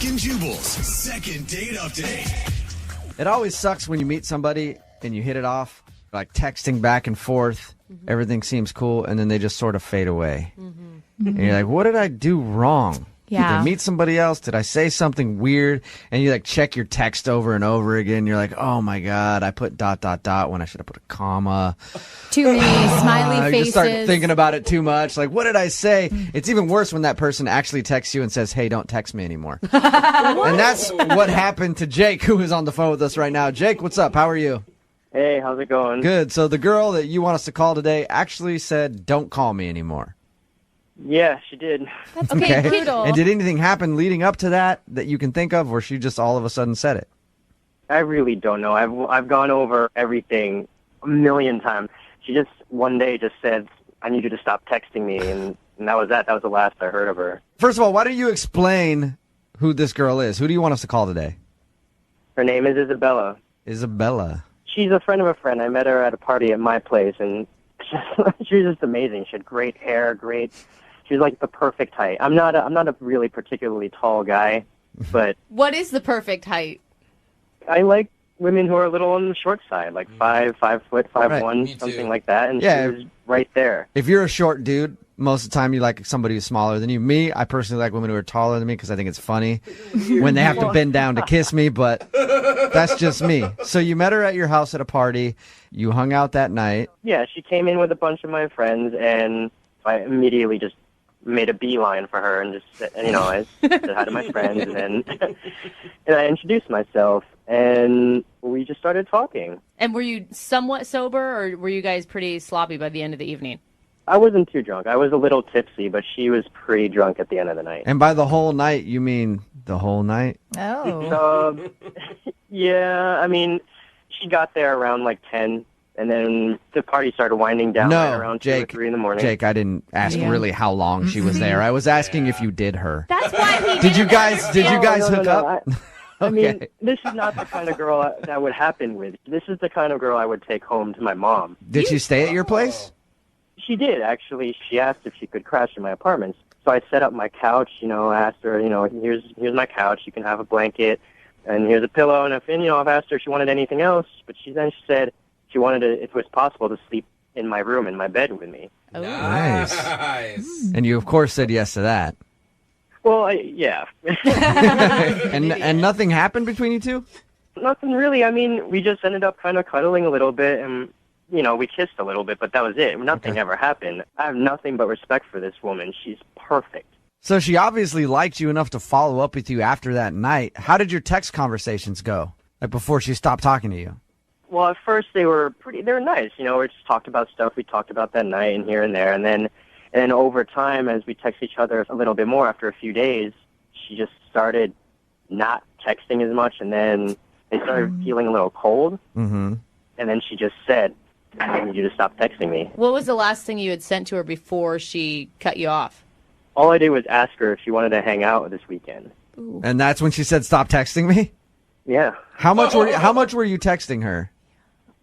Brooke and Jubal's second date update. It always sucks when you meet somebody and you hit it off, like texting back and forth. Everything seems cool, and then they just sort of fade away. And you're like, what did I do wrong? Did I meet somebody else? Did I say something weird? And you like check your text over and over again. You're like, oh my God, I put ... when I should have put a comma. Too many smiley faces. You just start thinking about it too much. Like, what did I say? It's even worse when that person actually texts you and says, hey, don't text me anymore. And that's what happened to Jake, who is on the phone with us right now. Jake, what's up? How are you? Hey, how's it going? Good. So the girl that you want us to call today actually said, don't call me anymore. Yeah, she did. That's okay. Brutal. And did anything happen leading up to that you can think of, or she just all of a sudden said it? I really don't know. I've gone over everything a million times. She just one day just said, I need you to stop texting me, and that was that. That was the last I heard of her. First of all, why don't you explain who this girl is? Who do you want us to call today? Her name is Isabella. Isabella. She's a friend of a friend. I met her at a party at my place, and she was just amazing. She had great hair, she was like the perfect height. I'm not a really particularly tall guy, but what is the perfect height? I like women who are a little on the short side, like 5 foot, 5'1", Me something too. like that. And Yeah. she was right there. If you're a short dude, most of the time you like somebody who's smaller than you. Me, I personally like women who are taller than me because I think it's funny when they have to bend down to kiss me, but that's just me. So you met her at your house at a party. You hung out that night. Yeah, she came in with a bunch of my friends, and I immediately just made a beeline for her and just said, I said hi to my friends, and then and I introduced myself, and we just started talking. And were you somewhat sober, or were you guys pretty sloppy by the end of the evening? I wasn't too drunk. I was a little tipsy, but she was pretty drunk at the end of the night. And by the whole night, you mean the whole night? Oh. Yeah, I mean, she got there around like 10, and then the party started winding down right around 2 or 3 in the morning. Jake, I didn't ask really how long she was there. I was asking if you did her. That's why he Did you guys hook up? I mean, this is not the kind of girl that would happen with. This is the kind of girl I would take home to my mom. Did she stay at your place? She did, actually. She asked if she could crash in my apartment. So I set up my couch, asked her, here's my couch. You can have a blanket, and here's a pillow. And I've asked her if she wanted anything else, but she said she wanted to, if it was possible, to sleep in my room, in my bed with me. Oh. Nice. And you, of course, said yes to that. Well, yeah. And nothing happened between you two? Nothing really. I mean, we just ended up kind of cuddling a little bit, and we kissed a little bit, but that was it. Nothing ever happened. I have nothing but respect for this woman. She's perfect. So she obviously liked you enough to follow up with you after that night. How did your text conversations go, like before she stopped talking to you? Well, at first they were nice. We just talked about stuff we talked about that night and here and there. And then over time, as we text each other a little bit more after a few days, she just started not texting as much. And then they started feeling a little cold. Mm-hmm. And then she just said, I need you to stop texting me. What was the last thing you had sent to her before she cut you off? All I did was ask her if she wanted to hang out this weekend. Ooh. And that's when she said, stop texting me? Yeah. How much were you texting her?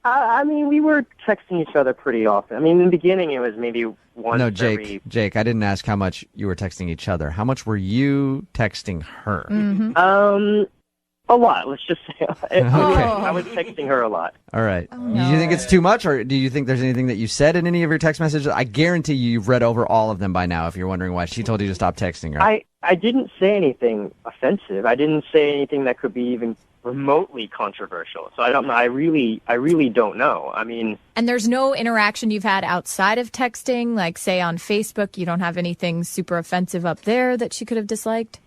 I mean, we were texting each other pretty often. I mean, in the beginning, it was maybe once No, Jake, I didn't ask how much you were texting each other. How much were you texting her? Mm-hmm. A lot, let's just say. Okay. I was texting her a lot. All right. Oh, Do you think it's too much, or do you think there's anything that you said in any of your text messages? I guarantee you've read over all of them by now if you're wondering why she told you to stop texting her. I didn't say anything offensive. I didn't say anything that could be even remotely controversial. So I don't know. I really don't know. I mean... And there's no interaction you've had outside of texting, like, say, on Facebook? You don't have anything super offensive up there that she could have disliked?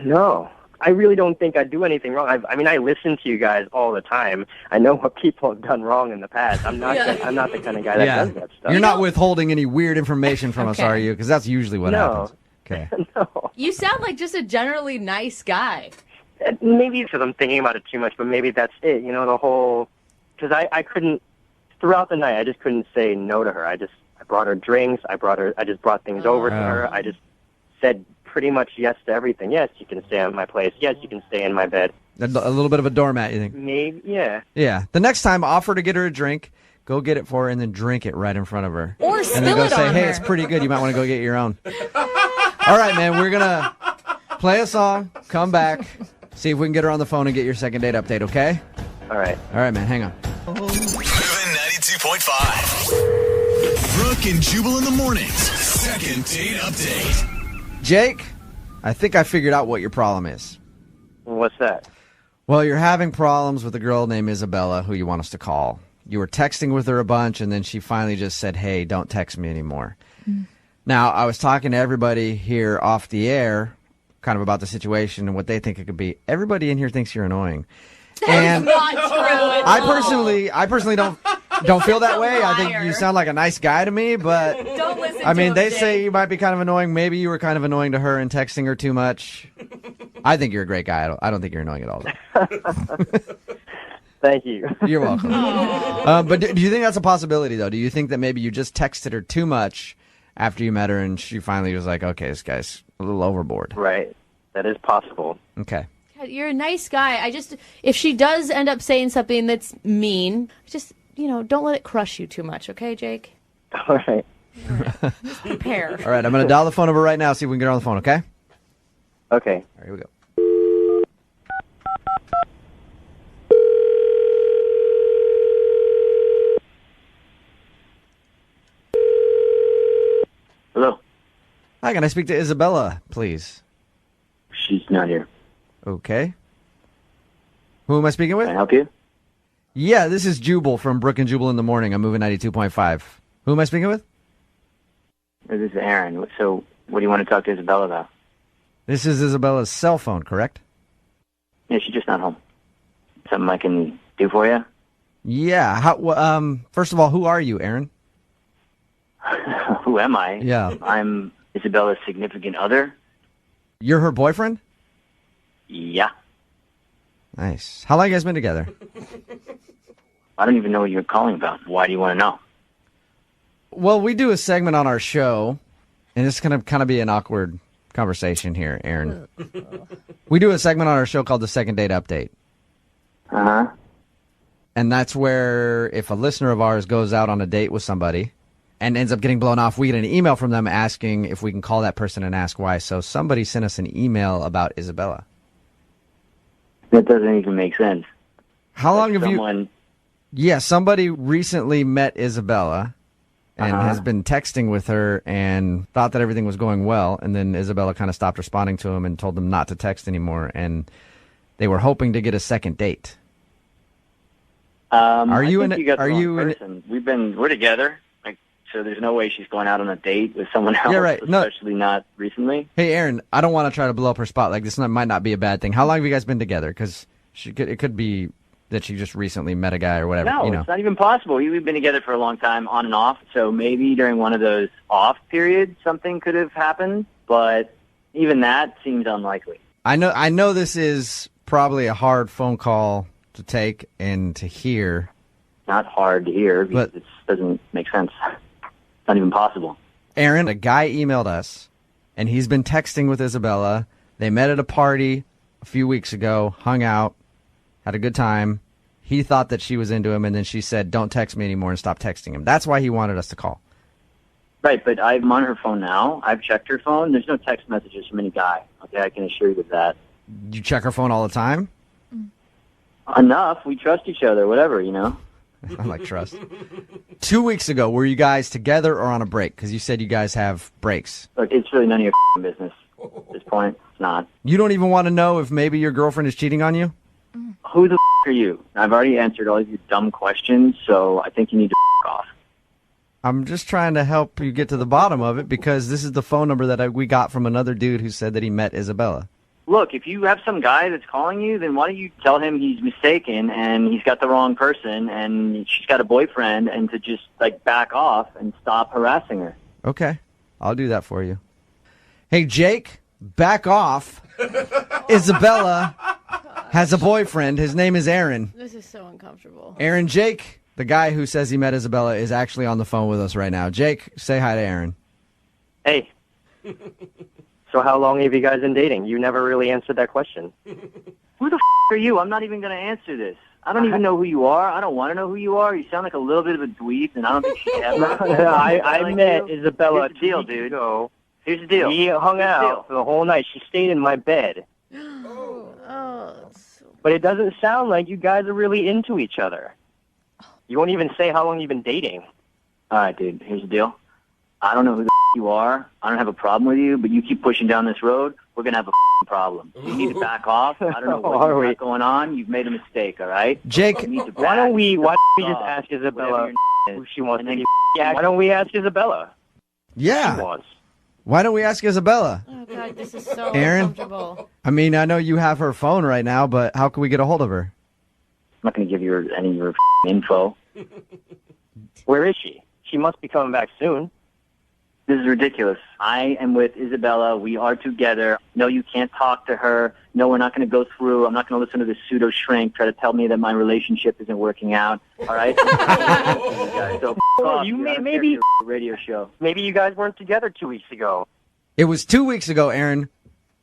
No. I really don't think I do anything wrong. I listen to you guys all the time. I know what people have done wrong in the past. I'm not the kind of guy that does that stuff. You're not withholding any weird information from us, are you? Because that's usually what happens. Okay. No. You sound like just a generally nice guy. Maybe because I'm thinking about it too much, but maybe that's it. The whole... Because I couldn't... Throughout the night, I just couldn't say no to her. I brought her drinks. I just brought things over to her. I just said pretty much yes to everything. Yes, you can stay at my place. Yes, you can stay in my bed. A little bit of a doormat, you think? Maybe, yeah. Yeah. The next time, offer to get her a drink. Go get it for her and then drink it right in front of her. Or spill and then go it say, on hey, her. it's pretty good. You might want to go get your own. All right, man. We're Play a song, come back, see if we can get her on the phone and get your second date update, okay? All right. All right, man, hang on. Moving 92.5. Brooke and Jubal in the mornings. Second date update. Jake, I think I figured out what your problem is. What's that? Well, you're having problems with a girl named Isabella who you want us to call. You were texting with her a bunch, and then she finally just said, hey, don't text me anymore. Now, I was talking to everybody here off the air kind of about the situation and what they think it could be. Everybody in here thinks you're annoying. And Not true. I personally don't feel that way. I think you sound like a nice guy to me, but Don't listen I mean, to they him, say Jake. you might be kind of annoying. Maybe you were kind of annoying to her and texting her too much. I think you're a great guy. I don't think you're annoying at all, though. Thank you. You're welcome. But do you think that's a possibility, though? Do you think that maybe you just texted her too much after you met her and she finally was like, okay, this guy's a little overboard? Right. That is possible. Okay. God, you're a nice guy. If she does end up saying something that's mean, just, don't let it crush you too much, okay, Jake? All right. Just prepare. All right, I'm going to dial the phone number right now, see if we can get her on the phone, okay? Okay. All right, here we go. Hello. Hi, can I speak to Isabella, please? She's not here. Okay. Who am I speaking with? Can I help you? Yeah, this is Jubal from Brooke and Jubal in the morning. I'm moving 92.5. Who am I speaking with? This is Aaron. So, what do you want to talk to Isabella about? This is Isabella's cell phone, correct? Yeah, she's just not home. Something I can do for you? Yeah. First of all, who are you, Aaron? Who am I? Yeah. I'm Isabella's significant other. You're her boyfriend? Yeah. Nice. How long you guys been together? I don't even know what you're calling about. Why do you want to know? Well, we do a segment on our show, and it's going to kind of be an awkward conversation here, Aaron. We do a segment on our show called the Second Date Update. Uh-huh. And that's where if a listener of ours goes out on a date with somebody and ends up getting blown off, we get an email from them asking if we can call that person and ask why. So somebody sent us an email about Isabella. That doesn't even make sense. How long have Someone... you... Yeah, somebody recently met Isabella and has been texting with her and thought that everything was going well. And then Isabella kind of stopped responding to him and told them not to text anymore. And they were hoping to get a second date. Are you you in? got the Are wrong you in? person. We're together. So there's no way she's going out on a date with someone else. Yeah, right. No. Especially not recently. Hey, Aaron, I don't want to try to blow up her spot. Like, this might not be a bad thing. How long have you guys been together? Because it could be that she just recently met a guy or whatever. No, It's not even possible. We've been together for a long time, on and off. So maybe during one of those off periods, something could have happened. But even that seems unlikely. I know this is probably a hard phone call to take and to hear. Not hard to hear because it doesn't make sense. It's not even possible. Aaron, a guy emailed us, and he's been texting with Isabella. They met at a party a few weeks ago, hung out, had a good time. He thought that she was into him, and then she said, don't text me anymore, and stopped texting him. That's why he wanted us to call. Right, but I'm on her phone now. I've checked her phone. There's no text messages from any guy. Okay, I can assure you of that. You check her phone all the time? Enough. We trust each other, whatever, I like trust. 2 weeks ago, were you guys together or on a break? Because you said you guys have breaks. Look, it's really none of your business at this point. It's not. You don't even want to know if maybe your girlfriend is cheating on you? Who the are you? I've already answered all of your dumb questions, so I think you need to off. I'm just trying to help you get to the bottom of it because this is the phone number that we got from another dude who said that he met Isabella. Look, if you have some guy that's calling you, then why don't you tell him he's mistaken and he's got the wrong person and she's got a boyfriend and to just, back off and stop harassing her. Okay. I'll do that for you. Hey, Jake, back off. Isabella has a boyfriend. His name is Aaron. This is so uncomfortable. Aaron, Jake, the guy who says he met Isabella, is actually on the phone with us right now. Jake, say hi to Aaron. Hey. So how long have you guys been dating? You never really answered that question. Who the are you? I'm not even going to answer this. I don't even know who you are. I don't want to know who you are. You sound like a little bit of a dweeb, and I don't think she ever. I met Isabella Here's the deal, 2 weeks dude. ago. Here's the deal. We hung out for the whole night. She stayed in my bed. But it doesn't sound like you guys are really into each other. You won't even say how long you've been dating. All right, dude. Here's the deal. I don't know who the you are. I don't have a problem with you, but you keep pushing down this road, we're going to have a problem. You need to back off. I don't know what you got going on. You've made a mistake, all right? Jake, why don't we just ask Isabella who she wants to get? Why don't we ask Isabella? Yeah. Who she wants? Why don't we ask Isabella? Oh, God, this is so Aaron? uncomfortable. I mean, I know you have her phone right now, but how can we get a hold of her? I'm not going to give you any of your info. Where is she? She must be coming back soon. This is ridiculous. I am with Isabella. We are together. No, you can't talk to her. No, we're not going to go through. I'm not going to listen to this pseudo shrink try to tell me that my relationship isn't working out. All right? So off, you dude. I don't care maybe if you're a radio show. Maybe you guys weren't together 2 weeks ago. It was 2 weeks ago, Aaron.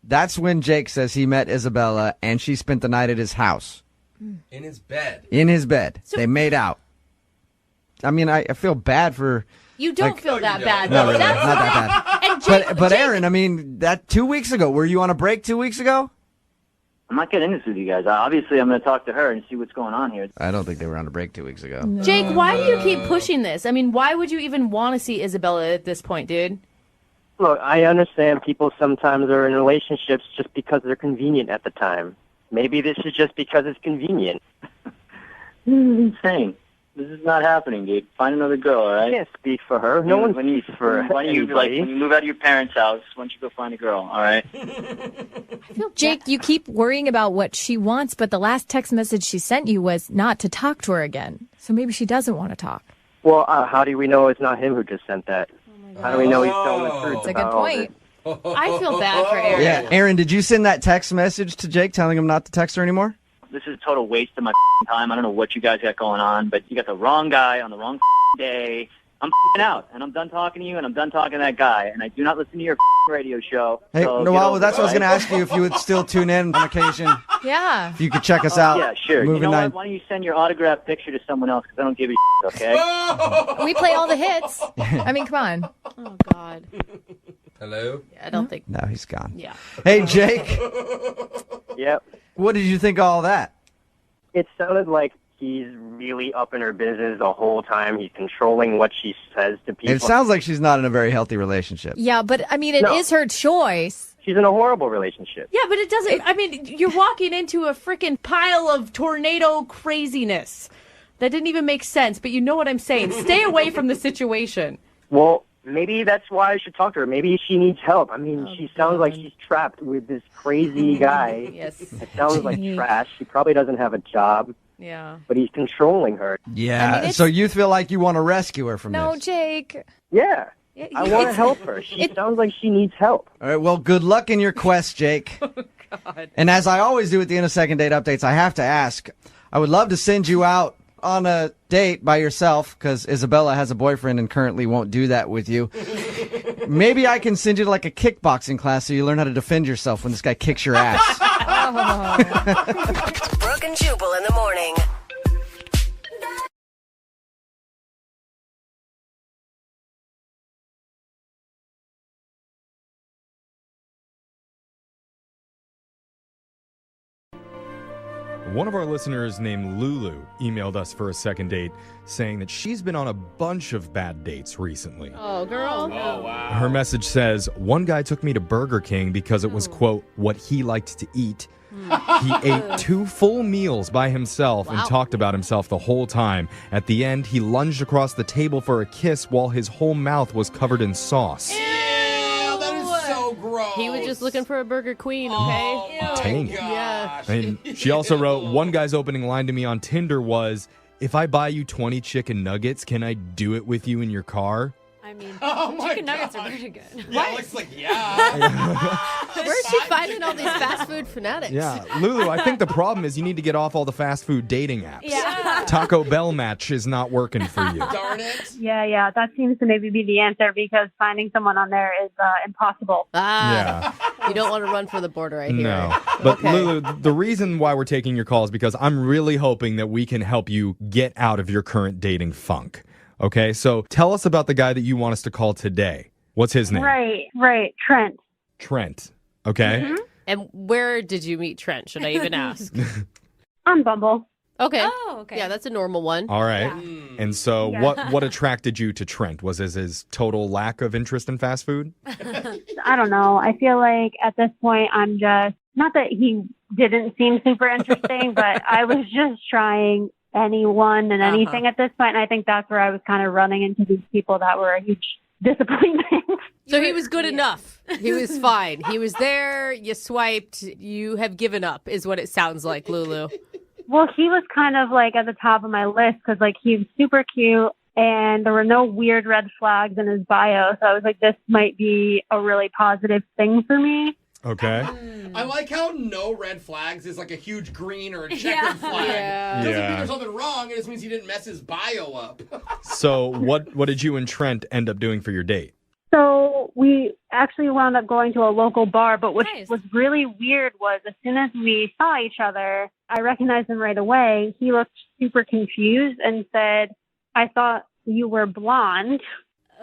That's when Jake says he met Isabella, and she spent the night at his house. In his bed. In his bed. They made out. I mean, I feel bad for... You don't feel that bad. No, really, not that bad. And Jake, But Jake, Aaron, I mean, that 2 weeks ago, were you on a break 2 weeks ago? I'm not getting into this with you guys. Obviously, I'm going to talk to her and see what's going on here. I don't think they were on a break 2 weeks ago. Jake, why do you keep pushing this? I mean, why would you even want to see Isabella at this point, dude? Look, I understand people sometimes are in relationships just because they're convenient at the time. Maybe this is just because it's convenient. This is insane. This is not happening, dude. Find another girl, all right? I can't speak for her. No one speaks for Why don't you, anybody. when you move out of your parents' house, why don't you go find a girl, all right? Jake, you keep worrying about what she wants, but the last text message she sent you was not to talk to her again. So maybe she doesn't want to talk. Well, how do we know it's not him who just sent that? How do we know he's telling the truth? That's a good about all this? point. I feel bad for Aaron. Yeah, Aaron, did you send that text message to Jake telling him not to text her anymore? This is a total waste of my time. I don't know what you guys got going on, but you got the wrong guy on the wrong day. I'm out, and I'm done talking to you, and I'm done talking to that guy, and I do not listen to your radio show. Hey, so no, get well, over that's it, what I was going to all right? ask you, if you would still tune in on occasion. Yeah. If you could check us out. Yeah, sure. You Moving know nine. what? Why don't you send your autographed picture to someone else, because I don't give a shit, okay? We play all the hits. I mean, come on. Oh, God. Hello? I don't think. No, he's gone. Yeah. Hey, Jake, Yep. what did you think of all that? It sounded like he's really up in her business the whole time. He's controlling what she says to people. It sounds like she's not in a very healthy relationship. Yeah, but I mean, it is No. her choice. She's in a horrible relationship. Yeah, but it doesn't. I mean, you're walking into a freaking pile of tornado craziness. That didn't even make sense, but you know what I'm saying. Stay away from the situation. Well, maybe that's why I should talk to her. Maybe she needs help. I mean, she sounds like she's trapped with this crazy guy. Yes. It sounds like trash. She probably doesn't have a job, Yeah. but he's controlling her. Yeah, I mean, it's- so you feel like you want to rescue her from No, this. Jake. Yeah. Yeah, I want to help her. She sounds like she needs help. All right, well, good luck in your quest, Jake. God. And as I always do at the end of second date updates, I have to ask, I would love to send you out on a date by yourself, because Isabella has a boyfriend and currently won't do that with you. Maybe I can send you to like a kickboxing class so you learn how to defend yourself when this guy kicks your ass. Brooke and Jubal in the morning. One of our listeners named Lulu emailed us for a second date saying that she's been on a bunch of bad dates recently. Oh, girl. Her message says, one guy took me to Burger King because it was, quote, what he liked to eat. He ate 2 full meals by himself and talked about himself the whole time. At the end, he lunged across the table for a kiss while his whole mouth was covered in sauce. That is so gross. He was just looking for a Burger Queen, okay? Dang. Yeah. And she also wrote, one guy's opening line to me on Tinder was, if I buy you 20 chicken nuggets, can I do it with you in your car? I mean, Oh my chicken God. nuggets are pretty good. Yeah, it looks like, yeah. Where's she finding all these fast food fanatics? Yeah, Lulu, I think the problem is you need to get off all the fast food dating apps. Yeah. Taco Bell match is not working for you. Darn it. Yeah, that seems to maybe be the answer because finding someone on there is impossible. Ah, Yeah. you don't want to run for the border, I hear. No. But Okay. Lulu, the reason why we're taking your call is because I'm really hoping that we can help you get out of your current dating funk. Okay, so tell us about the guy that you want us to call today. What's his name? Right. Trent. Trent. Okay. Mm-hmm. And where did you meet Trent? Should I even ask? On Bumble. Okay. Oh, okay. Yeah, that's a normal one. All right. And so what attracted you to Trent? Was it his total lack of interest in fast food? I don't know. I feel like at this point, I'm just, not that he didn't seem super interesting, but I was just trying anyone and anything at this point. And I think that's where I was kind of running into these people that were a huge disappointment. So he was good enough. He was fine. He was there. You swiped. You have given up is what it sounds like, Lulu. Well, he was kind of like at the top of my list because like he was super cute and there were no weird red flags in his bio. So I was like, this might be a really positive thing for me. Okay. I like how no red flags is like a huge green or a checkered flag. Yeah. Doesn't mean there's something wrong. It just means he didn't mess his bio up. So what did you and Trent end up doing for your date? So we actually wound up going to a local bar, but what Nice. was really weird was as soon as we saw each other, I recognized him right away. He looked super confused and said, I thought you were blonde.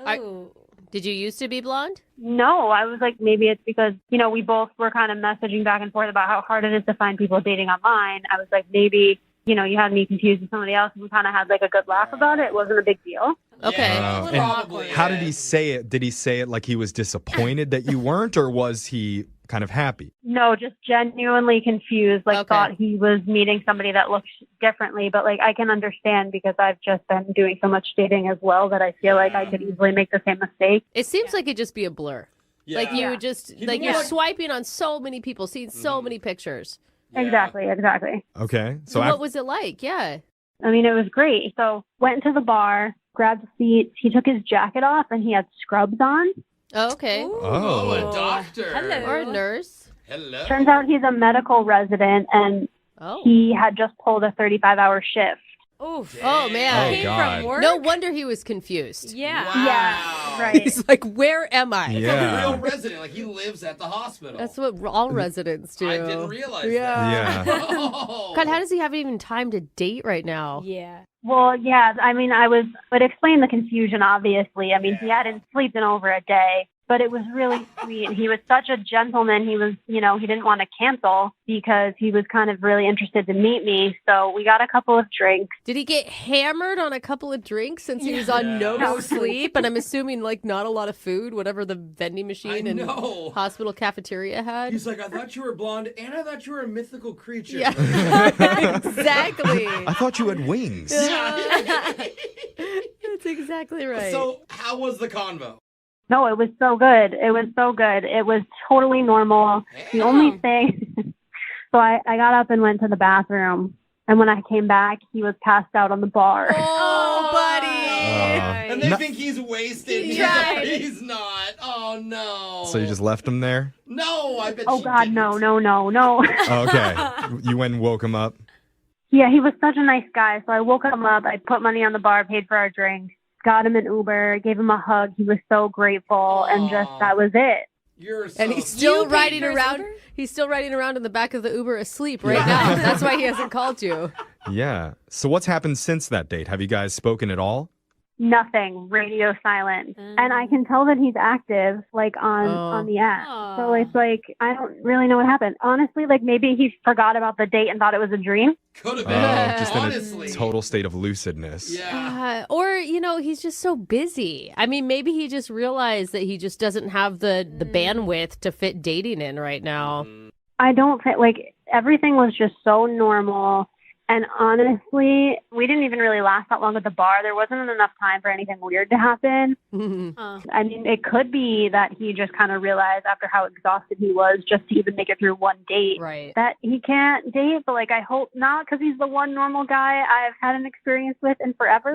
Oh. Did you used to be blonde? No, I was like, maybe it's because, we both were kind of messaging back and forth about how hard it is to find people dating online. I was like, maybe, you had me confused with somebody else and we kind of had like a good laugh about it. It wasn't a big deal. Okay. Yeah, And probably. how did he say it? Did he say it like he was disappointed that you weren't, or was he kind of happy? No, just genuinely confused, like Okay. thought he was meeting somebody that looked differently. But like I can understand because I've just been doing so much dating as well that I feel like I could easily make the same mistake. It seems like it'd just be a blur. Yeah. Like you would just, He'd like be you're like- swiping on so many people, seeing so many pictures. Yeah. Exactly. Okay. So what was it like? Yeah. I mean, it was great. So went into the bar, grabbed a seat. He took his jacket off and he had scrubs on. Oh, okay. Oh, a doctor. Hello. Or a nurse. Hello. Turns out he's a medical resident and Oh. he had just pulled a 35-hour shift. Oof. Oh, man. Oh, Came God. from work? No wonder he was confused. Yeah. Wow. Yeah, right. He's like, where am I? He's Yeah. a real resident. Like, he lives at the hospital. That's what all residents do. I didn't realize Yeah. that. Yeah. Oh. God, how does he have even time to date right now? Yeah. Well, yeah, I mean, would explain the confusion, obviously. I mean, he hadn't slept in over a day, but it was really sweet. He was such a gentleman. He was, he didn't want to cancel because he was kind of really interested to meet me. So we got a couple of drinks. Did he get hammered on a couple of drinks since he was on no sleep? And I'm assuming like not a lot of food, whatever the vending machine and know. hospital cafeteria had. He's like, I thought you were blonde, and I thought you were a mythical creature. Yeah, exactly. I thought you had wings. That's exactly right. So, how was the convo? No, it was so good. It was totally normal. The only thing, so I got up and went to the bathroom. And when I came back, he was passed out on the bar. Oh, buddy. And they No- think he's wasted. Right. He's not. Oh, no. So you just left him there? No, I bet Oh, she God, didn't. no. Oh, okay. You went and woke him up? Yeah, he was such a nice guy. So I woke him up. I put money on the bar, paid for our drink, got him an Uber, gave him a hug. He was so grateful. And just, that was it. You're so And he's still You paid riding for his around. Uber? He's still riding around in the back of the Uber asleep right now. That's why he hasn't called you. Yeah. So what's happened since that date? Have you guys spoken at all? Nothing, radio silent. And I can tell that he's active, like on the app. Aw. So it's like, I don't really know what happened. Honestly, like maybe he forgot about the date and thought it was a dream. Could have Oh, been. just honestly. in a total state of lucidness. Yeah. Or, he's just so busy. I mean, maybe he just realized that he just doesn't have the bandwidth to fit dating in right now. I don't think, like, everything was just so normal. And honestly, we didn't even really last that long at the bar. There wasn't enough time for anything weird to happen. I mean, it could be that he just kind of realized after how exhausted he was just to even make it through one date Right. that he can't date. But, like, I hope not, because he's the one normal guy I've had an experience with in forever.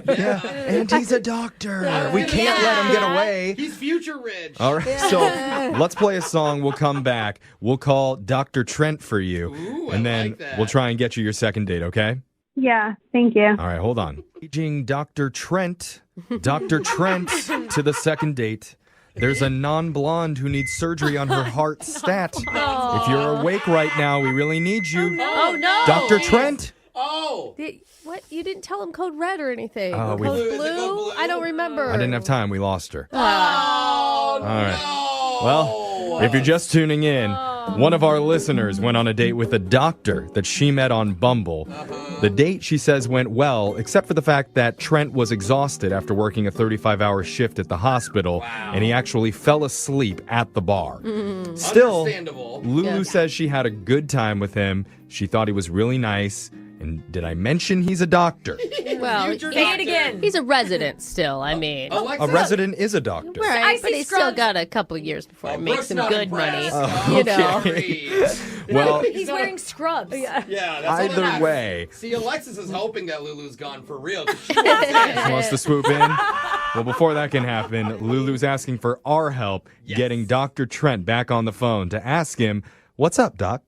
Yeah. And he's a doctor. We can't let him get away. He's future rich. All right. So let's play a song. We'll come back. We'll call Dr. Trent for you. Ooh, I and then like that. we'll try and get you your second date, okay? Yeah, thank you. All right, hold on. Paging Dr. Trent. Dr. Trent to the second date. There's a non-blonde who needs surgery on her heart stat. If you're awake right now, we really need you. Oh, no. Dr. Trent. Oh. What? You didn't tell him code red or anything. Oh, Code we- Is it blue? code blue? I don't remember. I didn't have time. We lost her. Oh, All right. no. Well, if you're just tuning in, one of our listeners went on a date with a doctor that she met on Bumble. The date, she says, went well, except for the fact that Trent was exhausted after working a 35-hour shift at the hospital, and he actually fell asleep at the bar. Still, Understandable. Lulu says she had a good time with him. She thought he was really nice. And did I mention he's a doctor? Well, Future say it doctor. again. He's a resident still, I mean. Alexis. A resident is a doctor. Right, but he's still got a couple years before he makes Brooke's some not good money. impressed. You know. Sorry. Well, He's wearing scrubs. Yeah, that's all either that way, See, Alexis is hoping that Lulu's gone for real. 'Cause she wants it. she wants to swoop in. Well, before that can happen, Lulu's asking for our help getting Dr. Trent back on the phone to ask him, what's up, Doc?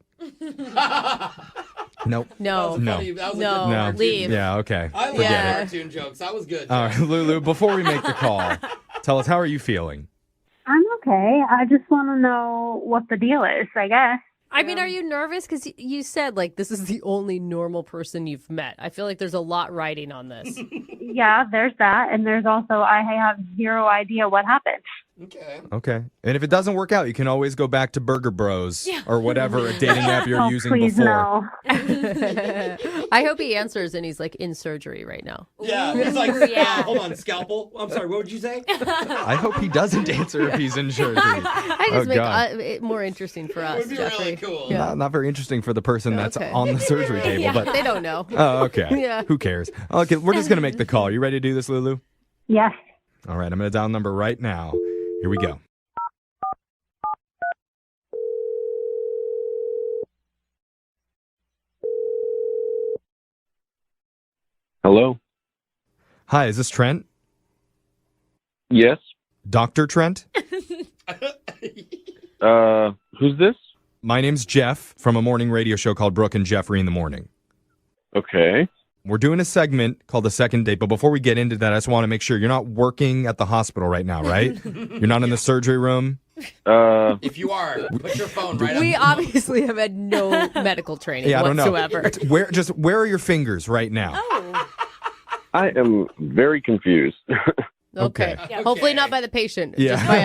Nope. No. No. Funny. That was a No. good No. cartoon. Leave. Yeah, okay. I love Forget Yeah. it. cartoon jokes. That was good. All right, Lulu, before we make the call, tell us, how are you feeling? I'm okay. I just want to know what the deal is, I guess. I mean, are you nervous? Because you said, like, this is the only normal person you've met. I feel like there's a lot riding on this. Yeah, there's that. And there's also, I have zero idea what happened. Okay. Okay. And if it doesn't work out, you can always go back to Burger Bros or whatever a dating app you're Oh, using please before. no. I hope he answers and he's, like, in surgery right now. Yeah. He's like, hold on, scalpel. I'm sorry. What would you say? I hope he doesn't answer if he's in surgery. I just Oh, make God. it more interesting for us, Would be Jeffrey. really cool. Yeah. Not very interesting for the person that's Okay. on the surgery table, but They don't know. oh, okay. Yeah. Who cares? Okay, we're just gonna make the call. You ready to do this, Lulu? Yes. All right, I'm gonna dial number right now. Here we go. Hello? Hi, is this Trent? Yes? Dr. Trent? Who's this? My name's Jeff from a morning radio show called Brooke and Jeffrey in the Morning. Okay. We're doing a segment called The Second Date, but before we get into that, I just want to make sure you're not working at the hospital right now, right? You're not in the surgery room? If you are, put your phone right We up. obviously have had no medical training Yeah, I don't whatsoever. know. Where are your fingers right now? I am very confused. Okay. Hopefully not by the patient, Yeah. just by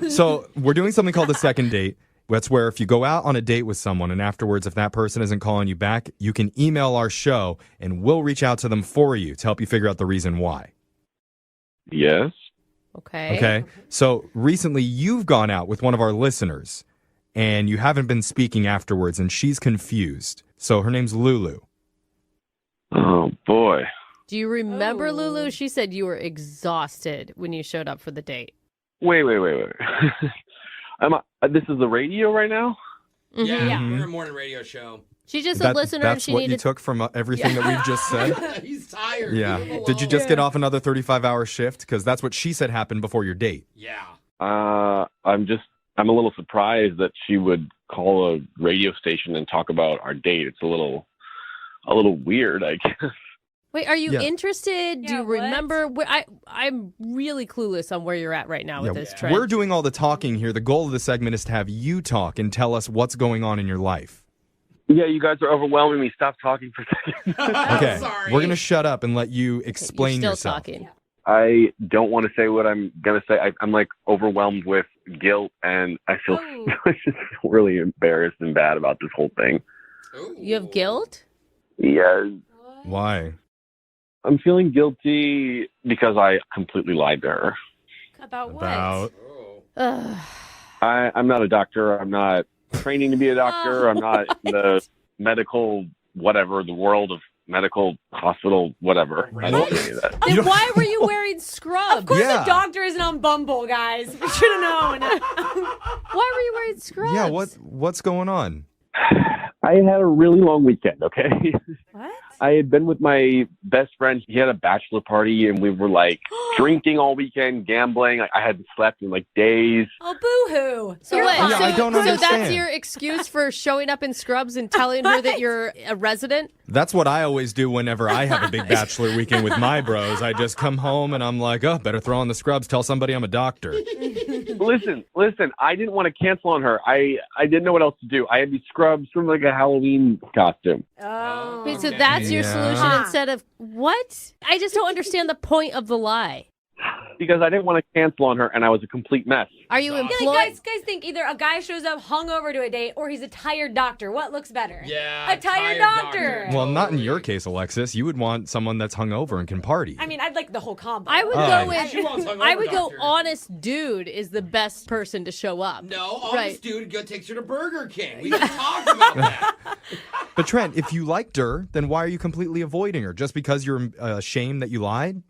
us. So we're doing something called The Second Date. That's where if you go out on a date with someone and afterwards, if that person isn't calling you back, you can email our show and we'll reach out to them for you to help you figure out the reason why. Yes? Okay. Okay. So recently you've gone out with one of our listeners and you haven't been speaking afterwards and she's confused. So her name's Lulu. Oh, boy. Do you remember, Lulu? She said you were exhausted when you showed up for the date. Wait. This is the radio right now? Yeah, we're a morning radio show. She's just a listener and That's she what needed... you took from everything that we've just said? He's tired. Yeah. Leave him Did you alone. just get off another 35-hour shift? Because that's what she said happened before your date. Yeah. I'm a little surprised that she would call a radio station and talk about our date. It's a little weird, I guess. Wait, are you Yeah. interested? Do you remember? I'm really clueless on where you're at right now with this trend. We're doing all the talking here. The goal of the segment is to have you talk and tell us what's going on in your life. Yeah, you guys are overwhelming me. Stop talking for a second. Okay. Sorry. We're going to shut up and let you explain You're yourself. still talking. I don't want to say what I'm going to say. I'm like overwhelmed with guilt, and I feel I just feel really embarrassed and bad about this whole thing. Ooh. You have guilt? Yeah, Why? I'm feeling guilty because I completely lied to her. About what? Oh. Ugh. I'm not a doctor. I'm not training to be a doctor. I'm not in the medical whatever, the world of medical hospital whatever. I don't do any of that. Then why were you wearing scrubs? Of course, Yeah. a doctor isn't on Bumble, guys. We should have known. Why were you wearing scrubs? Yeah, what's going on? I had a really long weekend, okay? What? I had been with my best friend. He had a bachelor party, and we were like drinking all weekend, gambling. I hadn't slept in like days. Oh, boo-hoo. So You're what? fine. Yeah, I don't So that's understand. your excuse for showing up in scrubs and telling her that you're a resident? That's what I always do whenever I have a big bachelor weekend with my bros. I just come home and I'm like, oh, better throw on the scrubs, tell somebody I'm a doctor. Listen. I didn't want to cancel on her. I didn't know what else to do. I had these scrubs from like a Halloween costume. Oh. Wait, so that's your Yeah. solution instead of what? I just don't understand the point of the lie. Because I didn't want to cancel on her, and I was a complete mess. Are you employed? Like, guys think either a guy shows up hungover to a date or he's a tired doctor. What looks better? Yeah, a tired doctor. Well, not in your case, Alexis. You would want someone that's hungover and can party. I mean, I'd like the whole combo. I would Oh. go She wants hungover I would go doctor. honest dude is the best person to show up. No, honest Right. dude takes her to Burger King. We just talked about that. But Trent, if you liked her, then why are you completely avoiding her? Just because you're ashamed that you lied?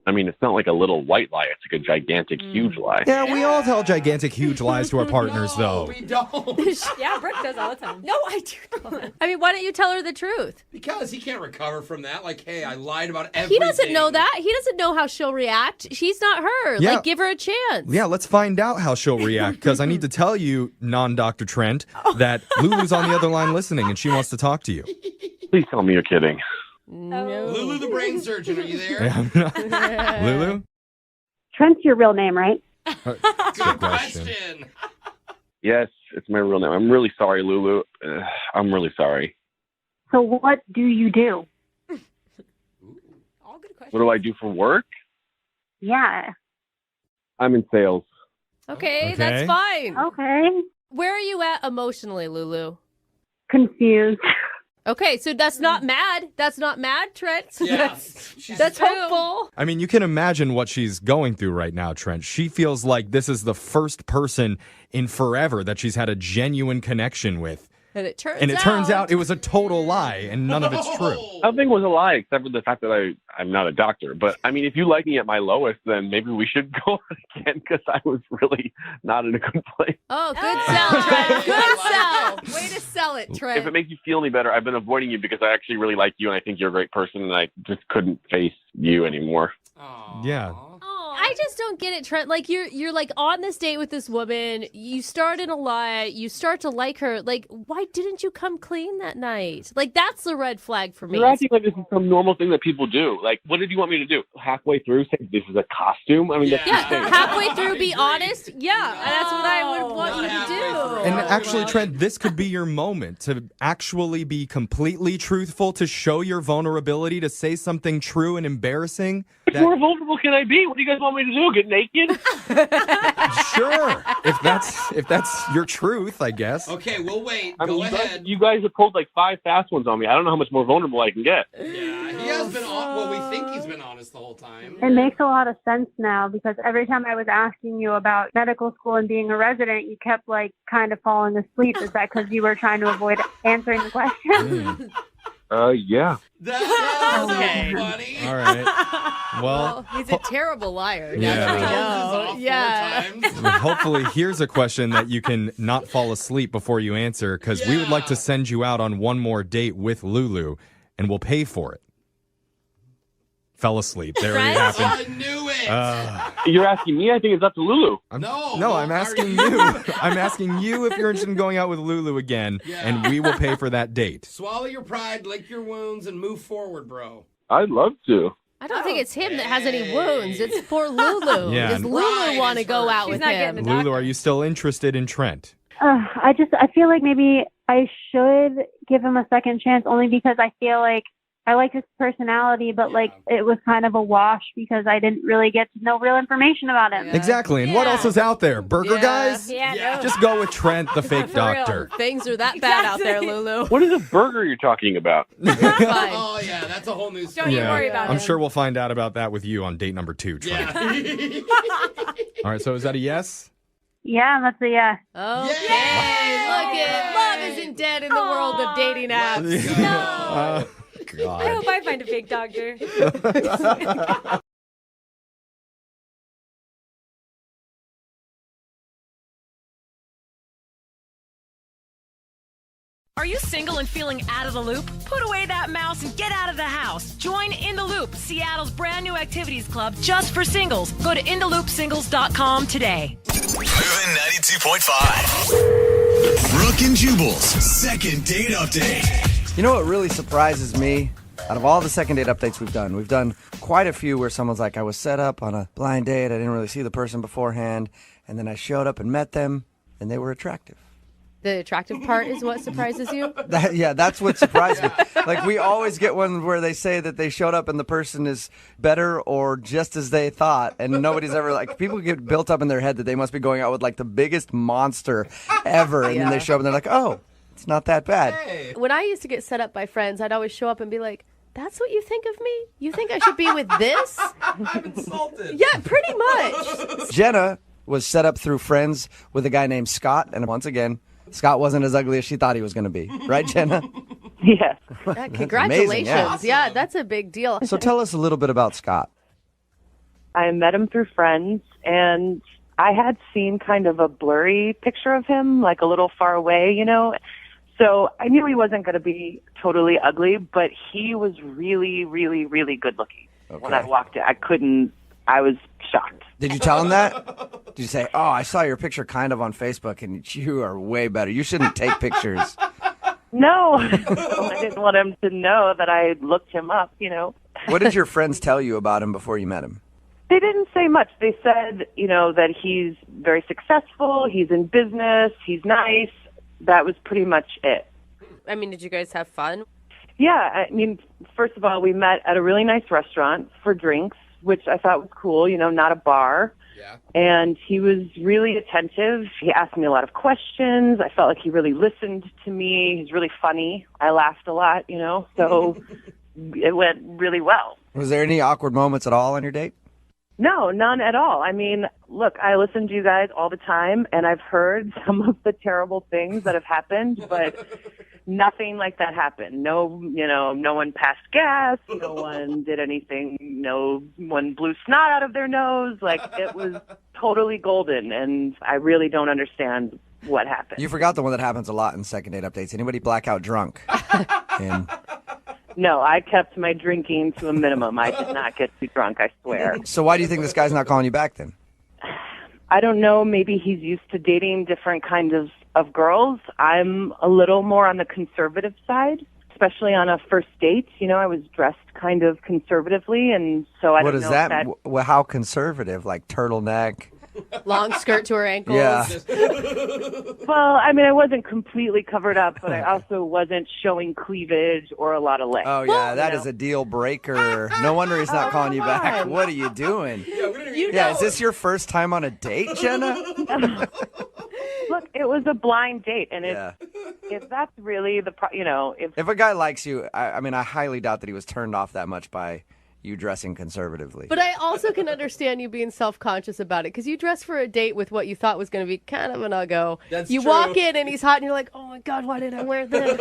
I mean, it's not like a little white lie. It's like a gigantic, huge lie. Yeah, we all tell gigantic, huge lies to our partners, No, though. we don't. Yeah, Brooke does all the time. No, I do not. I mean, why don't you tell her the truth? Because he can't recover from that. Like, hey, I lied about everything. He doesn't know that. He doesn't know how she'll react. She's not her. Yeah. Like, give her a chance. Yeah, let's find out how she'll react, because I need to tell you, non-Dr. Trent, that Lulu's on the other line listening, and she wants to talk to you. Please tell me you're kidding. No. Lulu the brain surgeon, are you there? Yeah, I'm not- Lulu? Trent's your real name, right? Good question. Yes, it's my real name. I'm really sorry, Lulu. I'm really sorry. So what do you do? All good questions. What do I do for work? Yeah. I'm in sales. Okay, Okay. that's fine. Okay. Where are you at emotionally, Lulu? Confused. Okay, so that's not mad. That's not mad, Trent. Yeah. That's hopeful. I mean, you can imagine what she's going through right now, Trent. She feels like this is the first person in forever that she's had a genuine connection with. And it turns out it was a total lie, and none of it's true. Nothing was a lie except for the fact that I'm not a doctor. But, I mean, if you like me at my lowest, then maybe we should go on again because I was really not in a good place. Oh, good sell, Trent. Good sell. Way to sell it, Trent. If it makes you feel any better, I've been avoiding you because I actually really like you and I think you're a great person and I just couldn't face you anymore. Yeah. I just don't get it, Trent. Like you're like on this date with this woman. You start in a lie. You start to like her. Like, why didn't you come clean that night? Like, that's the red flag for me. You're acting like this is some normal thing that people do. Like, what did you want me to do? Halfway through, say this is a costume? I mean, that's insane. Halfway through, be honest. Yeah, that's what I would want you to do. And actually, Trent, this could be your moment to actually be completely truthful, to show your vulnerability, to say something true and embarrassing. How more vulnerable can I be? What do you guys want me to do? Get naked? Sure, if that's your truth, I guess. Okay, we'll wait. I mean, Go ahead. you guys have pulled like 5 fast ones on me. I don't know how much more vulnerable I can get. Yeah, he has been on. Well, we think he's been honest the whole time. It makes a lot of sense now because every time I was asking you about medical school and being a resident, you kept like kind of falling asleep. Is that because you were trying to avoid answering the question? Yeah. That's Okay. so funny. All right. Well, he's a terrible liar. Yeah. That's what we Tells us know. off 4 Yeah. times. hopefully, here's a question that you can not fall asleep before you answer, because we would like to send you out on one more date with Lulu, and we'll pay for it. Fell asleep. There it happened. I knew it. You're asking me? I think it's up to Lulu. No, I'm asking you. I'm asking you if you're interested in going out with Lulu again, and we will pay for that date. Swallow your pride, lick your wounds, and move forward, bro. I'd love to. I don't think it's him that has any wounds. It's poor Lulu. Yeah. Does Lulu Right, want to it's go her. out She's with not him? getting the Lulu, are you still interested in Trent? I feel like maybe I should give him a second chance only because I feel like I like his personality, but like it was kind of a wash because I didn't really get to know real information about him. Exactly. And what else is out there? Burger guys? Yeah, no. Just go with Trent, the fake doctor. Things are that bad out there, Lulu. What is a burger you're talking about? Fine. Oh, yeah, that's a whole new story. Don't you worry about I'm him. sure we'll find out about that with you on date number 2, Trent. Yeah. All right, so is that a yes? Yeah, that's a yes. Okay. Look it. Love isn't dead in the world of dating apps. No. God. I hope I find a fake doctor. Are you single and feeling out of the loop? Put away that mouse and get out of the house. Join In the Loop, Seattle's brand new activities club just for singles. Go to intheloopsingles.com today. Moving 92.5. Brooke and Jubal's second date update. You know what really surprises me? Out of all the second date updates we've done quite a few where someone's like, I was set up on a blind date, I didn't really see the person beforehand, and then I showed up and met them, and they were attractive. The attractive part is what surprises you? That's what surprised me. Like, we always get one where they say that they showed up and the person is better or just as they thought, and nobody's ever, like, people get built up in their head that they must be going out with, like, the biggest monster ever, and then they show up and they're like, oh, it's not that bad. Hey. When I used to get set up by friends, I'd always show up and be like, that's what you think of me? You think I should be with this? I'm insulted. Yeah, pretty much. Jenna was set up through friends with a guy named Scott, and once again, Scott wasn't as ugly as she thought he was going to be. Right, Jenna? Yes. Congratulations. Amazing, yeah, that's a big deal. So tell us a little bit about Scott. I met him through friends, and I had seen kind of a blurry picture of him, like a little far away, you know. So I knew he wasn't going to be totally ugly, but he was really, really, really good looking. Okay. When I walked in, I was shocked. Did you tell him that? Did you say, oh, I saw your picture kind of on Facebook, and you are way better. You shouldn't take pictures. No. I didn't want him to know that I looked him up, you know. What did your friends tell you about him before you met him? They didn't say much. They said, you know, that he's very successful, he's in business, he's nice. That was pretty much it. I mean, did you guys have fun? Yeah, I mean, first of all, we met at a really nice restaurant for drinks, which I thought was cool, you know, not a bar. Yeah. And he was really attentive. He asked me a lot of questions. I felt like he really listened to me. He's really funny. I laughed a lot, you know, so it went really well. Was there any awkward moments at all on your date? No, none at all. I mean, look, I listen to you guys all the time, and I've heard some of the terrible things that have happened, but nothing like that happened. No, you know, no one passed gas. No one did anything. No one blew snot out of their nose. Like, it was totally golden, and I really don't understand what happened. You forgot the one that happens a lot in second date updates. Anybody blackout drunk? And no, I kept my drinking to a minimum. I did not get too drunk, I swear. So why do you think this guy's not calling you back then? I don't know. Maybe he's used to dating different kinds of girls. I'm a little more on the conservative side, especially on a first date. You know, I was dressed kind of conservatively, and so I don't know. What is that? How conservative? Like turtleneck? Long skirt to her ankles. Yeah. Well, I mean, I wasn't completely covered up, but I also wasn't showing cleavage or a lot of legs. Oh, yeah, that is a deal breaker. No wonder he's not calling you back. What are you doing? Is this your first time on a date, Jenna? Look, it was a blind date, and if that's really if a guy likes you, I mean, I highly doubt that he was turned off that much by you dressing conservatively. But I also can understand you being self-conscious about it, because you dressed for a date with what you thought was going to be kind of an uggo. You walk in and he's hot and you're like, oh my God, why did I wear this?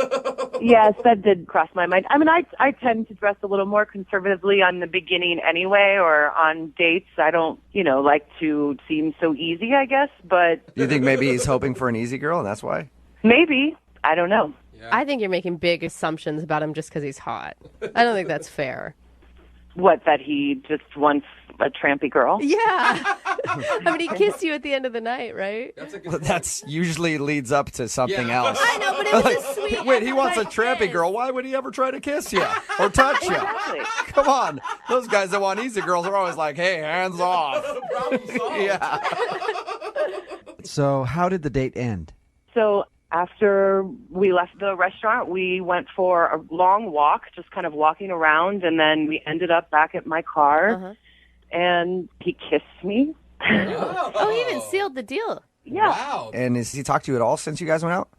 Yes, that did cross my mind. I mean, I tend to dress a little more conservatively on the beginning anyway, or on dates. I don't, like to seem so easy, I guess, but... Do you think maybe he's hoping for an easy girl and that's why? Maybe. I don't know. Yeah. I think you're making big assumptions about him just because he's hot. I don't think that's fair. What, that he just wants a trampy girl? Yeah. I mean, he kissed you at the end of the night, right? That's usually leads up to something else. I know, but it was a sweet... Wait, he wants a trampy girl. Why would he ever try to kiss you or touch you? Exactly. Come on. Those guys that want easy girls are always like, hey, hands off. Yeah. So how did the date end? So... after we left the restaurant, we went for a long walk, just kind of walking around, and then we ended up back at my car, and he kissed me. Oh, he even sealed the deal. Yeah. Wow. And has he talked to you at all since you guys went out?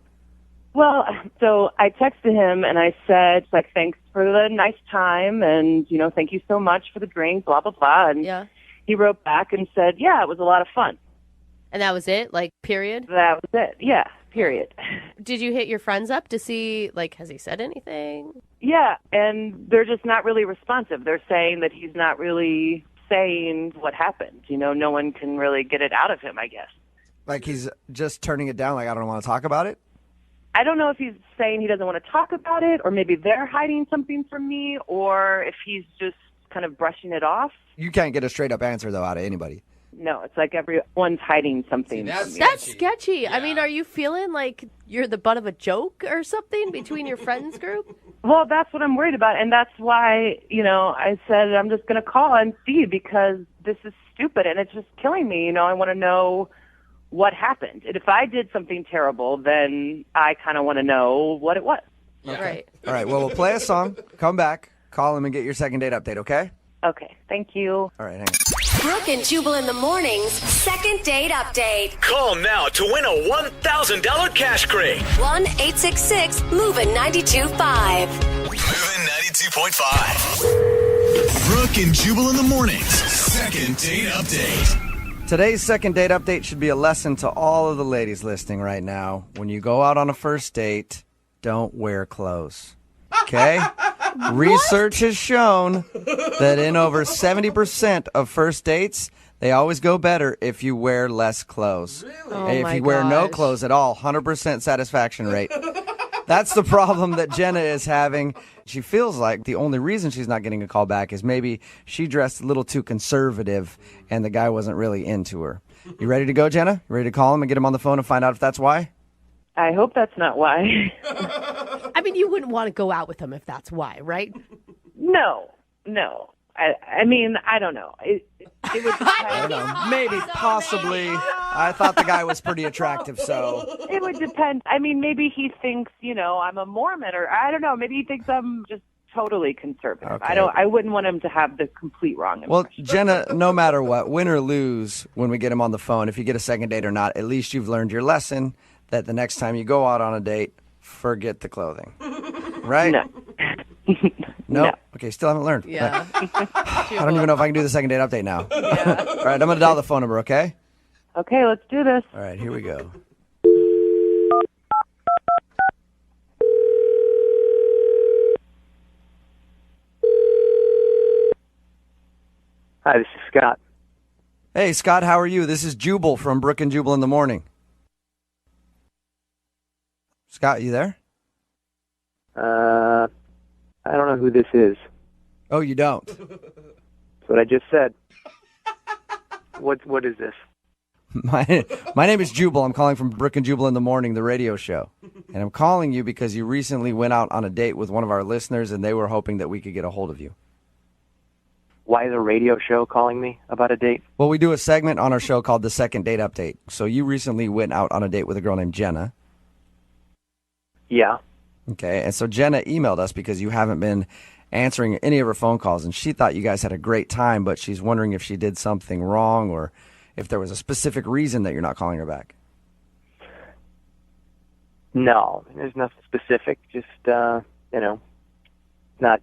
Well, so I texted him, and I said, thanks for the nice time, and, thank you so much for the drink, blah, blah, blah. And he wrote back and said, yeah, it was a lot of fun. And that was it? Period? That was it. Yeah. Period. Did you hit your friends up to see, has he said anything? Yeah, and they're just not really responsive. They're saying that he's not really saying what happened. No one can really get it out of him, I guess. Like he's just turning it down, I don't want to talk about it? I don't know if he's saying he doesn't want to talk about it, or maybe they're hiding something from me, or if he's just kind of brushing it off. You can't get a straight-up answer, though, out of anybody. No, it's like everyone's hiding something. That's sketchy. Yeah. I mean, are you feeling like you're the butt of a joke or something between your friends group? Well, that's what I'm worried about, and that's why, I said I'm just going to call and see, because this is stupid, and it's just killing me. I want to know what happened. And if I did something terrible, then I kind of want to know what it was. Right. All right, well, we'll play a song, come back, call him, and get your second date update, okay? Okay, thank you. All right, hang on. Brooke and Jubal in the mornings. Second date update. Call now to win a $1,000 cash crate. 1-866-MOVING-92.5. Moving 92.5. Brooke and Jubal in the mornings. Second date update. Today's second date update should be a lesson to all of the ladies listening right now. When you go out on a first date, don't wear clothes. Okay? Research has shown that in over 70% of first dates, they always go better if you wear less clothes. Really? If you wear no clothes at all, 100% satisfaction rate. That's the problem that Jenna is having. She feels like the only reason she's not getting a call back is maybe she dressed a little too conservative and the guy wasn't really into her. You ready to go, Jenna? You ready to call him and get him on the phone and find out if that's why? I hope that's not why. I mean, you wouldn't want to go out with him if that's why, right? No. I mean, I don't know. It would depend. I don't know. Maybe, possibly. I thought the guy was pretty attractive, so. It would depend. I mean, maybe he thinks, I'm a Mormon, or I don't know. Maybe he thinks I'm just totally conservative. Okay. I wouldn't want him to have the complete wrong impression. Well, Jenna, no matter what, win or lose when we get him on the phone, if you get a second date or not, at least you've learned your lesson that the next time you go out on a date, forget the clothing. Right? No. No? Okay, still haven't learned. Yeah. I don't even know if I can do the second date update now. Yeah. All right, I'm going to dial the phone number, okay? Okay, let's do this. All right, here we go. Hi, this is Scott. Hey, Scott, how are you? This is Jubal from Brooke and Jubal in the morning. Scott, you there? I don't know who this is. Oh, you don't? That's what I just said. What is this? My name is Jubal. I'm calling from Brooke and Jubal in the morning, the radio show. And I'm calling you because you recently went out on a date with one of our listeners, and they were hoping that we could get a hold of you. Why is a radio show calling me about a date? Well, we do a segment on our show called the Second Date Update. So you recently went out on a date with a girl named Jenna. Yeah. Okay, and so Jenna emailed us because you haven't been answering any of her phone calls, and she thought you guys had a great time, but she's wondering if she did something wrong or if there was a specific reason that you're not calling her back. No, there's nothing specific. Just, not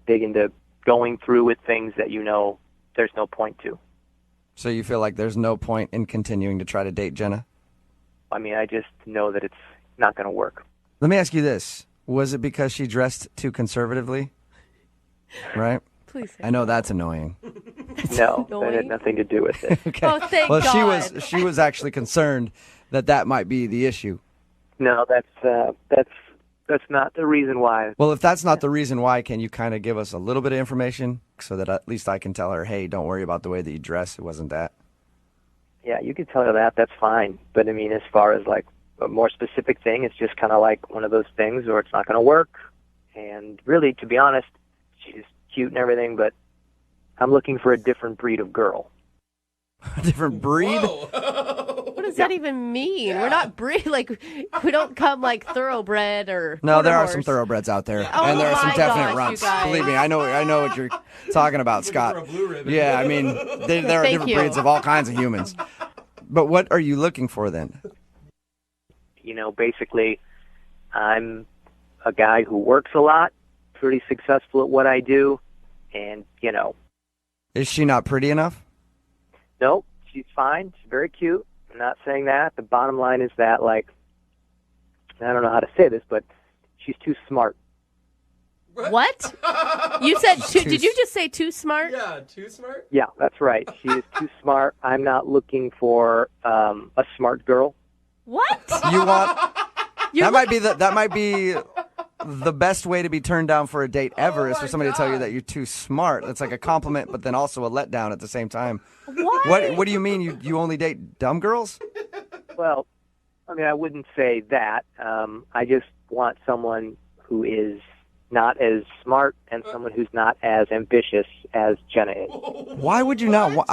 big into going through with things that there's no point to. So you feel like there's no point in continuing to try to date Jenna? I mean, I just know that it's not going to work. Let me ask you this. Was it because she dressed too conservatively? Right? Please say I know that's annoying. No, that had nothing to do with it. Okay. Oh, thank well, God. she was actually concerned that might be the issue. No, that's not the reason why. Well, if that's not the reason why, can you kind of give us a little bit of information so that at least I can tell her, hey, don't worry about the way that you dress. It wasn't that. Yeah, you can tell her that. That's fine. But, I mean, as far as, like, a more specific thing, it's just kind of like one of those things where it's not going to work. And really, to be honest, she's cute and everything, but I'm looking for a different breed of girl. A different breed? What does that even mean? Yeah. We're not we don't come like thoroughbred or No, there are horse. some thoroughbreds out there. Oh, and there are some definite gosh, runts. you guys. Believe me, I know what you're talking about, Scott. Yeah, I mean, there are different breeds of all kinds of humans. But what are you looking for then? Basically, I'm a guy who works a lot, pretty successful at what I do, and, Is she not pretty enough? Nope, she's fine. She's very cute. I'm not saying that. The bottom line is that, like, I don't know how to say this, but she's too smart. What? You said did you just say too smart? Yeah, too smart? Yeah, that's right. She is too smart. I'm not looking for a smart girl. What? You want that might be the best way to be turned down for a date ever is for somebody to tell you that you're too smart. It's like a compliment, but then also a letdown at the same time. What do you mean? You only date dumb girls? Well, I mean, I wouldn't say that. I just want someone who is not as smart and someone who's not as ambitious as Jenna is. Why would you not?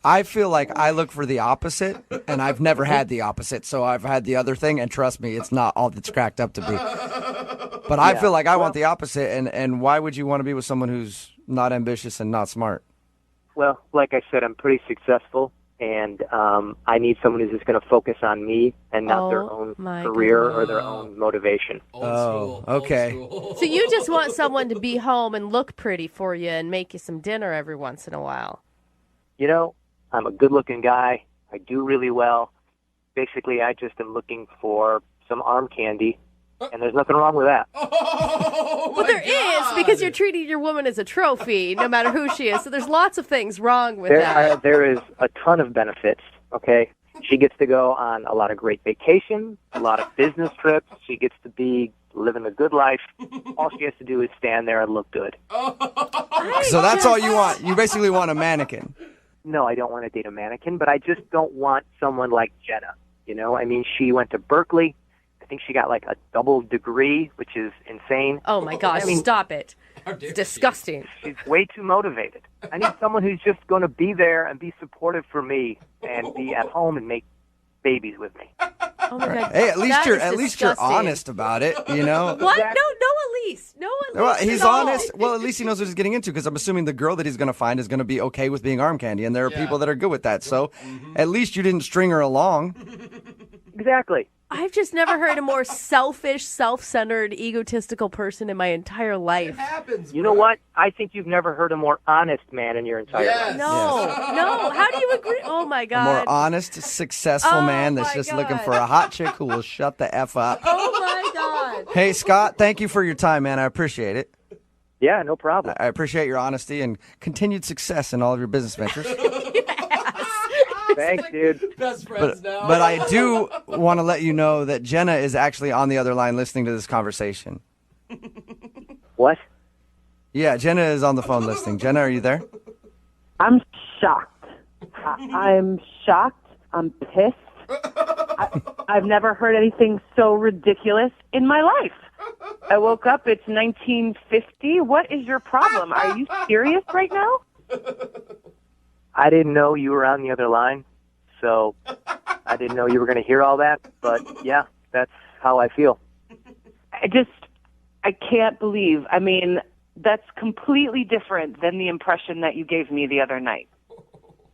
I feel like I look for the opposite, and I've never had the opposite. So I've had the other thing, and trust me, it's not all that's cracked up to be. But I feel like I want the opposite, and why would you want to be with someone who's not ambitious and not smart? Well, like I said, I'm pretty successful, and I need someone who's just going to focus on me and not their own career or their own motivation. Okay. So you just want someone to be home and look pretty for you and make you some dinner every once in a while. You know, I'm a good-looking guy. I do really well. Basically, I just am looking for some arm candy, and there's nothing wrong with that. Well, there is, because you're treating your woman as a trophy, no matter who she is. So there's lots of things wrong with that. There is a ton of benefits, okay? She gets to go on a lot of great vacations, a lot of business trips. She gets to be living a good life. All she has to do is stand there and look good. So that's all you want. You basically want a mannequin. No, I don't want to date a mannequin, but I just don't want someone like Jenna. You know, I mean, she went to Berkeley. I think she got like a double degree, which is insane. Oh, my gosh, stop it. It's disgusting. She's way too motivated. I need someone who's just going to be there and be supportive for me and be at home and make babies with me. Oh, my God. Hey, at least you're honest about it, you know? What? No, Elise. No, Elise. Well, he's honest. Well, at least he knows what he's getting into, because I'm assuming the girl that he's going to find is going to be okay with being arm candy, and there are people that are good with that. So at least you didn't string her along. Exactly. I've just never heard a more selfish, self-centered, egotistical person in my entire life. It happens. You know what? I think you've never heard a more honest man in your entire life. No. How do you agree? Oh, my God. A more honest, successful man that's just looking for a hot chick who will shut the F up. Oh, my God. Hey, Scott, thank you for your time, man. I appreciate it. Yeah, no problem. I appreciate your honesty and continued success in all of your business ventures. Thanks, dude. Best friends now. But I do want to let you know that Jenna is actually on the other line listening to this conversation. What? Yeah, Jenna is on the phone listening. Jenna, are you there? I'm shocked. I'm shocked. I'm pissed. I've never heard anything so ridiculous in my life. I woke up, it's 1950. What is your problem? Are you serious right now? I didn't know you were on the other line, so I didn't know you were going to hear all that. But, yeah, that's how I feel. I can't believe. I mean, that's completely different than the impression that you gave me the other night.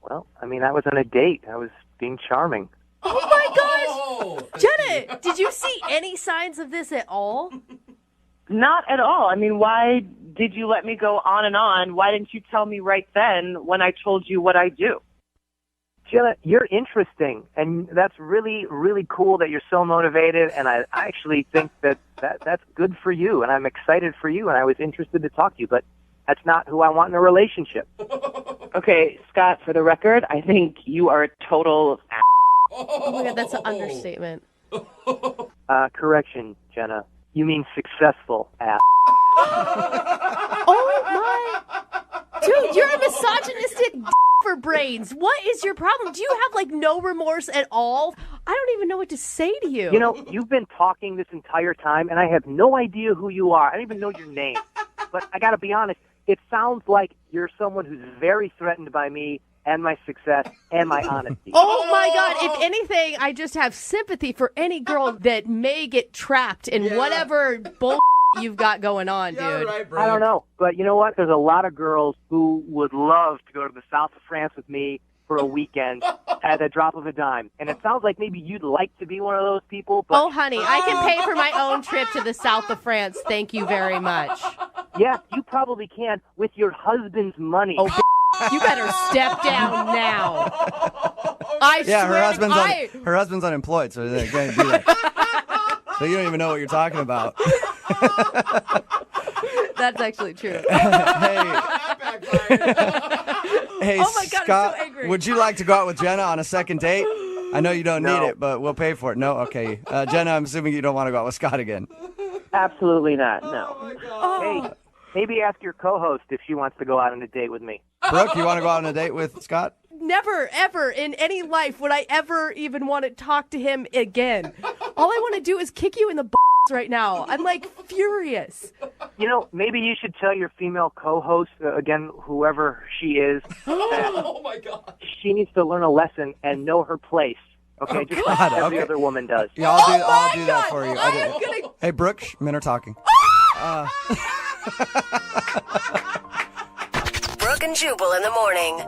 Well, I mean, I was on a date. I was being charming. Oh, my gosh. Jenna, did you see any signs of this at all? Not at all. I mean, why did you let me go on and on? Why didn't you tell me right then when I told you what I do? Jenna, you're interesting, and that's really, really cool that you're so motivated, and I actually think that's good for you, and I'm excited for you, and I was interested to talk to you, but that's not who I want in a relationship. Okay, Scott, for the record, I think you are a total ass. Oh, my God, that's an understatement. Correction, Jenna. You mean successful ass. Oh, my. Dude, you're a misogynistic for brains. What is your problem? Do you have, like, no remorse at all? I don't even know what to say to you. You know, you've been talking this entire time, and I have no idea who you are. I don't even know your name. But I got to be honest, it sounds like you're someone who's very threatened by me and my success and my honesty. Oh, my God. If anything, I just have sympathy for any girl that may get trapped in whatever bull you've got going on, dude. Right, I don't know. But you know what? There's a lot of girls who would love to go to the south of France with me for a weekend at a drop of a dime. And it sounds like maybe you'd like to be one of those people. But oh, honey, I can pay for my own trip to the south of France. Thank you very much. Yeah, you probably can with your husband's money. Oh, you better step down now. I swear her husband's unemployed, so they can't do that. So you don't even know what you're talking about. That's actually true. Hey, oh my God, Scott, I'm so angry. would you like to go out with Jenna on a second date? I know you don't need it, but we'll pay for it. No? Okay. Jenna, I'm assuming you don't want to go out with Scott again. Absolutely not, no. Hey, maybe ask your co-host if she wants to go out on a date with me. Brooke, you want to go out on a date with Scott? Never, ever in any life would I ever even want to talk to him again. All I want to do is kick you in the right now. I'm like furious. You know, maybe you should tell your female co-host, again, whoever she is, that Oh my God. she needs to learn a lesson and know her place. Okay, just like every other woman does. Yeah, I'll do that for you. Hey, Brooke, men are talking. Brooke and Jubal in the morning.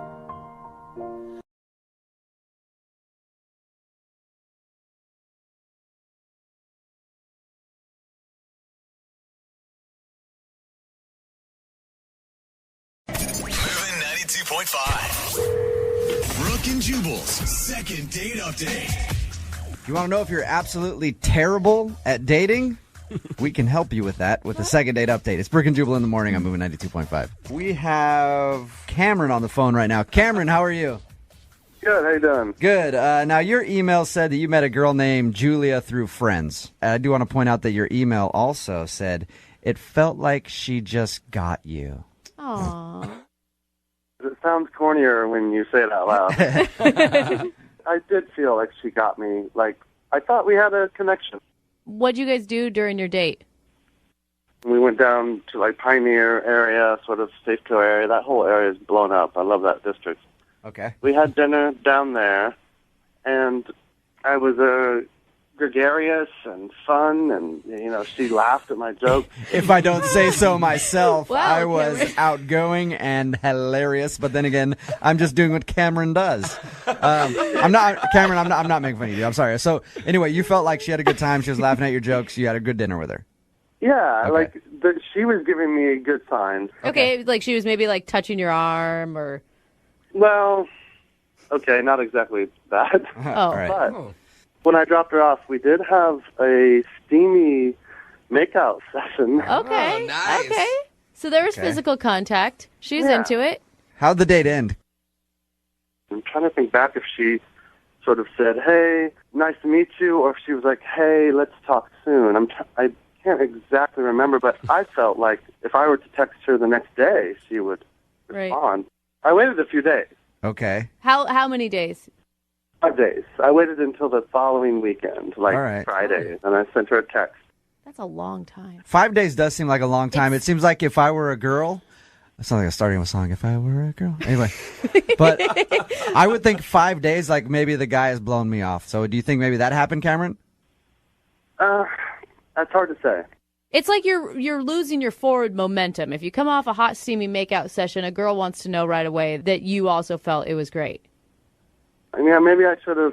Moving 92.5. Brooke and Jubal's second date update. You want to know if you're absolutely terrible at dating? We can help you with that with the second date update. It's Brooke and Jubal in the morning. I'm moving 92.5. We have Cameron on the phone right now. Cameron, how are you? Good. How you doing? Good. Now, your email said that you met a girl named Julia through friends. I do want to point out that your email also said it felt like she just got you. Aww. It sounds cornier when you say it out loud. I did feel like she got me. Like, I thought we had a connection. What'd you guys do during your date? We went down to, like, Pioneer area, sort of Safeco area. That whole area is blown up. I love that district. Okay. We had dinner down there, and I was gregarious and fun, and, you know, she laughed at my jokes. If I don't say so myself, Wow, I was Cameron. outgoing and hilarious. But then again, I'm just doing what Cameron does. I'm not Cameron. I'm not making fun of you. I'm sorry. So anyway, you felt like she had a good time. She was laughing at your jokes. You had a good dinner with her. Yeah, like, she was giving me good signs. Okay, like she was maybe like touching your arm or. Well, okay, not exactly that. Oh. Right. But when I dropped her off, we did have a steamy makeout session. Okay. Okay. So there was Okay. physical contact. She's Yeah. into it. How'd the date end? I'm trying to think back if she sort of said, "Hey, nice to meet you," or if she was like, "Hey, let's talk soon." I can't exactly remember, but I felt like if I were to text her the next day, she would Right. respond. I waited a few days. Okay. How many days? 5 days. I waited until the following weekend, like All right. Friday, and I sent her a text. That's a long time. 5 days does seem like a long time. It seems like if I were a girl, it sounds like a starting of a song. If I were a girl, anyway. But I would think 5 days, like maybe the guy has blown me off. So do you think maybe that happened, Cameron? That's hard to say. It's like you're losing your forward momentum. If you come off a hot, steamy makeout session, a girl wants to know right away that you also felt it was great. Yeah, maybe I should have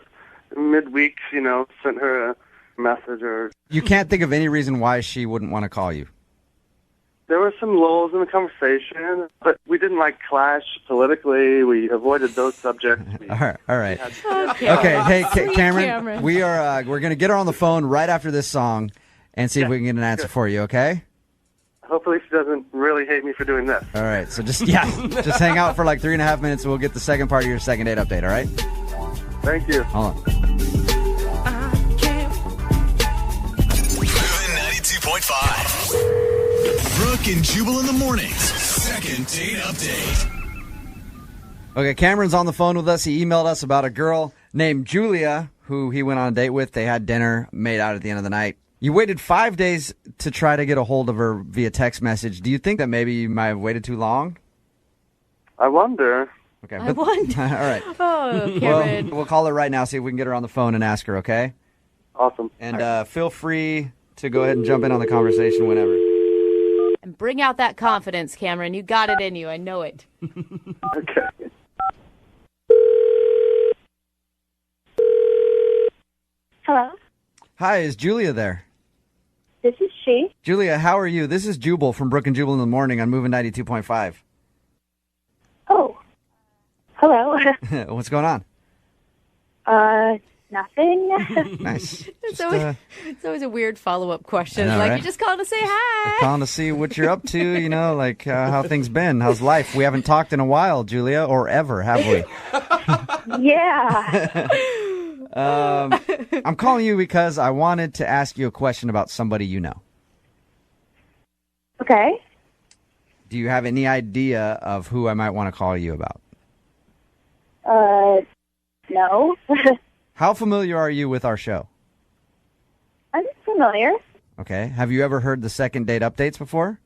midweek, you know, sent her a message or. You can't think of any reason why she wouldn't want to call you. There were some lulls in the conversation, but we didn't like clash politically. We avoided those subjects. All right. Okay. Okay. Hey, Sweet Cameron, Cameron. we're gonna get her on the phone right after this song and see if we can get an answer for you. Okay. Hopefully she doesn't really hate me for doing this. All right. So just hang out for like 3.5 minutes, and we'll get the second part of your second date update. All right. Thank you. Hold on. Moving 92.5. Brooke and Jubal in the mornings. Second date update. Okay, Cameron's on the phone with us. He emailed us about a girl named Julia who he went on a date with. They had dinner, made out at the end of the night. You waited 5 days to try to get a hold of her via text message. Do you think that maybe you might have waited too long? I wonder. Okay. I wonder. All right. Oh, Cameron. We'll call her right now, see if we can get her on the phone and ask her, okay? Awesome. And feel free to go ahead and jump in on the conversation whenever. And bring out that confidence, Cameron. You got it in you. I know it. Okay. Hello, Hi, is Julia there? this is she. Julia, how are you? This is Jubal from Brooke and Jubal in the morning on Moving 92.5. Oh, hello. What's going on? Nothing. Nice. It's always a weird follow-up question. I know, Like, right? you just called to say hi. Calling to see what you're up to, you know, like how things been. How's life? We haven't talked in a while, Julia, or ever, have we? Yeah. I'm calling you because I wanted to ask you a question about somebody you know. Okay. Do you have any idea of who I might want to call you about? No. How familiar are you with our show? I'm familiar. Okay. Have you ever heard the second date updates before?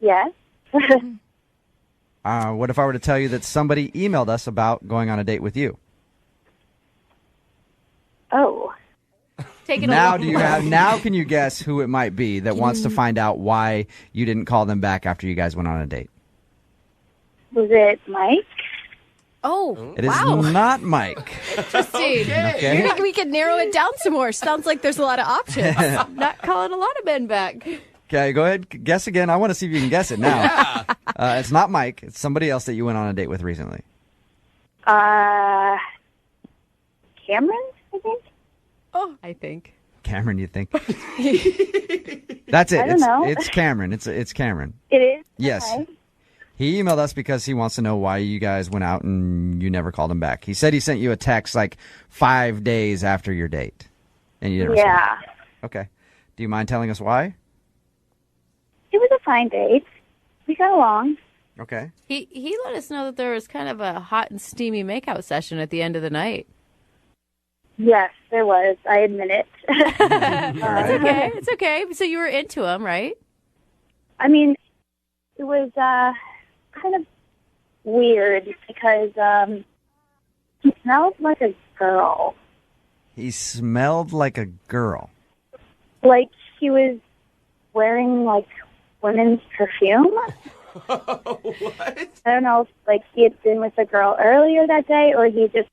Yes. What if I were to tell you that somebody emailed us about going on a date with you? Oh. Take it Now away. now can you guess who it might be that wants to find out why you didn't call them back after you guys went on a date? Was it Mike? Oh, It is wow. not Mike. Interesting. Okay. You think we could narrow it down some more? Sounds like there's a lot of options. Not calling a lot of men back. Okay, go ahead. Guess again. I want to see if you can guess it now. It's not Mike. It's somebody else that you went on a date with recently. Cameron, I think. Oh, I think. Cameron, you think? That's it. I don't know. It's Cameron. It's Cameron. It is? Yes. Okay. He emailed us because he wants to know why you guys went out and you never called him back. He said he sent you a text like 5 days after your date. And you didn't respond. Yeah. Okay. Do you mind telling us why? It was a fine date. We got along. Okay. He let us know that there was kind of a hot and steamy makeout session at the end of the night. Yes, there was. I admit it. It's okay. It's okay. So you were into him, right? I mean, it was kind of weird because he smelled like a girl. He smelled like a girl. Like he was wearing like women's perfume. What? I don't know if like he had been with a girl earlier that day or he just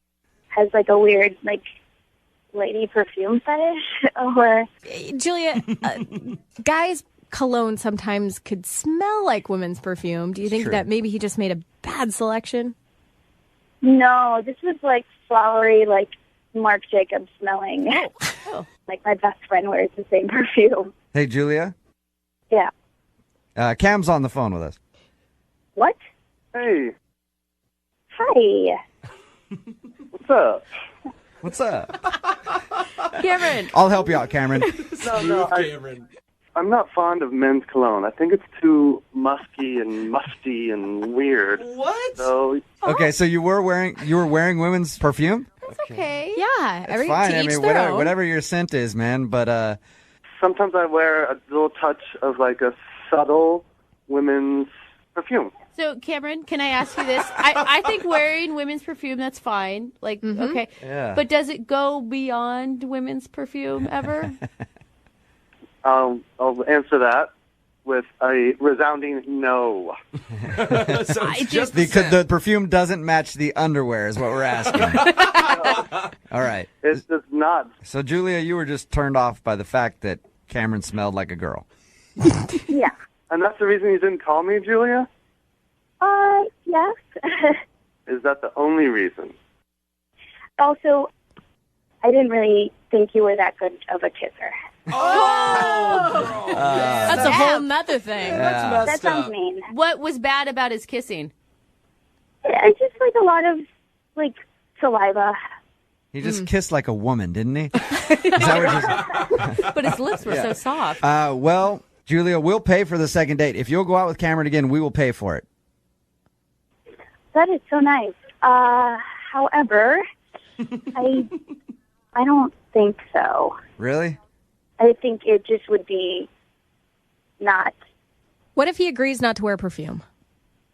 has like a weird like lady perfume fetish or Julia, guys' cologne sometimes could smell like women's perfume. Do you think True. that maybe he just made a bad selection? no, this was like flowery, like Marc Jacobs smelling. Oh. Like my best friend wears the same perfume. Hey, Julia. Yeah. Cam's on the phone with us. What? Hey, Hi. what's up? What's up? Cameron. I'll help you out, Cameron. No, Cameron. I'm not fond of men's cologne. I think it's too musky and musty and weird. What? So Okay, so you were wearing women's perfume? That's okay. Yeah. It's fine. To I each mean, their own. whatever your scent is, man. But sometimes I wear a little touch of like a subtle women's perfume. So, Cameron, can I ask you this? I think wearing women's perfume, that's fine. Like, okay. Yeah. But does it go beyond women's perfume ever? I'll answer that with a resounding no. So it's just because the perfume doesn't match the underwear is what we're asking. All right. It does not. So, Julia, you were just turned off by the fact that Cameron smelled like a girl. Yeah. And that's the reason you didn't call me, Julia? Yes. Is that the only reason? Also, I didn't really think you were that good of a kisser. Oh, That's a whole nother thing. Yeah. That sounds mean. What was bad about his kissing? I just like a lot of like saliva. He just kissed like a woman, didn't he? Is that what But his lips were so soft. well, Julia, we'll pay for the second date. If you'll go out with Cameron again, we will pay for it. That is so nice. However, I don't think so. Really? I think it just would be not. What if he agrees not to wear perfume?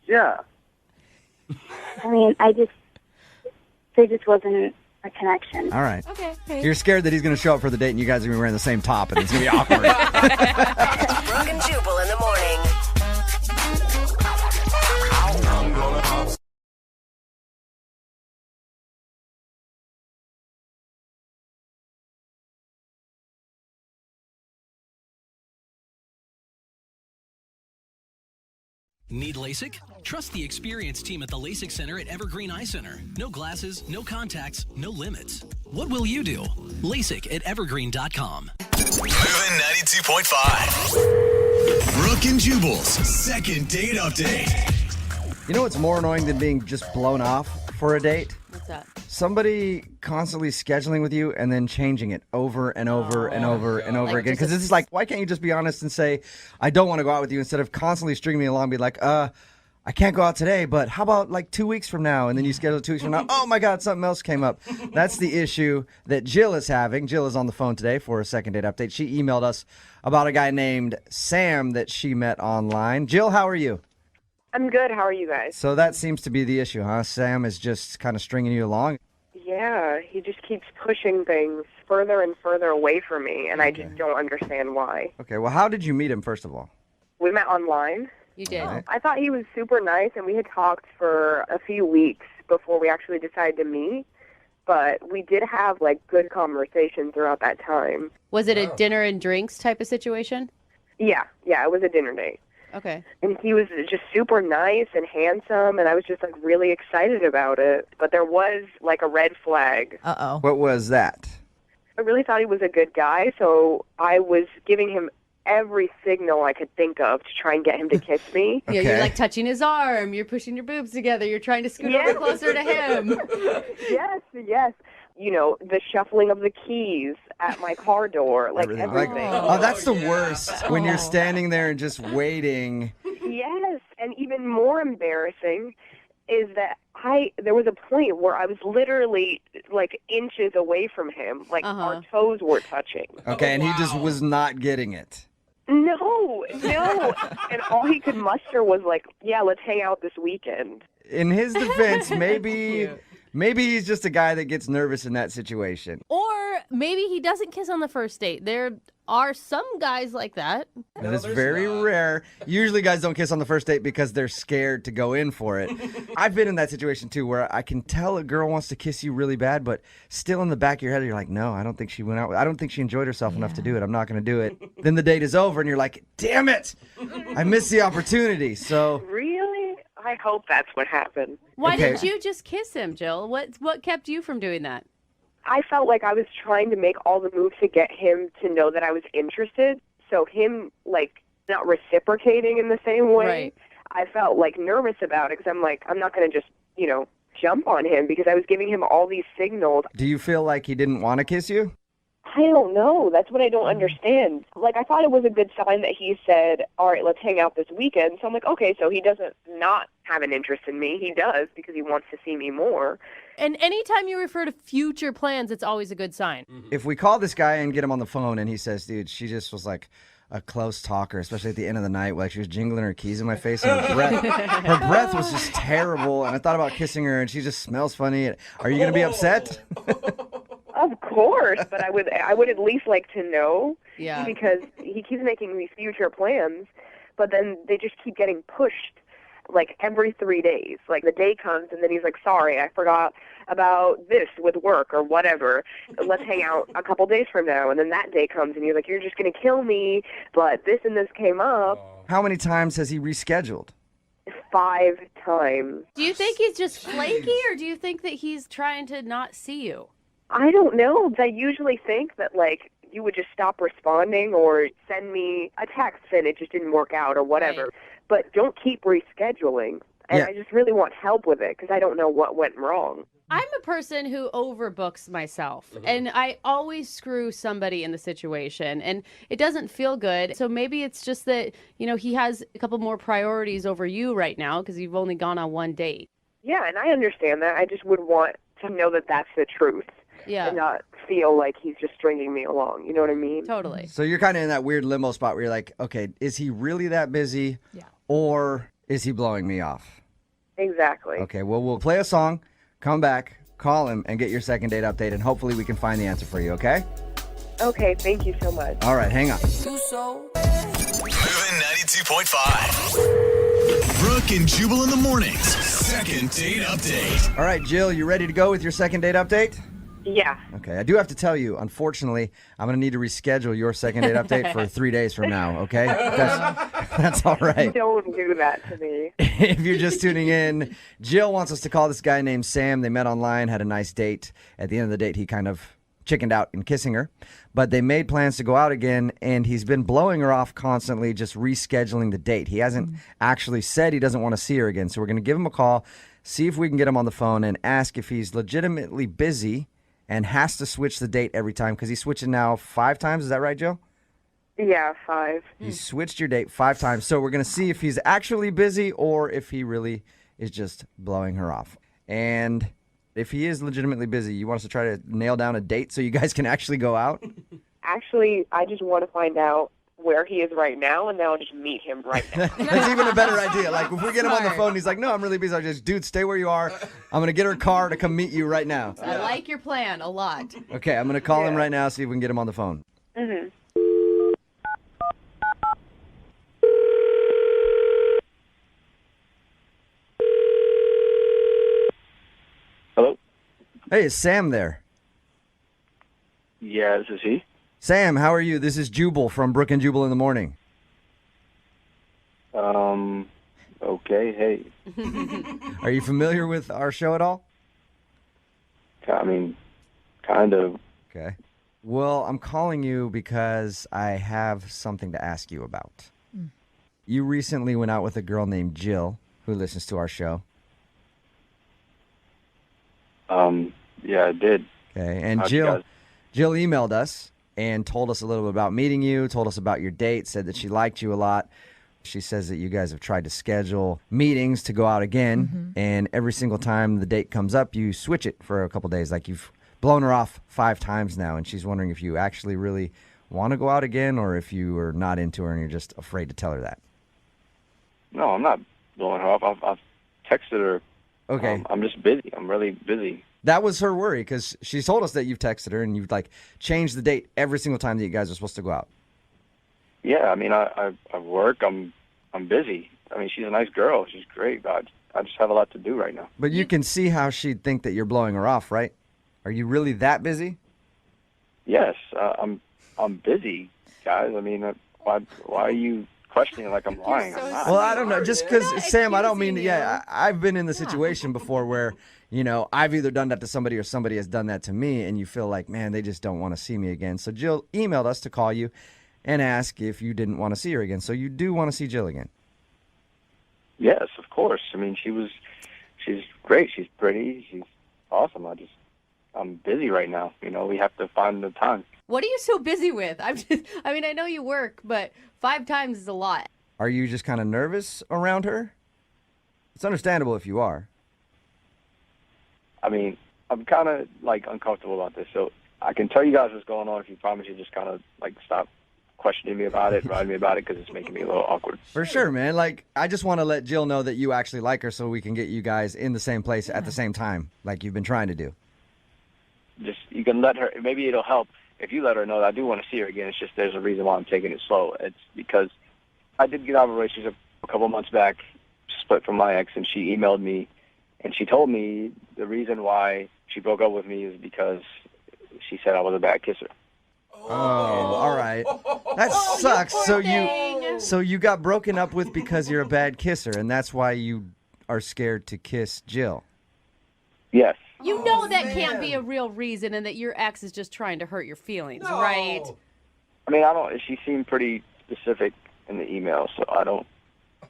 Yeah. I mean, there just wasn't a connection. All right. Okay. You're scared that he's going to show up for the date and you guys are going to be wearing the same top and it's going to be awkward. Brooke and Jubal in the morning. Need LASIK? Trust the experienced team at the LASIK Center at Evergreen Eye Center. No glasses, no contacts, no limits. What will you do? LASIK at evergreen.com. Moving 92.5. Brooke and Jubal's second date update. You know what's more annoying than being just blown off for a date? What's that? Somebody constantly scheduling with you and then changing it over and over and over and over again. Because it's like, why can't you just be honest and say, I don't want to go out with you instead of constantly stringing me along and be like, I can't go out today, but how about like 2 weeks from now? And then you schedule 2 weeks from now. Oh my God, something else came up. That's the issue that Jill is having. Jill is on the phone today for a second date update. She emailed us about a guy named Sam that she met online. Jill, how are you? I'm good. How are you guys? So that seems to be the issue, huh? Sam is just kind of stringing you along. Yeah, he just keeps pushing things further and further away from me, and I just don't understand why. Okay, well, how did you meet him, first of all? We met online. You did. I thought he was super nice, and we had talked for a few weeks before we actually decided to meet. But we did have, like, good conversations throughout that time. Was it a dinner and drinks type of situation? Yeah, it was a dinner date. Okay. And he was just super nice and handsome, and I was just, like, really excited about it. But there was, like, a red flag. Uh-oh. What was that? I really thought he was a good guy, so I was giving him every signal I could think of to try and get him to kiss me. Yeah, you're like touching his arm, you're pushing your boobs together, you're trying to scoot over closer to him. Yes. You know, the shuffling of the keys at my car door, like everything. Oh, that's the worst, when you're standing there and just waiting. Yes, and even more embarrassing is that there was a point where I was literally like inches away from him, like our toes were touching. Okay, and he just was not getting it. No. And all he could muster was like, yeah, let's hang out this weekend. In his defense, maybe he's just a guy that gets nervous in that situation. Or maybe he doesn't kiss on the first date. There are some guys like that. That is very rare. Usually guys don't kiss on the first date because they're scared to go in for it. I've been in that situation too where I can tell a girl wants to kiss you really bad, but still in the back of your head you're like, no, I don't think she went out. I don't think she enjoyed herself enough to do it. I'm not going to do it. Then the date is over and you're like, damn it, I missed the opportunity. So Really? I hope that's what happened. Why didn't you just kiss him, Jill? What kept you from doing that? I felt like I was trying to make all the moves to get him to know that I was interested. So him, like, not reciprocating in the same way, Right. I felt, like, nervous about it because I'm like, I'm not going to just, jump on him because I was giving him all these signals. do you feel like he didn't want to kiss you? I don't know. That's what I don't understand. Like, I thought it was a good sign that he said, all right, let's hang out this weekend. So I'm like, okay, so he doesn't not have an interest in me. He does because he wants to see me more. And anytime you refer to future plans, it's always a good sign. If we call this guy and get him on the phone and he says, dude, she just was like a close talker, especially at the end of the night, like she was jingling her keys in my face and her breath was just terrible. And I thought about kissing her and she just smells funny. Are you going to be upset? Of course, but I would at least like to know. Yeah. Because he keeps making these future plans, but then they just keep getting pushed like every 3 days. Like the day comes and then he's like, sorry, I forgot about this with work or whatever. Let's hang out a couple days from now. And then that day comes and you're like, you're just going to kill me, but this and this came up. How many times has he rescheduled? 5 times. Do you think he's just flaky, or do you think that he's trying to not see you? I don't know. I usually think that, like, you would just stop responding or send me a text and it just didn't work out or whatever. Right. But don't keep rescheduling. And I just really want help with it because I don't know what went wrong. I'm a person who overbooks myself, and I always screw somebody in the situation, and it doesn't feel good. So maybe it's just that, he has a couple more priorities over you right now because you've only gone on one date. Yeah, and I understand that. I just would want to know that that's the truth. Yeah. And not feel like he's just stringing me along. You know what I mean? Totally. So you're kind of in that weird limbo spot where you're like, okay, is he really that busy? Yeah. Or is he blowing me off? Exactly. Okay, well, we'll play a song, come back, call him, and get your second date update, and hopefully we can find the answer for you, okay? Okay, thank you so much. All right, hang on. Moving 92.5. Brooke and Jubal in the mornings. Second date update. All right, Jill, you ready to go with your second date update? Yeah. Okay, I do have to tell you, unfortunately, I'm going to need to reschedule your second date update for 3 days from now, okay? That's all right. Don't do that to me. If you're just tuning in, Jill wants us to call this guy named Sam. They met online, had a nice date. At the end of the date, he kind of chickened out in kissing her. But they made plans to go out again, and he's been blowing her off constantly, just rescheduling the date. He hasn't actually said he doesn't want to see her again. So we're going to give him a call, see if we can get him on the phone, and ask if he's legitimately busy and has to switch the date every time, because he's switching now 5 times. Is that right, Jill? Yeah, 5. You switched your date 5 times. So we're going to see if he's actually busy or if he really is just blowing her off. And if he is legitimately busy, you want us to try to nail down a date so you guys can actually go out? Actually, I just want to find out where he is right now, and then I'll just meet him right now. That's even a better idea. Like, if we get him on the phone, he's like, no, I'm really busy. I just, dude, stay where you are. I'm going to get her car to come meet you right now. I like your plan a lot. Okay, I'm going to call him right now, see if we can get him on the phone. Mm-hmm. Hello? Hey, is Sam there? Yeah, this is he. Sam, how are you? This is Jubal from Brooke and Jubal in the morning. Okay, hey. Are you familiar with our show at all? I mean, kind of. Okay. Well, I'm calling you because I have something to ask you about. You recently went out with a girl named Jill, who listens to our show. Yeah, I did. Okay, and How'd you guys- Jill emailed us and told us a little bit about meeting you, told us about your date, said that she liked you a lot. She says that you guys have tried to schedule meetings to go out again, and every single time the date comes up, you switch it for a couple days. Like, you've blown her off 5 times now, and she's wondering if you actually really want to go out again or if you are not into her and you're just afraid to tell her that. No, I'm not blowing her off. I've texted her. Okay. I'm just busy. I'm really busy. That was her worry because she told us that you've texted her and you've, like, changed the date every single time that you guys are supposed to go out. Yeah, I mean, I work. I'm busy. I mean, she's a nice girl. She's great, but I just have a lot to do right now. But you can see how she'd think that you're blowing her off, right? Are you really that busy? Yes, I'm busy, guys. I mean, why are you questioning like I'm lying? I'm not. Well, I don't know. Just because, Sam, I don't mean to, I've been in the situation before where, you know, I've either done that to somebody or somebody has done that to me, and you feel like, man, they just don't want to see me again. So Jill emailed us to call you and ask if you didn't want to see her again. So you do want to see Jill again? Yes, of course. I mean, she's great. She's pretty. She's awesome. I'm busy right now. You know, we have to find the time. What are you so busy with? I mean, I know you work, but 5 times is a lot. Are you just kind of nervous around her? It's understandable if you are. I mean, I'm kind of, like, uncomfortable about this. So I can tell you guys what's going on if you promise you just kind of, like, stop questioning me about it, writing me about it, because it's making me a little awkward. For sure, man. Like, I just want to let Jill know that you actually like her so we can get you guys in the same place at the same time, like you've been trying to do. Just, you can let her, maybe it'll help if you let her know that I do want to see her again. It's just there's a reason why I'm taking it slow. It's because I did get out of a relationship a couple months back, split from my ex, and she emailed me, and she told me the reason why she broke up with me is because she said I was a bad kisser. Oh, all right. That sucks. So you got broken up with because you're a bad kisser, and that's why you are scared to kiss Jill. Yes. You know that can't be a real reason, and that your ex is just trying to hurt your feelings, right? I mean, she seemed pretty specific in the email, so I don't,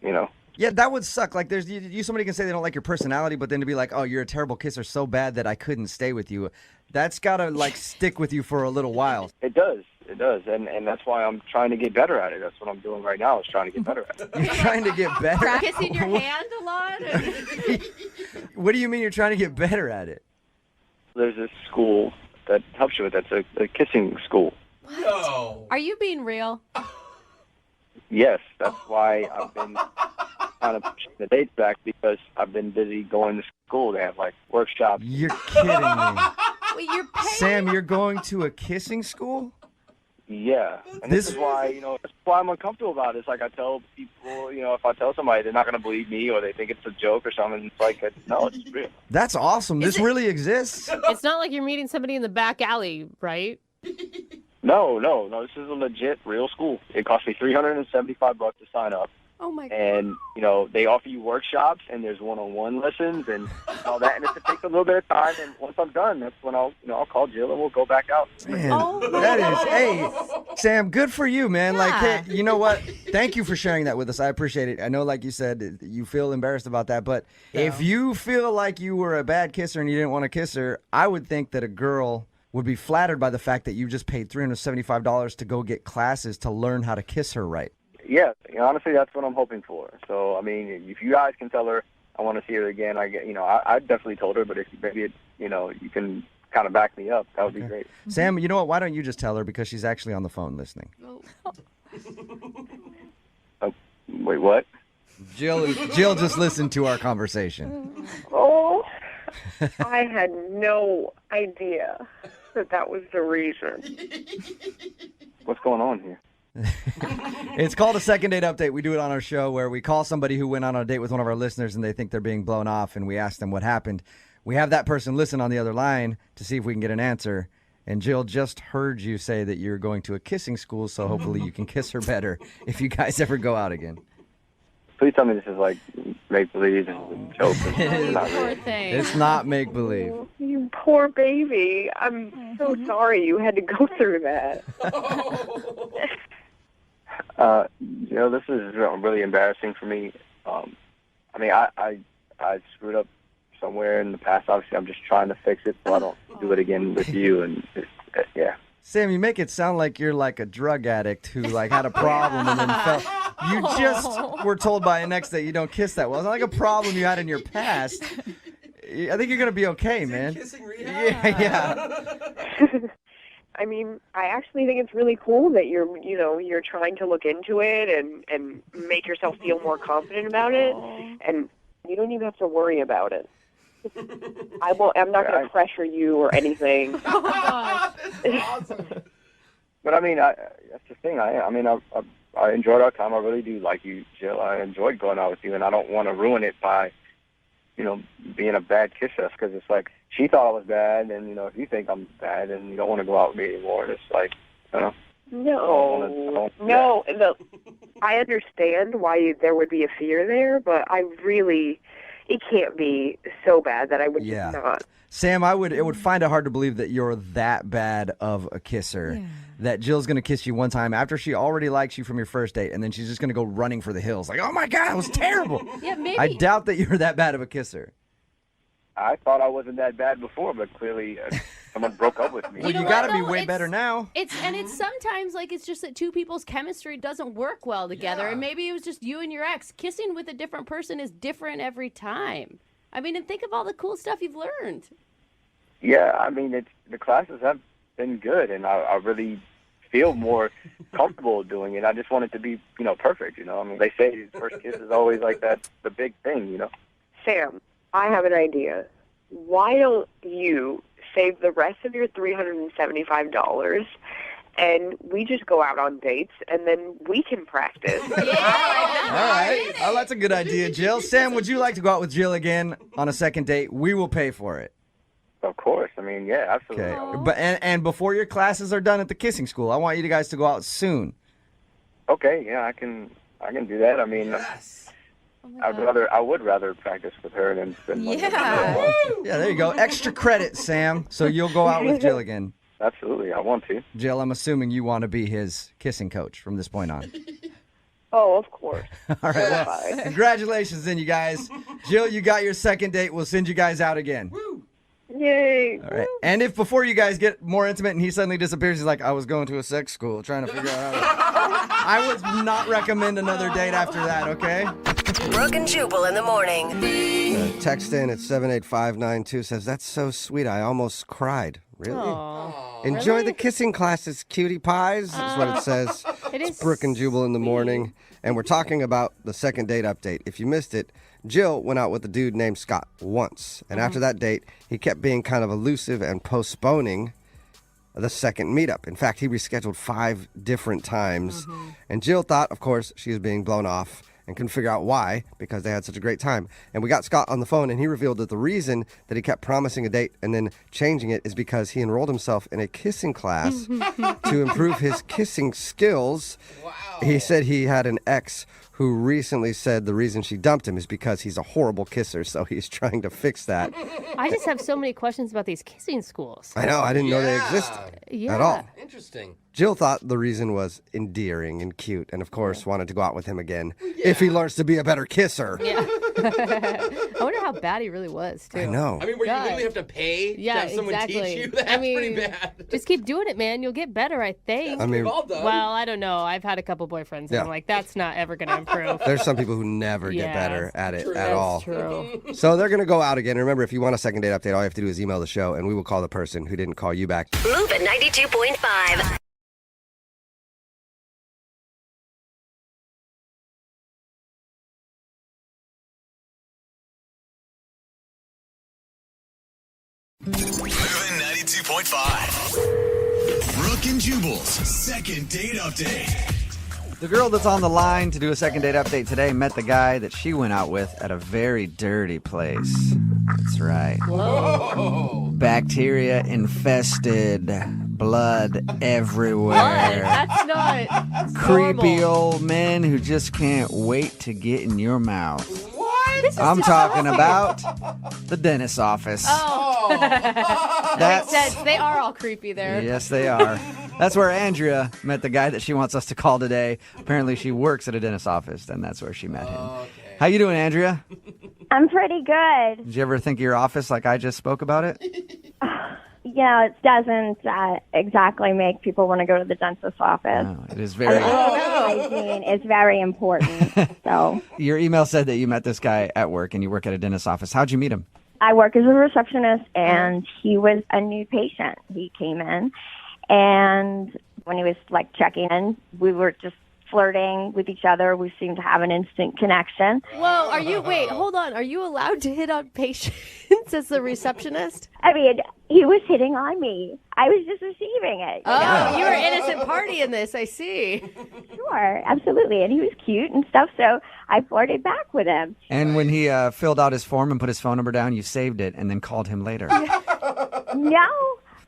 you know. Yeah, that would suck. Like, somebody can say they don't like your personality, but then to be like, oh, you're a terrible kisser so bad that I couldn't stay with you. That's got to, like, stick with you for a little while. It does. And that's why I'm trying to get better at it. That's what I'm doing right now, is trying to get better at it. You're trying to get better? Practicing your hand a lot? What do you mean you're trying to get better at it? There's this school that helps you with that. It's a kissing school. No. Are you being real? Yes, that's why I've been kind of pushing the dates back, because I've been busy going to school. They have, like, workshops. You're kidding me. Wait, you're paying? Sam, you're going to a kissing school? Yeah, and this is why, you know, that's why I'm uncomfortable about it. It's like I tell people, you know, if I tell somebody, they're not going to believe me, or they think it's a joke or something. It's like, no, it's real. That's awesome. This really exists. It's not like you're meeting somebody in the back alley, right? No. This is a legit, real school. It cost me $375 to sign up. Oh my God. And, you know, they offer you workshops, and there's one-on-one lessons and all that. And it takes a little bit of time. And once I'm done, that's when I'll call Jill and we'll go back out. Man, that is, hey, Sam, good for you, man. Yeah. Like, hey, you know what? Thank you for sharing that with us. I appreciate it. I know, like you said, you feel embarrassed about that. But if you feel like you were a bad kisser and you didn't want to kiss her, I would think that a girl would be flattered by the fact that you just paid $375 to go get classes to learn how to kiss her right. Yeah, honestly, that's what I'm hoping for. So, I mean, if you guys can tell her I want to see her again, I definitely told her, but if maybe, you can kind of back me up, that would be great. Sam, you know what? Why don't you just tell her, because she's actually on the phone listening. Oh, wait, what? Jill just listened to our conversation. Oh, I had no idea that was the reason. What's going on here? It's called a second date update. We do it on our show where we call somebody who went on a date with one of our listeners and they think they're being blown off, and we ask them what happened. We have that person listen on the other line to see if we can get an answer. And Jill just heard you say that you're going to a kissing school, so hopefully you can kiss her better if you guys ever go out again. Please tell me this is like make-believe, this is a joke. It's not real. It's not make-believe. Oh, you poor baby. I'm so sorry you had to go through that. This is really embarrassing for me. I mean, I screwed up somewhere in the past. Obviously, I'm just trying to fix it so I don't do it again with you. And yeah. Sam, you make it sound like you're like a drug addict who had a problem and then fell. You just were told by an ex that you don't kiss that well. It's not like a problem you had in your past. I think you're gonna be okay, man. Yeah. I mean, I actually think it's really cool that you're trying to look into it and make yourself feel more confident about it, and you don't even have to worry about it. I'm not going to pressure you or anything. Oh my gosh. Awesome. But I mean, that's the thing. I enjoyed our time. I really do like you, Jill. I enjoyed going out with you, and I don't want to ruin it by, being a bad kisser. Because it's like she thought I was bad, and if you think I'm bad, and you don't want to go out with me anymore, it's like, No. I understand why there would be a fear there, but it can't be so bad that I would just not. Sam, it would find it hard to believe that you're that bad of a kisser, that Jill's going to kiss you one time after she already likes you from your first date, and then she's just going to go running for the hills. Like, oh my God, it was terrible. Yeah, maybe. I doubt that you're that bad of a kisser. I thought I wasn't that bad before, but clearly someone broke up with me. Well, you got to be way better now. It's sometimes it's just that two people's chemistry doesn't work well together, and maybe it was just you and your ex. Kissing with a different person is different every time. I mean, and think of all the cool stuff you've learned. Yeah, I mean, the classes have been good, and I really feel more comfortable doing it. I just want it to be, perfect. I mean, they say the first kiss is always like that, the big thing. Sam, I have an idea. Why don't you save the rest of your $375 and we just go out on dates and then we can practice? All right. Oh, that's a good idea, Jill. Sam, would you like to go out with Jill again on a second date? We will pay for it. Of course. I mean, yeah, absolutely. Okay. But and before your classes are done at the kissing school, I want you guys to go out soon. Okay, yeah, I can do that. I mean, I would rather practice with her than spend money. Yeah, there you go. Extra credit, Sam. So you'll go out with Jill again. Absolutely, I want to. Jill, I'm assuming you want to be his kissing coach from this point on. Oh, of course. All right, well, congratulations then, you guys. Jill, you got your second date. We'll send you guys out again. Woo. Yay. All right. And if before you guys get more intimate and he suddenly disappears, he's like, I was going to a sex school trying to figure out how to... I would not recommend another date after that, okay? Brooke and Jubal in the morning. Text in at 78592 says, that's so sweet. I almost cried. Really? Aww. Enjoy Really? the kissing classes, cutie pies. That's what it says. It's Brooke and Jubal in the morning. And we're talking about the second date update. If you missed it, Jill went out with a dude named Scott once. And after that date, he kept being kind of elusive and postponing the second meetup. In fact, he rescheduled 5 different times. And Jill thought, of course, she was being blown off and couldn't figure out why, because they had such a great time. And we got Scott on the phone, and he revealed that the reason that he kept promising a date and then changing it is because he enrolled himself in a kissing class to improve his kissing skills. Wow. He said he had an ex who recently said the reason she dumped him is because he's a horrible kisser, so he's trying to fix that. I just have so many questions about these kissing schools. I know, I didn't know they existed at all. Interesting. Jill thought the reason was endearing and cute, and of course wanted to go out with him again if he learns to be a better kisser. Yeah. I wonder how bad he really was, too. I know. I mean, where you literally have to pay to have someone teach you? That's pretty bad. Just keep doing it, man. You'll get better, I think. I mean, well, I don't know. I've had a couple boyfriends, and I'm like, that's not ever going to improve. There's some people who never get better at it at all. That's true. So they're going to go out again. Remember, if you want a second date update, all you have to do is email the show, and we will call the person who didn't call you back. Move at 92.5. Moving 92.5. Brooke and Jubal's second date update. The girl that's on the line to do a second date update today met the guy that she went out with at a very dirty place. That's right. Whoa. Bacteria infested, blood everywhere. That's not Creepy normal. old men who just can't wait to get in your mouth. What? I'm talking about the dentist's office. Oh. That's- Makes sense. They are all creepy there. Yes, they are. That's where Andrea met the guy that she wants us to call today. Apparently, she works at a dentist's office, and that's where she met him. How you doing, Andrea? I'm pretty good. Did you ever think of your office like I just spoke about it? It doesn't exactly make people want to go to the dentist's office. No, it is very... Hygiene is very important. So Your email said that you met this guy at work, and you work at a dentist's office. How'd you meet him? I work as a receptionist, and he was a new patient. He came in, and when he was like checking in, we were just flirting with each other. We seemed to have an instant connection. Whoa, wait, hold on. Are you allowed to hit on patients as the receptionist? I mean, he was hitting on me. I was just receiving it. You were innocent party in this, I see. Sure, absolutely. And he was cute and stuff, so I flirted back with him. And when he filled out his form and put his phone number down, you saved it and then called him later.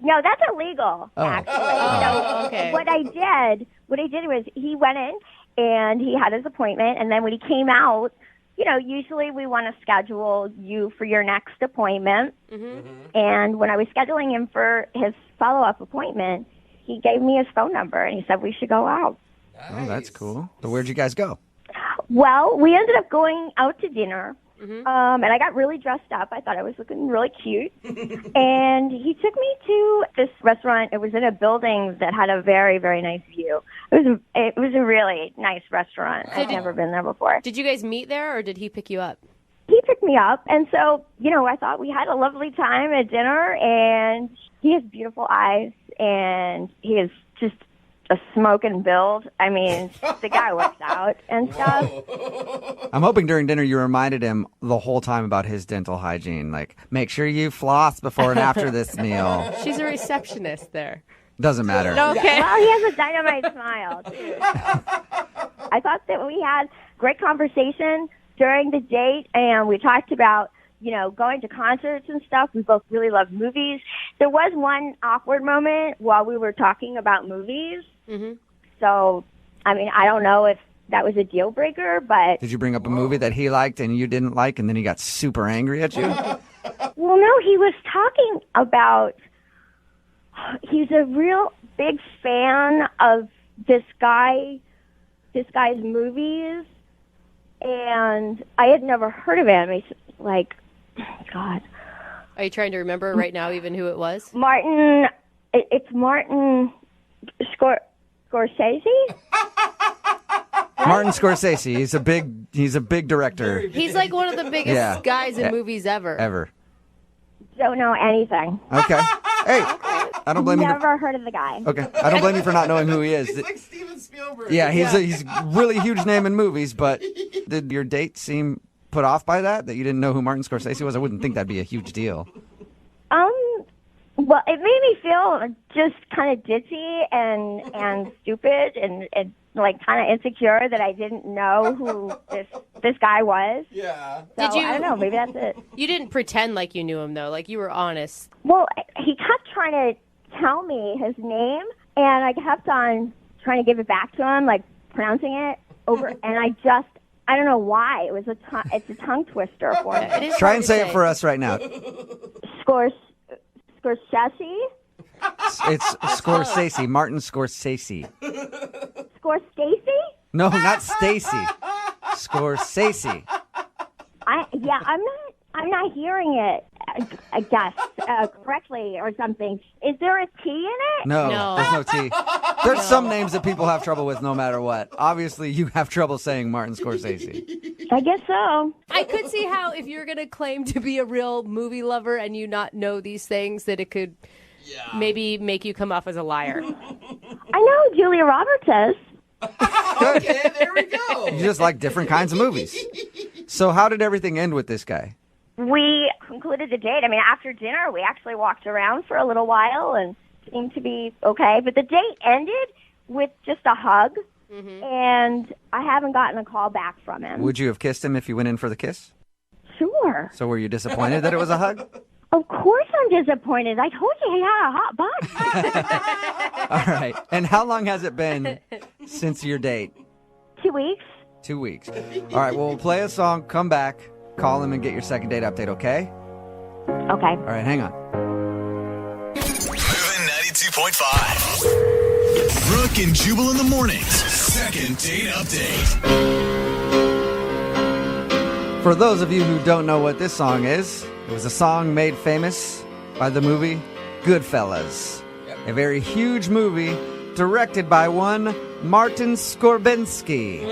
No, that's illegal, actually. So okay. What I did was he went in and he had his appointment, and then when he came out, usually we want to schedule you for your next appointment. Mm-hmm. And when I was scheduling him for his follow-up appointment, he gave me his phone number, and he said we should go out. Oh, that's cool. So where'd you guys go? Well, we ended up going out to dinner. Mm-hmm. And I got really dressed up. I thought I was looking really cute. And he took me to this restaurant. It was in a building that had a very, very nice view. It was a really nice restaurant. I'd never been there before. Did you guys meet there, or did he pick you up? He picked me up. And so, I thought we had a lovely time at dinner. And he has beautiful eyes. And he is just a smoking build. I mean, the guy works out and stuff. I'm hoping during dinner you reminded him the whole time about his dental hygiene. Like, make sure you floss before and after this meal. She's a receptionist there. Doesn't matter. Okay. Well, he has a dynamite smile, too. I thought that we had great conversation during the date, and we talked about going to concerts and stuff. We both really love movies. There was one awkward moment while we were talking about movies. Mm-hmm. So, I mean, I don't know if that was a deal breaker, but... Did you bring up a movie that he liked and you didn't like, and then he got super angry at you? Well, no, he was talking about... He's a real big fan of this guy's movies, and I had never heard of him. He's like, God. Are you trying to remember right now even who it was? Martin. It's Martin Scorsese. Martin Scorsese. He's a big director. He's like one of the biggest guys in movies ever. Ever. Don't know anything. Okay. Hey, I don't blame you. Never heard of the guy. Okay, I don't blame you for not knowing who he is. He's like Steven Spielberg. Yeah, he's a really huge name in movies, but did your date seem put off by that you didn't know who Martin Scorsese was? I wouldn't think that'd be a huge deal. Well, it made me feel just kind of ditzy and stupid and like kind of insecure that I didn't know who this guy was. Yeah. So, I don't know. Maybe that's it. You didn't pretend like you knew him, though. Like, you were honest. Well, he kept trying to tell me his name, and I kept on trying to give it back to him, like pronouncing it over, and I don't know why. It's a tongue twister for me. Try and say it for us right now. Scorsese? It's Scorsese, Martin Scorsese. Scorsese? No, not Stacy. Scorsese. I'm not hearing it. I guess correctly or something. Is there a T in it? No, there's no T. There's some names that people have trouble with no matter what. Obviously, you have trouble saying Martin Scorsese. I guess so. I could see how if you're going to claim to be a real movie lover and you not know these things, that it could maybe make you come off as a liar. I know who Julia Roberts is. Okay, there we go. You just like different kinds of movies. So how did everything end with this guy? We concluded the date. I mean, after dinner, we actually walked around for a little while and seemed to be okay. But the date ended with just a hug, and I haven't gotten a call back from him. Would you have kissed him if you went in for the kiss? Sure. So were you disappointed that it was a hug? Of course I'm disappointed. I told you he had a hot butt. All right. And how long has it been since your date? 2 weeks. 2 weeks. All right. Well, we'll play a song, come back, call him, and get your second date update, okay? Okay. All right. Hang on. Moving 92.5. Brooke and Jubal in the mornings. Second date update. For those of you who don't know what this song is, it was a song made famous by the movie Goodfellas. A very huge movie directed by one Martin Skorbensky.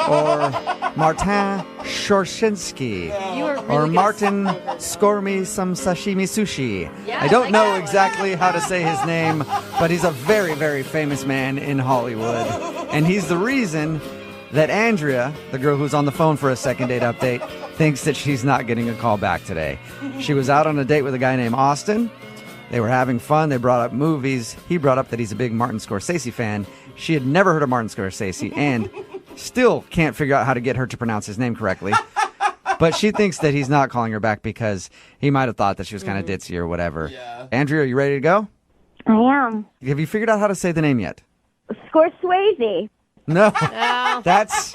Or Martin Shorshinsky. Or Martin Skormy some sashimi sushi. I don't know exactly how to say his name, but he's a very, very famous man in Hollywood. And he's the reason that Andrea, the girl who's on the phone for a second date update, thinks that she's not getting a call back today. She was out on a date with a guy named Austin. They were having fun. They brought up movies. He brought up that he's a big Martin Scorsese fan. She had never heard of Martin Scorsese and still can't figure out how to get her to pronounce his name correctly. But she thinks that he's not calling her back because he might have thought that she was kind of ditzy or whatever. Yeah. Andrea, are you ready to go? I am. Have you figured out how to say the name yet? Scorsese. No. That's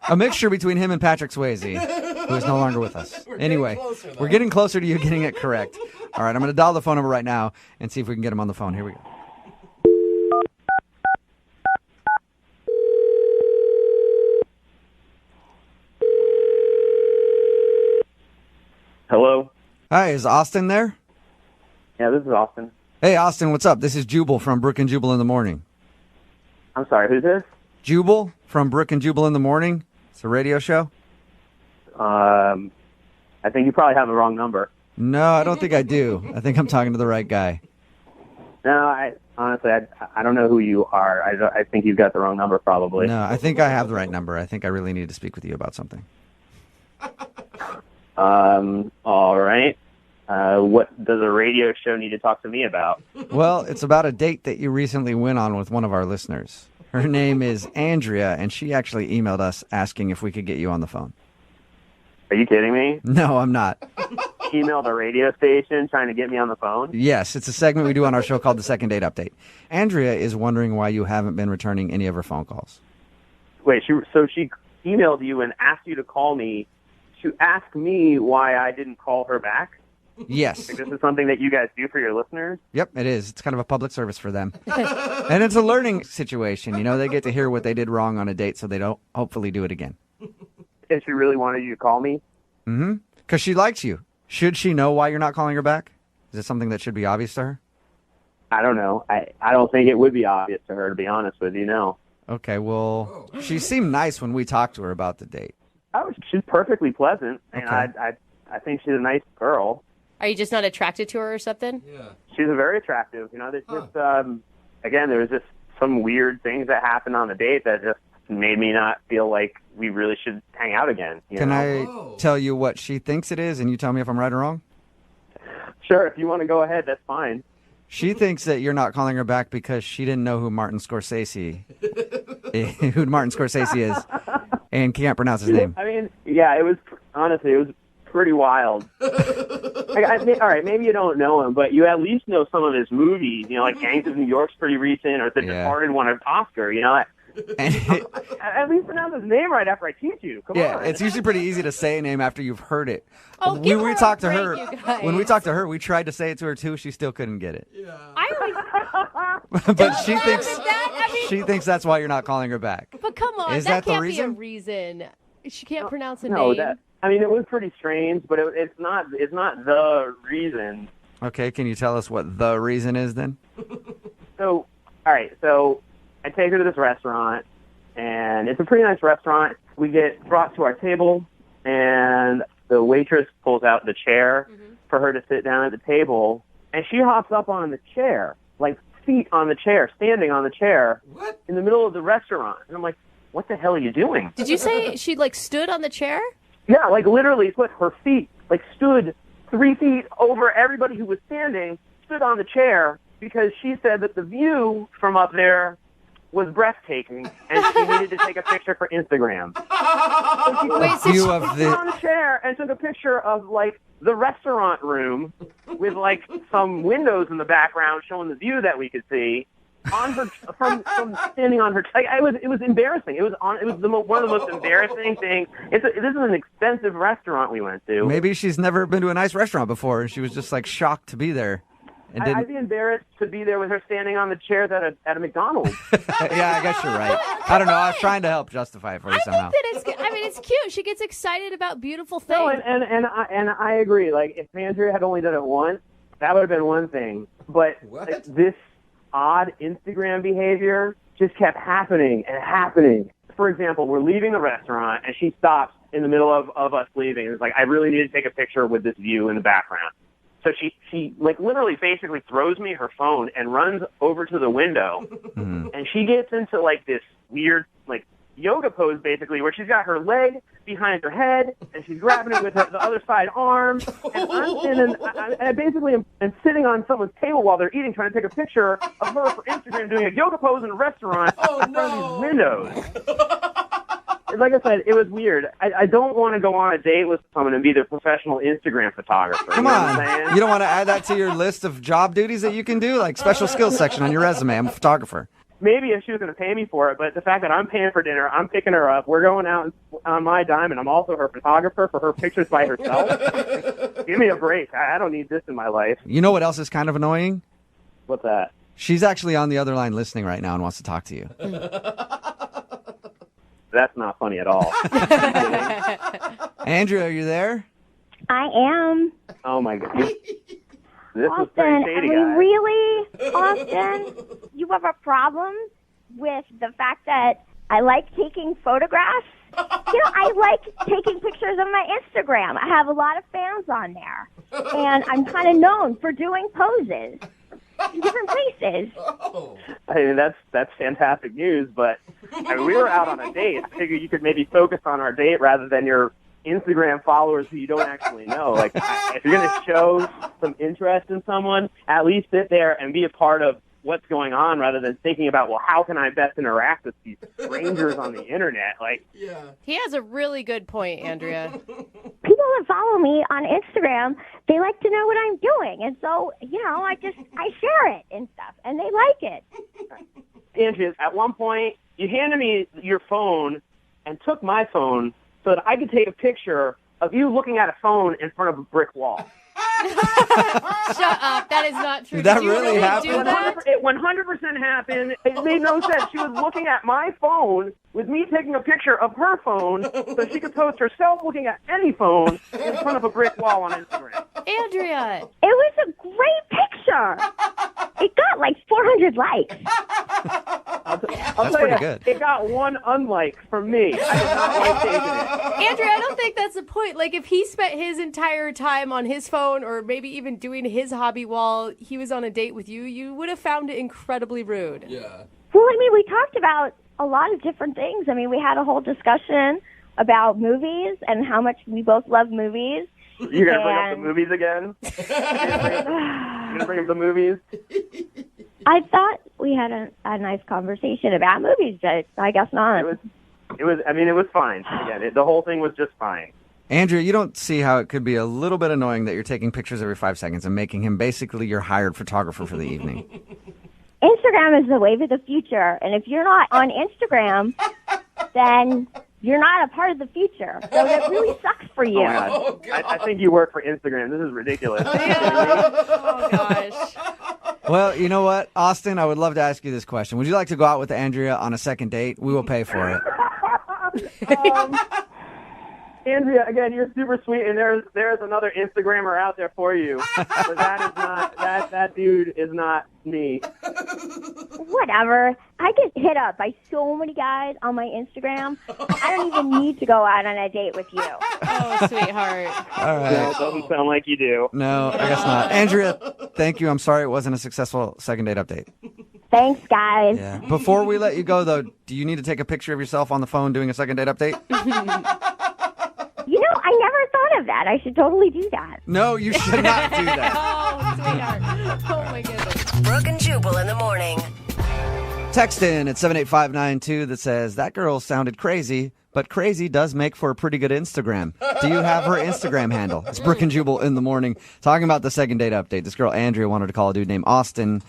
a mixture between him and Patrick Swayze, who is no longer with us. Anyway, we're getting closer to you getting it correct. All right, I'm going to dial the phone number right now and see if we can get him on the phone. Here we go. Hello? Hi, is Austin there? Yeah, this is Austin. Hey, Austin, what's up? This is Jubal from Brooke and Jubal in the Morning. I'm sorry, who's this? Jubal from Brooke and Jubal in the Morning. It's a radio show. I think you probably have the wrong number. No, I don't think I do. I think I'm talking to the right guy. No, honestly, I don't know who you are. I think you've got the wrong number, probably. No, I think I have the right number. I think I really need to speak with you about something. All right. What does a radio show need to talk to me about? Well, it's about a date that you recently went on with one of our listeners. Her name is Andrea, and she actually emailed us asking if we could get you on the phone. Are you kidding me? No, I'm not. Emailed a radio station trying to get me on the phone? Yes, it's a segment we do on our show called the Second Date Update. Andrea is wondering why you haven't been returning any of her phone calls. Wait, so she emailed you and asked you to call me to ask me why I didn't call her back? Yes. Like, this is something that you guys do for your listeners? Yep, it is. It's kind of a public service for them. And it's a learning situation. You know, they get to hear what they did wrong on a date so they don't hopefully do it again. If she really wanted you to call me? Mm-hmm. Because she likes you. Should she know why you're not calling her back? Is it something that should be obvious to her? I don't know. I don't think it would be obvious to her, to be honest with you, no. Okay, well, she seemed nice when we talked to her about the date. Oh, she's perfectly pleasant, and Okay. I think she's a nice girl. Are you just not attracted to her or something? Yeah. She's very attractive. You know, there's just, again, there was just some weird things that happened on the date that just made me not feel like we really should hang out again. Can I tell you what she thinks it is, and you tell me if I'm right or wrong? Sure, if you want to go ahead, that's fine. She thinks that you're not calling her back because she didn't know who Martin Scorsese is and can't pronounce his name. I mean, yeah, it was, honestly, it was pretty wild. All right, maybe you don't know him, but you at least know some of his movies. You know, like Gangs of New York's pretty recent, or The Departed won an Oscar. You know, At least pronounce his name right after I teach you. Come on. It's usually pretty easy to say a name after you've heard it. Oh, when give we her a talked to break, her, you guys. when we talked to her, we tried to say it to her too. She still couldn't get it. I always, But she thinks that. I mean, she thinks that's why you're not calling her back. but come on, Is that that the can't reason? be a reason. She can't pronounce a No, name. it was pretty strange, but it's not the reason. Okay, can you tell us what the reason is then? So, all right, so I take her to this restaurant, and it's a pretty nice restaurant. We get brought to our table, and the waitress pulls out the chair for her to sit down at the table, and she hops up on the chair, like feet on the chair, standing on the chair in the middle of the restaurant. And I'm like, what the hell are you doing? Did you say she stood on the chair? Yeah, like literally put her feet, stood 3 feet over everybody who was standing, stood on the chair because she said that the view from up there was breathtaking and she needed to take a picture for Instagram. So she stood on the chair and took a picture of the restaurant room with some windows in the background showing the view that we could see. On her, from standing on her, it was embarrassing. It was one of the most embarrassing things. This is an expensive restaurant we went to. Maybe she's never been to a nice restaurant before, and she was just shocked to be there. And I'd be embarrassed to be there with her standing on the chairs at a McDonald's. Yeah, I guess you're right. I don't know. I was trying to help justify it for you somehow. It's cute. She gets excited about beautiful things. No, and I agree. If Andrea had only done it once, that would have been one thing. But this odd Instagram behavior just kept happening and happening. For example, we're leaving the restaurant and she stops in the middle of us leaving. It's I really need to take a picture with this view in the background. So she literally basically throws me her phone and runs over to the window and she gets into this weird yoga pose basically where she's got her leg behind her head and she's grabbing it with the other side arm and I basically am sitting on someone's table while they're eating trying to take a picture of her for Instagram doing a yoga pose in a restaurant in front of these windows. Like I said, it was weird. I don't want to go on a date with someone and be their professional Instagram photographer. Come on. You don't want to add that to your list of job duties that you can do? Special skills section on your resume. I'm a photographer. Maybe if she was going to pay me for it, but the fact that I'm paying for dinner, I'm picking her up, we're going out on my dime, and I'm also her photographer for her pictures by herself. Give me a break. I don't need this in my life. You know what else is kind of annoying? What's that? She's actually on the other line listening right now and wants to talk to you. That's not funny at all. Andrea, are you there? I am. Oh, my God. This was Austin, pretty shady, really, Austin, you have a problem with the fact that I like taking photographs? I like taking pictures of my Instagram. I have a lot of fans on there. And I'm kind of known for doing poses in different places. I mean, that's fantastic news, but we were out on a date. I figured you could maybe focus on our date rather than your Instagram followers who you don't actually know. If you're going to show some interest in someone, at least sit there and be a part of what's going on rather than thinking about, well, how can I best interact with these strangers on the internet? He has a really good point, Andrea. People that follow me on Instagram, they like to know what I'm doing. And so, I share it and stuff, and they like it. Andrea, at one point, you handed me your phone and took my phone so that I could take a picture of you looking at a phone in front of a brick wall. Shut up. That is not true. Did that Did you really happen? do that? It 100% happened. It made no sense. She was looking at my phone with me taking a picture of her phone so she could post herself looking at any phone in front of a brick wall on Instagram. Andrea. It was a great picture. It got 400 likes. I'll That's tell pretty you, good. It got one unlike from me. I did not like taking it. Andrea, I don't think that's the point. If he spent his entire time on his phone or maybe even doing his hobby while he was on a date with you, you would have found it incredibly rude. Yeah. Well, we talked about a lot of different things. We had a whole discussion about movies and how much we both love movies. You're going to bring up the movies again? You're going to bring up the movies? I thought we had a nice conversation about movies, but I guess not. It was fine. Again, the whole thing was just fine. Andrea, you don't see how it could be a little bit annoying that you're taking pictures every 5 seconds and making him basically your hired photographer for the evening. Instagram is the wave of the future. And if you're not on Instagram, then you're not a part of the future. So that really sucks for you. Oh, God. I think you work for Instagram. This is ridiculous. Oh, gosh. Well, you know what, Austin, I would love to ask you this question. Would you like to go out with Andrea on a second date? We will pay for it. Andrea, again, you're super sweet, and there's another Instagrammer out there for you. But that is not that dude is not me. Whatever. I get hit up by so many guys on my Instagram. I don't even need to go out on a date with you. Oh, sweetheart. All right. No, it doesn't sound like you do. No, I guess not. Andrea, thank you. I'm sorry it wasn't a successful second date update. Thanks, guys. Yeah. Before we let you go, though, do you need to take a picture of yourself on the phone doing a second date update? You know, I never thought of that. I should totally do that. No, you should not do that. Oh, sweetheart. Oh, my goodness. Brooke and Jubal in the morning. Text in at 78592 that says, that girl sounded crazy, but crazy does make for a pretty good Instagram. Do you have her Instagram handle? It's Brooke and Jubal in the morning. Talking about the second date update. This girl, Andrea, wanted to call a dude named Austin.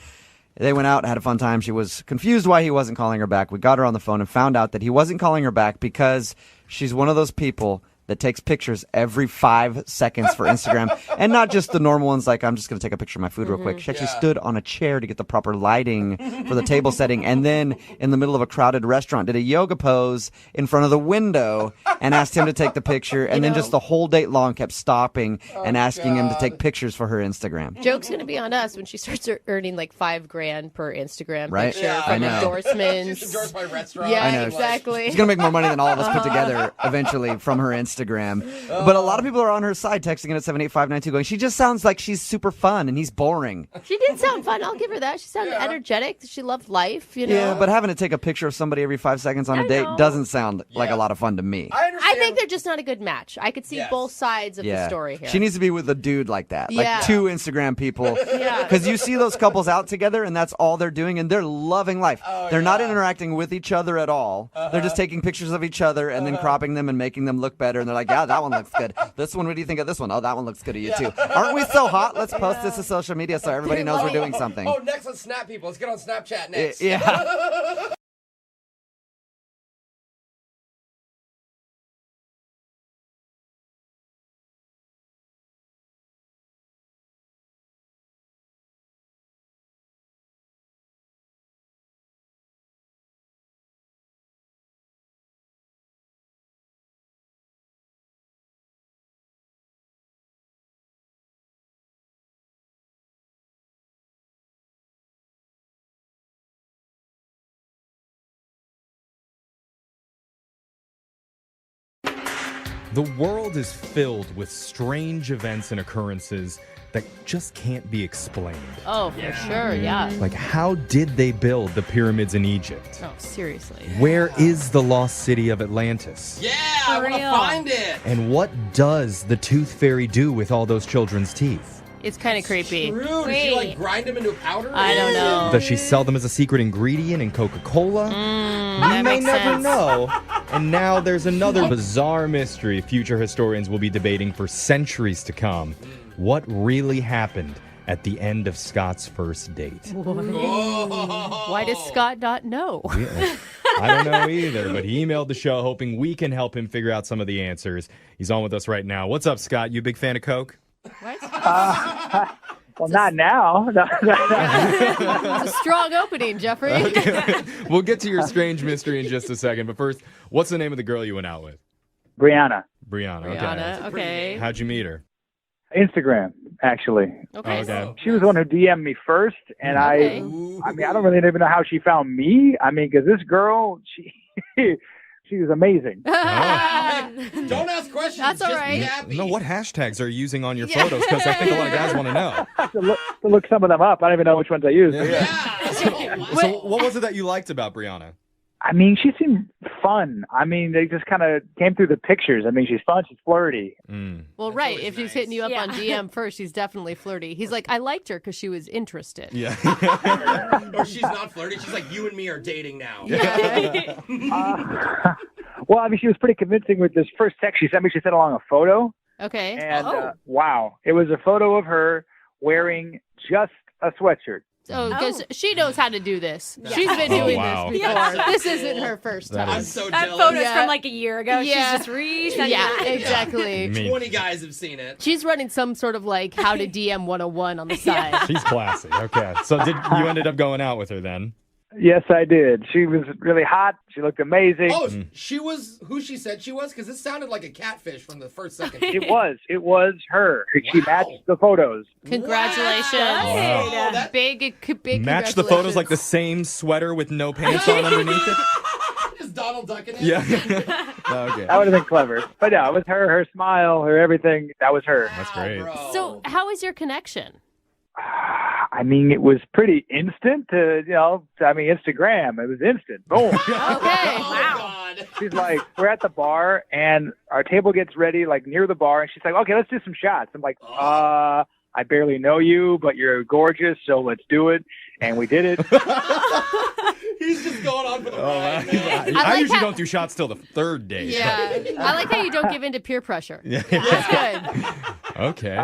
They went out, had a fun time. She was confused why he wasn't calling her back. We got her on the phone and found out that he wasn't calling her back because she's one of those people that takes pictures every 5 seconds for Instagram. And not just the normal ones like, I'm just going to take a picture of my food real quick. She actually stood on a chair to get the proper lighting for the table setting. And then in the middle of a crowded restaurant, did a yoga pose in front of the window and asked him to take the picture. And then just the whole date long kept stopping and asking him to take pictures for her Instagram. Joke's going to be on us when she starts earning like $5,000 per Instagram Right? picture Yeah, from I know. endorsements. She's endorsed by restaurants. Yeah, I know. exactly. She's going to make more money than all of us put together eventually from her Instagram. But a lot of people are on her side texting in at 78592 going, she just sounds like she's super fun and he's boring. She did sound fun. I'll give her that. She sounded energetic. She loved life, you know. Yeah, but having to take a picture of somebody every 5 seconds on a date doesn't sound like a lot of fun to me. I think they're just not a good match. I could see both sides of the story here. She needs to be with a dude like that. Yeah. Like 2 Instagram people. Yeah. Because you see those couples out together and that's all they're doing and they're loving life. They're not interacting with each other at all. They're just taking pictures of each other and then cropping them and making them look better. And they're like, yeah, that one looks good. This one, what do you think of this one? Oh, that one looks good to you too. Aren't we so hot? Let's post this to social media so everybody knows we're doing something. Oh, next, let's snap people. Let's get on Snapchat next. Yeah. The world is filled with strange events and occurrences that just can't be explained. Oh, for sure, yeah. Like, how did they build the pyramids in Egypt? Oh, seriously. Where is the lost city of Atlantis? Yeah, I want to find it. And what does the tooth fairy do with all those children's teeth? It's kind of creepy. True. Does she like grind them into powder? I don't know. Does she sell them as a secret ingredient in Coca-Cola? That We may makes never sense. know. And now there's another bizarre mystery future historians will be debating for centuries to come. What really happened at the end of Scott's first date? Why does Scott not know? Yeah. I don't know either, but he emailed the show hoping we can help him figure out some of the answers. He's on with us right now. What's up, Scott? You a big fan of Coke? What? Well, not now. It's a strong opening, Jeffrey. Okay. We'll get to your strange mystery in just a second, but first, what's the name of the girl you went out with? Brianna. Brianna, okay. How'd you meet her? Instagram, actually. Okay. She was the one who DM'd me first, and I mean, I don't really even know how she found me. I mean, because this girl, she was amazing. Don't ask questions. That's all just right. Be happy. No, what hashtags are you using on your photos? Because I think a lot of guys want to know. to look some of them up. I don't even know which ones I used. So what was it that you liked about Brianna? I mean, she seemed fun. I mean, they just kind of came through the pictures. I mean, she's fun. She's flirty. Well, right. If she's hitting you up on DM first, she's definitely flirty. He's like, I liked her because she was interested. Yeah. Or she's not flirty. She's like, you and me are dating now. Well, I mean, she was pretty convincing with this first text she sent me. She sent along a photo. Okay. And wow, it was a photo of her wearing just a sweatshirt. Oh, because she knows how to do this. She's been Oh, doing wow. this before. Yeah. This isn't her first time. I'm so That jealous. photo's from like a year ago. Yeah. She's just resending Yeah, that. exactly. Me. 20 guys have seen it. She's running some sort of like how to DM 101 on the side. She's classy. Okay. So did you ended up going out with her then? Yes, I did. She was really hot. She looked amazing. Oh, she was who she said she was? Because this sounded like a catfish from the first second. It was her. She matched the photos. Congratulations. Wow. Oh, big Match the photos like the same sweater with no pants on underneath it? Is Donald ducking it? Yeah. Okay. That would have been clever. But yeah, it was her smile, her everything. That was her. That's great. So how is your connection? I mean, it was pretty instant. Instagram. It was instant. Boom. Okay. Wow. She's like, we're at the bar, and our table gets ready, like, near the bar, and she's like, okay, let's do some shots. I'm like, I barely know you, but you're gorgeous, so let's do it. And we did it. He's just going on for the ride, man. I usually don't do shots till the third date. Yeah. I like how you don't give in to peer pressure. Yeah. That's good. Okay.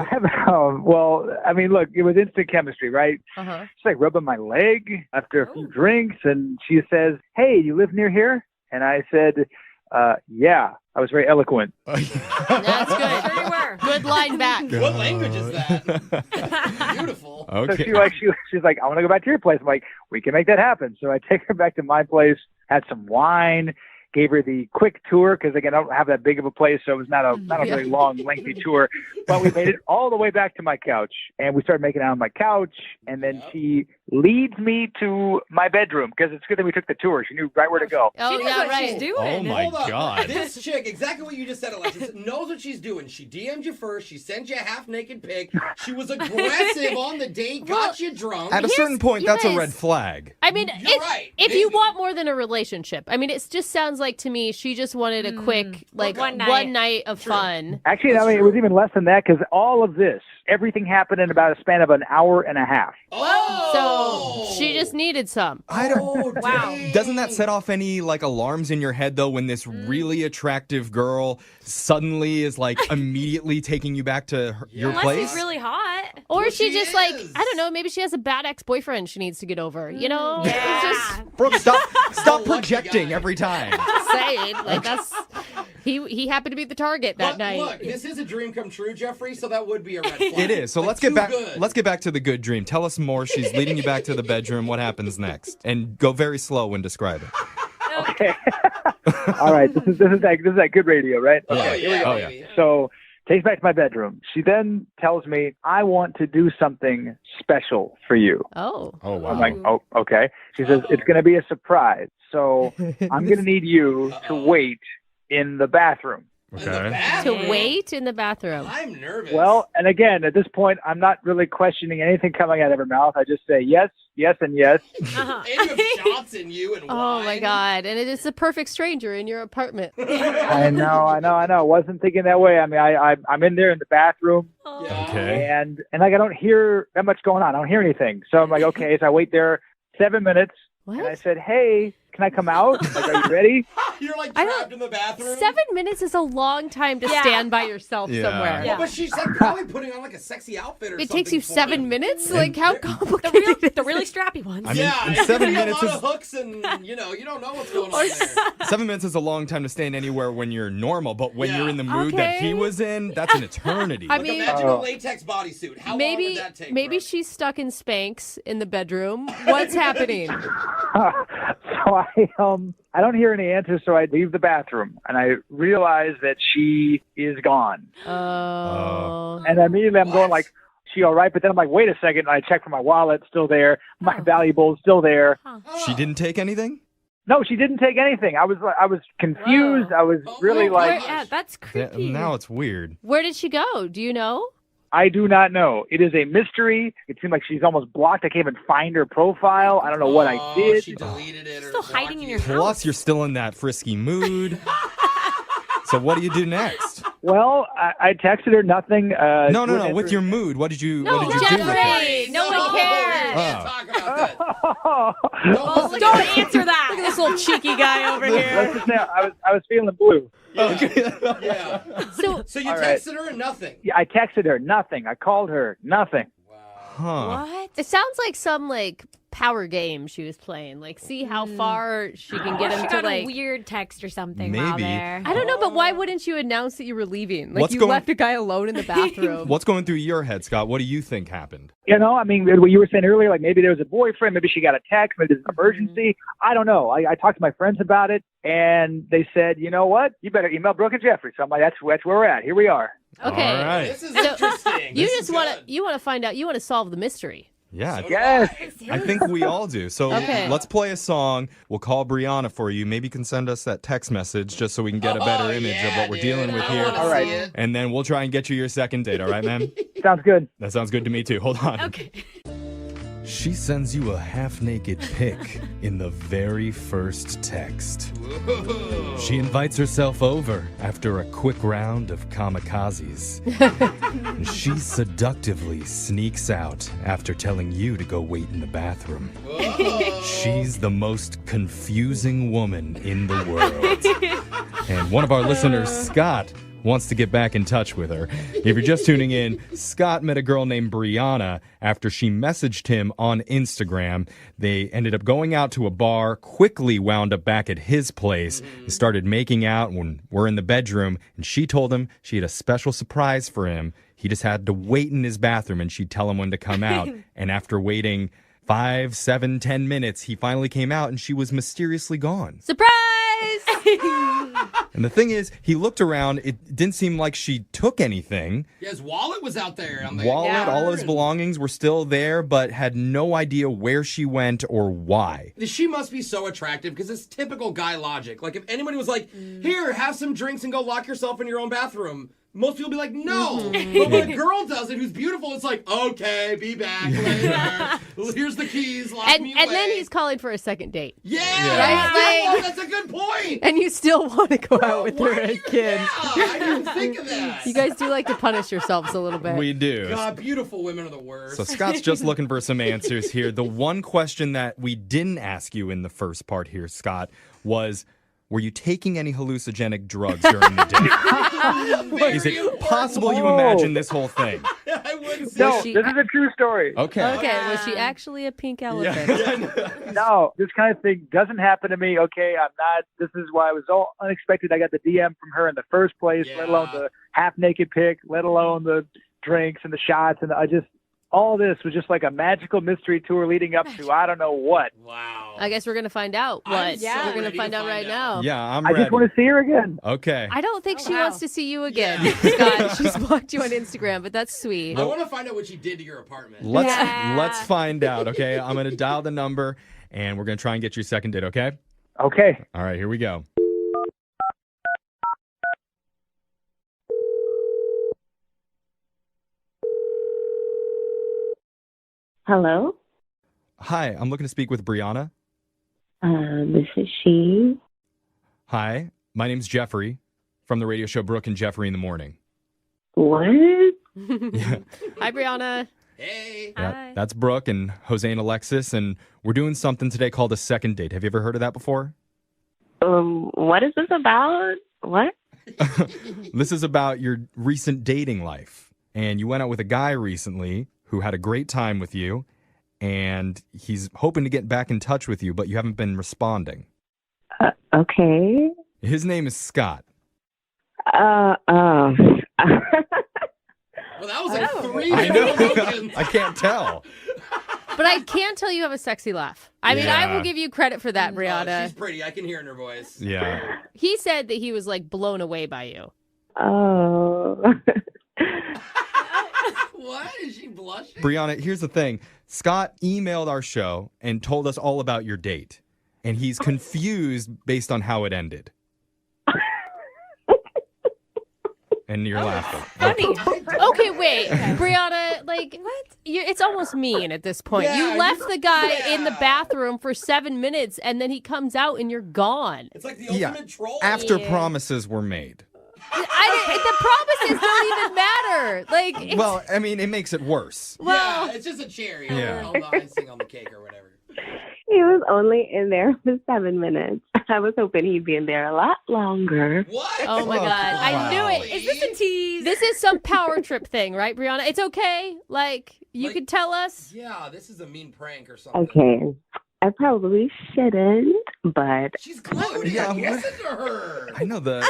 Well, I mean, look, it was instant chemistry, right? Uh-huh. She's like rubbing my leg after a few drinks, and she says, hey, you live near here? And I said, yeah. I was very eloquent. That's good. Sure you were. Good line back. What language is that? Beautiful. Okay. So she's like, I want to go back to your place. I'm like, we can make that happen. So I take her back to my place, had some wine, gave her the quick tour because, again, I don't have that big of a place, so it was not a very long, lengthy tour. But we made it all the way back to my couch, and we started making out on my couch, and then she leads me to my bedroom because it's good that we took the tour. She knew right where to go. Oh, She knows what she's doing. Oh, my Hold up. God. This chick, exactly what you just said, Alexis, knows what she's doing. She DM'd you first. She sent you a half-naked pic. She was aggressive on the date, got you drunk. At a certain point, that's a guys- red flag. I mean, You're right. if you want more than a relationship, I mean, it just sounds like to me she just wanted a quick, like, One one night. night of fun. Actually, I mean, it was even less than that because all of this, everything happened in about a span of an hour and a half. Oh! So she just needed some. I don't. Wow. Doesn't that set off any like alarms in your head though when this really attractive girl suddenly is like immediately taking you back to your Unless place? he's really hot. Or she she just is. like, I don't know, maybe she has a bad ex-boyfriend she needs to get over, you know? Yeah. It's just Brooke, stop projecting every time. saying, like, that's, he happened to be the target that But night. look, this is a dream come true, Jeffrey, so that would be a red flag. It is. So Like, let's get too back. good. Let's get back to the good dream. Tell us more. She's leading you back to the bedroom. What happens next? And go very slow when describing. Okay. All right. This is that good radio, right? Oh, Okay. yeah, Oh, baby. So takes me back to my bedroom. She then tells me, I want to do something special for you. Oh. Oh wow. I'm like, oh, okay. She says, it's going to be a surprise. So I'm going to need you to wait in the bathroom. In the Okay. bathroom? To wait in the bathroom. I'm nervous. Well, and again, at this point, I'm not really questioning anything coming out of her mouth. I just say yes, yes, and yes. and you have shots in you and Oh my wine. God. And it is a perfect stranger in your apartment. I know. Wasn't thinking that way. I mean, I'm in there in the bathroom. Yeah. Okay. And like I don't hear that much going on. I don't hear anything. So I'm like, okay. So I wait there 7 minutes, and I What? said, hey, can I come out? Like, are you ready? You're like I don't- trapped in the bathroom. 7 minutes is a long time to stand by yourself Yeah. somewhere. Well, but she's like probably putting on like a sexy outfit or It something. takes you for 7 him. minutes? Like, how complicated? The really strappy ones. I mean, Yeah, in it's 7 gonna be minutes a lot is of hooks, and you don't know what's going on there. 7 minutes is a long time to stand anywhere when you're normal, but when Yeah. you're in the mood that he Okay. was in, that's an eternity. I Like, mean- imagine a latex bodysuit. How long Maybe would that take? maybe Brooke? she's stuck in Spanx in the bedroom. What's happening? So I don't hear any answers. So I leave the bathroom, and I realize that she is gone. Oh. And immediately I'm going like, she all right? But then I'm like, wait a second. And I check for my wallet, still there. My valuables, still there. She didn't take anything? No, she didn't take anything. I was confused. I was really like, Yeah, that's creepy. Now it's weird. Where did she go? Do you know? I do not know. It is a mystery. It seemed like she's almost blocked. I can't even find her profile. I don't know what I did. She deleted it. Still hiding in your house. Plus, you're still in that frisky mood. So what do you do next? Well, I texted her nothing. No. With your mood, what did you do with her? Jeffrey, no one cares. Oh. Don't answer that. Look at this little cheeky guy over Let's here. just say I was feeling blue. Yeah. So So you All right. texted her and nothing. Yeah, I texted her nothing. I called her nothing. Huh. What? It sounds like some power game she was playing. See how far she can get him She to got a weird text or something while Maybe. there. I don't know, but why wouldn't you announce that you were leaving? What's You going- left a guy alone in the bathroom. What's going through your head, Scott? What do you think happened? I mean, what you were saying earlier, maybe there was a boyfriend, maybe she got a text, maybe there's an emergency. I don't know. I talked to my friends about it, and they said, you know what? You better email Brooke and Jeffrey. So I'm like, that's where we're at. Here we are. Okay. All right. This is interesting. You just want to find out. You want to solve the mystery. Yeah. Yes. I think we all do. So let's play a song. We'll call Brianna for you. Maybe you can send us that text message just so we can get a better image of what we're dealing with here. All right. And then we'll try and get you your second date. All right, man? Sounds good. That sounds good to me, too. Hold on. Okay. She sends you a half-naked pic in the very first text. She invites herself over after a quick round of kamikazes. She seductively sneaks out after telling you to go wait in the bathroom. She's the most confusing woman in the world. And one of our listeners, Scott, wants to get back in touch with her. If you're just tuning in, Scott met a girl named Brianna after she messaged him on Instagram. They ended up going out to a bar, quickly wound up back at his place, and started making out when we're in the bedroom, and she told him she had a special surprise for him. He just had to wait in his bathroom, and she'd tell him when to come out. And after waiting 5, 7, 10 minutes, he finally came out, and she was mysteriously gone. Surprise! And the thing is, he looked around. It didn't seem like she took anything. Yeah, his wallet was out there. All his belongings were still there, but had no idea where she went or why. She must be so attractive because it's typical guy logic. If anybody was like, here, have some drinks and go lock yourself in your own bathroom, most people would be like, no. But when a girl does it who's beautiful, it's like, okay, be back later. Here's the keys, lock me away. And then he's calling for a second date. Yeah, Right? that's a good point. And you still want to go out with her again. I didn't think of that. You guys do like to punish yourselves a little bit. We do. God, beautiful women are the worst. So Scott's just looking for some answers here. The one question that we didn't ask you in the first part here, Scott, was, were you taking any hallucinogenic drugs during the date? Is it possible you imagine this whole thing? I wouldn't say No, this is a true story. Okay. Okay, was she actually a pink elephant? No, this kind of thing doesn't happen to me. Okay, I'm not. This is why it was all unexpected. I got the DM from her in the first place, let alone the half-naked pic, let alone the drinks and the shots. And all this was just like a magical mystery tour leading up to I don't know what. Wow. I guess we're going to find out what. so We're going to ready find to out find right out. now. Yeah, I'm I ready. just want to see her again. Okay. I don't think she wants to see you again, Scott. She's blocked you on Instagram, but that's sweet. I want to find out what she did to your apartment. Let's find out, okay? I'm going to dial the number, and we're going to try and get your second date, okay? Okay. All right, here we go. Hello? Hi, I'm looking to speak with Brianna. This is she. Hi, my name's Jeffrey from the radio show Brooke and Jeffrey in the Morning. What? Hi, Brianna. Hey. Yeah, that's Brooke and Jose and Alexis, and we're doing something today called a second date. Have you ever heard of that before? What is this about? What? This is about your recent dating life. And you went out with a guy recently who had a great time with you, and he's hoping to get back in touch with you, but you haven't been responding. Okay. His name is Scott. Well, that was like three. I know. I can't tell. But I can tell you have a sexy laugh. I mean, I will give you credit for that, Brianna. She's pretty. I can hear it in her voice. Yeah. He said that he was blown away by you. Oh. What? Is she blushing? Brianna, here's the thing. Scott emailed our show and told us all about your date. And he's confused based on how it ended. And you're laughing. Funny. Okay, wait. Brianna, what? It's almost mean at this point. Yeah, you left the guy in the bathroom for 7 minutes, and then he comes out and you're gone. It's like the ultimate troll. After promises were made. The promises don't even matter. Well, I mean, it makes it worse. Yeah, it's just a cherry. Yeah. On the icing on the cake or whatever. He was only in there for 7 minutes. I was hoping he'd be in there a lot longer. What? Oh my God. I knew it. Is this a tease? This is some power trip thing, right, Brianna? It's okay. Like, you could tell us. Yeah, this is a mean prank or something. Okay. I probably shouldn't, but... She's gloating. Yeah, Listen to her. I know the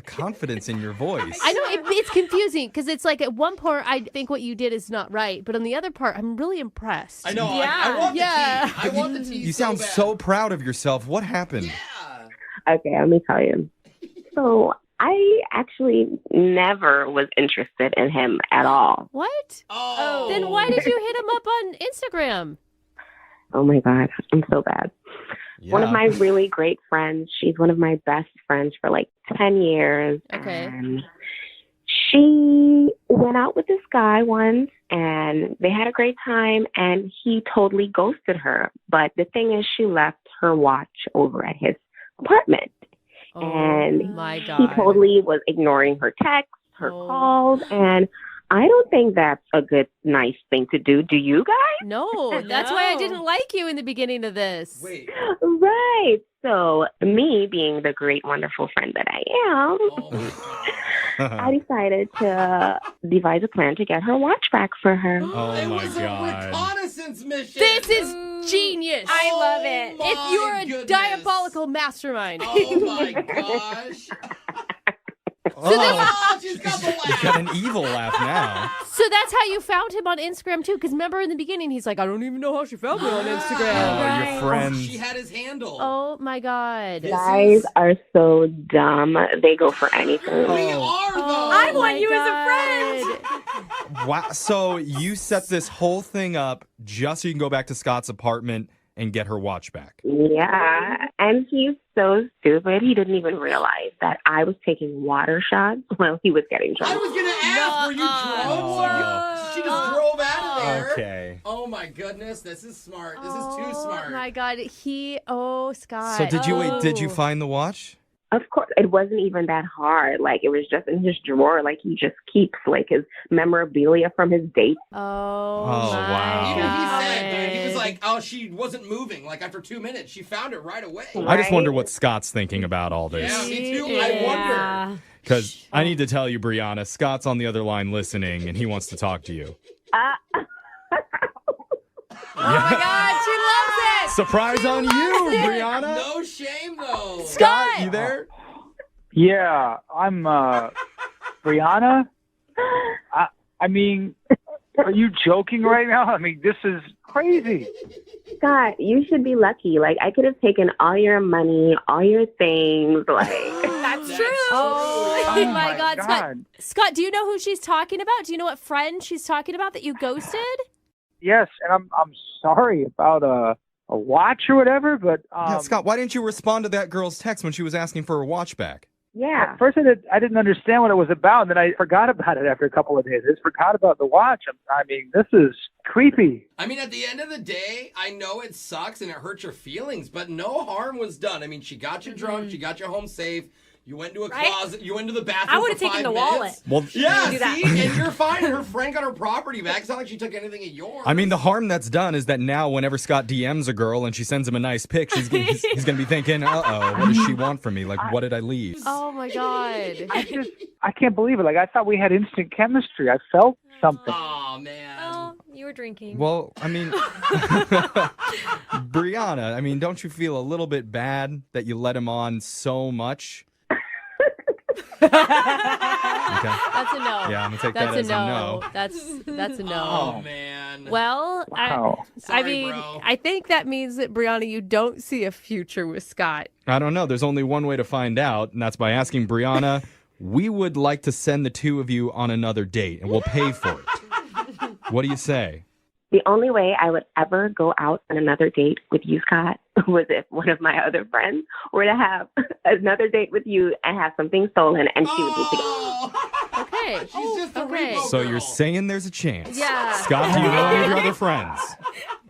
confidence in your voice. I know it's confusing because it's like at one part I think what you did is not right, but on the other part I'm really impressed. I know. I want the tea. I want the tea. You sound so proud of yourself. What happened? Okay, let me tell you. So I actually never was interested in him at all. What? Oh. Then why did you hit him up on Instagram? Oh my God, I'm so bad. Yeah. One of my really great friends, she's one of my best friends for like 10 years. Okay. And she went out with this guy once and they had a great time and he totally ghosted her. But the thing is, she left her watch over at his apartment. And my he God. totally was ignoring her texts, her calls, and I don't think that's a good, nice thing to do. Do you guys? No, that's why I didn't like you in the beginning of this. Wait. Right. So me being the great, wonderful friend that I am, I decided to devise a plan to get her watch back for her. It was a reconnaissance mission. This is genius. I love it. If you're a goodness. diabolical mastermind. Oh my gosh. She's got an evil laugh now. So that's how you found him on Instagram too? Because remember in the beginning, he's like, I don't even know how she found me on Instagram. Your friends. She had his handle. Oh my God. Guys are so dumb. They go for anything. We are, though. I want you as a friend. Wow. So you set this whole thing up just so you can go back to Scott's apartment and get her watch back. Yeah, and he's so stupid. He didn't even realize that I was taking water shots while he was getting drunk. I was going to ask, were you drunk? She just drove out of there. Okay. Oh my goodness, this is smart. This is too smart. Oh my God. Scott. So did you find the watch? Of course, it wasn't even that hard. Like, it was just in his drawer. Like, he just keeps, like, his memorabilia from his date. Oh, wow. Even he said, he was like, oh, she wasn't moving. Like, after 2 minutes, she found it right away. I just wonder what Scott's thinking about all this. Yeah, me too. I wonder. Because I need to tell you, Brianna, Scott's on the other line listening, and he wants to talk to you. Oh my God, she loves it. Surprise on you, Brianna. No shame, though. Scott, you there? Yeah, I'm Brianna. I mean, are you joking right now? I mean, this is crazy. Scott, you should be lucky. Like, I could have taken all your money, all your things. Like, That's true. Oh my God, Scott, do you know who she's talking about? Do you know what friend she's talking about that you ghosted? Yes, and I'm sorry about a watch or whatever, but yeah, Scott, why didn't you respond to that girl's text when she was asking for her watch back? Yeah. At first, I didn't understand what it was about, and then I forgot about it after a couple of days. I just forgot about the watch. I mean, this is creepy. I mean, at the end of the day, I know it sucks and it hurts your feelings, but no harm was done. I mean, she got you drunk, she got you home safe. You went to a closet. You went to the bathroom. I would have taken the wallet. Well, yeah, see, and you're fine. Her friend got her property back. It's not like she took anything of yours. I mean, the harm that's done is that now, whenever Scott DMs a girl and she sends him a nice pic, he's going to be thinking, "Uh-oh, what does she want from me? Like, what did I leave?" Oh my God! I can't believe it. Like, I thought we had instant chemistry. I felt something. Oh man. Oh, you were drinking. Well, I mean, Brianna, I mean, don't you feel a little bit bad that you let him on so much? Okay. That's a no. Yeah, I'm gonna take that as a no. That's a no. Oh man. Well, Wow. I mean, bro. I think that means that Brianna, you don't see a future with Scott. I don't know. There's only one way to find out, and that's by asking Brianna. We would like to send the two of you on another date, and we'll pay for it. What do you say? the only way I would ever go out on another date with you, Scott, was if one of my other friends were to have another date with you and have something stolen, and she would be together. Okay. She's just a repo So girl. you're saying there's a chance. Yeah. Scott, do you know any of your other friends?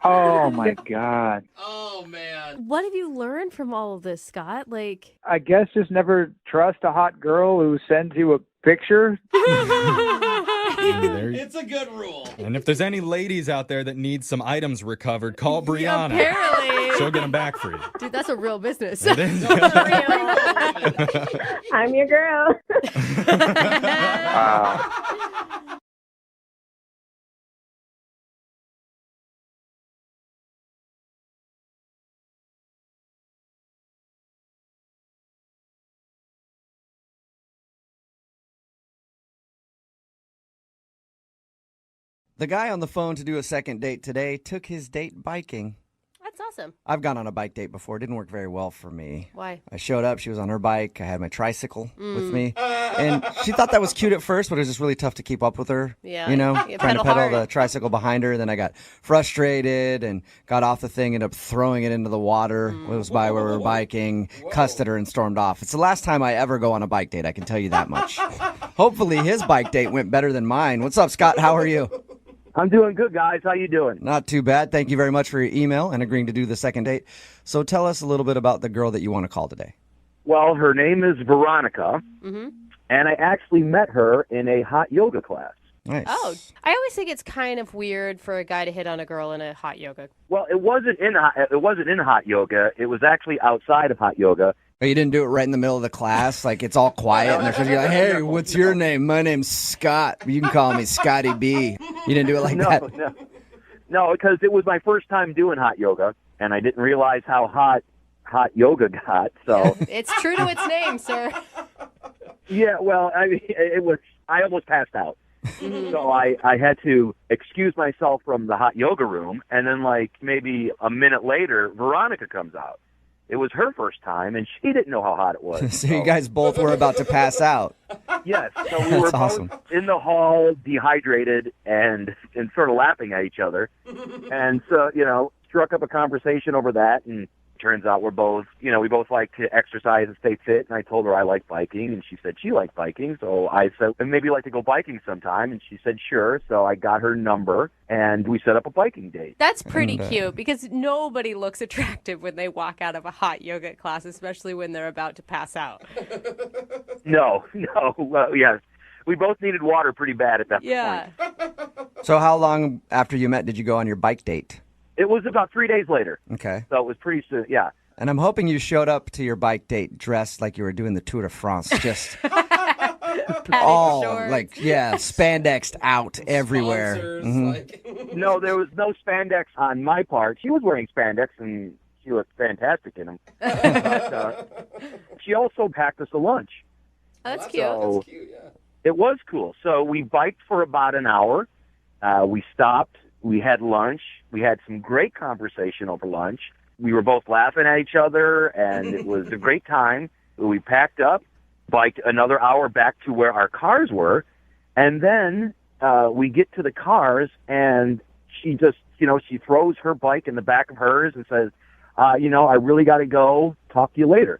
Oh, my God. Oh, man. What have you learned from all of this, Scott? Like, I guess just never trust a hot girl who sends you a picture. It's a good rule. And if there's any ladies out there that need some items recovered, call Brianna. apparently. She'll get them back for you. Dude, that's a real business. It is. I'm your girl. The guy on the phone to do a second date today took his date biking. That's awesome. I've gone on a bike date before. It didn't work very well for me. Why? I showed up. She was on her bike. I had my tricycle with me. And she thought that was cute at first, but it was just really tough to keep up with her. Yeah. You know, You trying to pedal pedal hard. the tricycle behind her. Then I got frustrated and got off the thing, ended up throwing it into the water. It was by where we were biking, cussed at her, and stormed off. It's the last time I ever go on a bike date, I can tell you that much. Hopefully his bike date went better than mine. What's up, Scott? How are you? I'm doing good, guys. How you doing? Not too bad. Thank you very much for your email and agreeing to do the second date. So tell us a little bit about the girl that you want to call today. Well, her name is Veronica, and I actually met her in a hot yoga class. Nice. Oh, I always think it's kind of weird for a guy to hit on a girl in a hot yoga. Well, it wasn't in hot yoga. It was actually outside of hot yoga. Oh, you didn't do it right in the middle of the class? Like, it's all quiet, and they're supposed to be like, hey, what's your name? My name's Scott. You can call me Scotty B. You didn't do it like that? No, because it was my first time doing hot yoga, and I didn't realize how hot yoga got. So It's true to its name, sir. yeah, well, I mean, I almost passed out. So I had to excuse myself from the hot yoga room, and then like maybe a minute later, Veronica comes out. It was her first time, and she didn't know how hot it was. So you guys both were about to pass out. Yes, so we were That's awesome. both in the hall, dehydrated, and sort of laughing at each other. And so, struck up a conversation over that, and turns out we both like to exercise and stay fit. And I told her I like biking, and she said she liked biking. So I said, and maybe you'd like to go biking sometime. And she said, sure. So I got her number, and we set up a biking date. That's pretty cute because nobody looks attractive when they walk out of a hot yoga class, especially when they're about to pass out. No. Well, yes. We both needed water pretty bad at that point. So how long after you met did you go on your bike date? It was about 3 days later. Okay. So it was pretty soon, yeah. And I'm hoping you showed up to your bike date dressed like you were doing the Tour de France. Just all, like, spandexed out everywhere. No, there was no spandex on my part. She was wearing spandex, and she looked fantastic in them. But, she also packed us a lunch. Oh, that's cute. So it was cool. So we biked for about an hour. We stopped. We had lunch. We had some great conversation over lunch. We were both laughing at each other, and it was a great time. We packed up, biked another hour back to where our cars were, and then we get to the cars, and she just, she throws her bike in the back of hers and says, I really got to go. Talk to you later.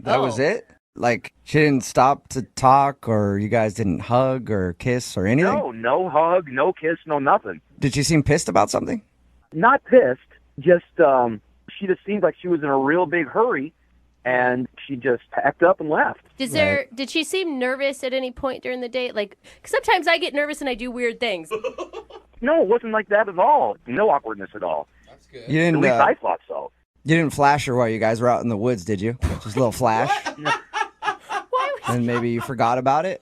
That was it? Like, she didn't stop to talk, or you guys didn't hug or kiss or anything? No hug, no kiss, no nothing. Did she seem pissed about something? Not pissed, just she just seemed like she was in a real big hurry, and she just packed up and left. Did she seem nervous at any point during the date? Like, 'cause sometimes I get nervous and I do weird things. No, it wasn't like that at all. No awkwardness at all. That's good. You didn't, at least I thought so. You didn't flash her while you guys were out in the woods, did you? Just a little flash? And maybe you forgot about it?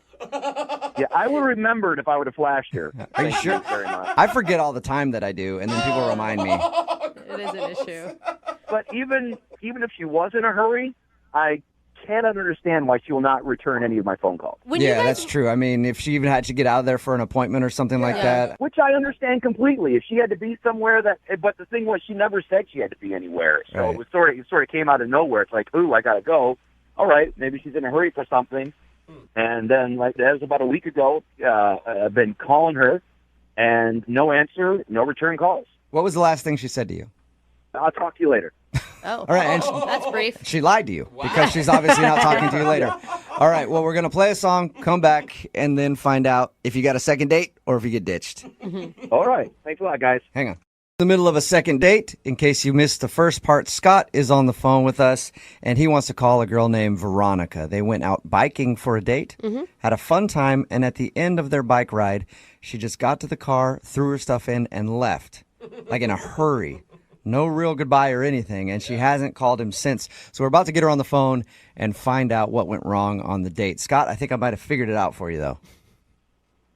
Yeah, I would have remembered if I would have flashed her. Are you sure? Very much. I forget all the time that I do, and then people remind me. It is an issue. But even if she was in a hurry, I cannot understand why she will not return any of my phone calls. That's true. I mean, if she even had to get out of there for an appointment or something like that. Which I understand completely. If she had to be somewhere but the thing was, she never said she had to be anywhere. So Right. it sort of came out of nowhere. It's like, ooh, I gotta go. All right, maybe she's in a hurry for something. And then, like, that was about a week ago. I've been calling her, and no answer, no return calls. What was the last thing she said to you? I'll talk to you later. Oh, All right, and that's brief. She lied to you because she's obviously not talking to you later. All right, well, we're going to play a song, come back, and then find out if you got a second date or if you get ditched. All right. Thanks a lot, guys. Hang on. In the middle of a second date, in case you missed the first part, Scott is on the phone with us, and he wants to call a girl named Veronica. They went out biking for a date, had a fun time, and at the end of their bike ride, she just got to the car, threw her stuff in, and left, like in a hurry. No real goodbye or anything, and she hasn't called him since. So we're about to get her on the phone and find out what went wrong on the date. Scott, I think I might have figured it out for you, though.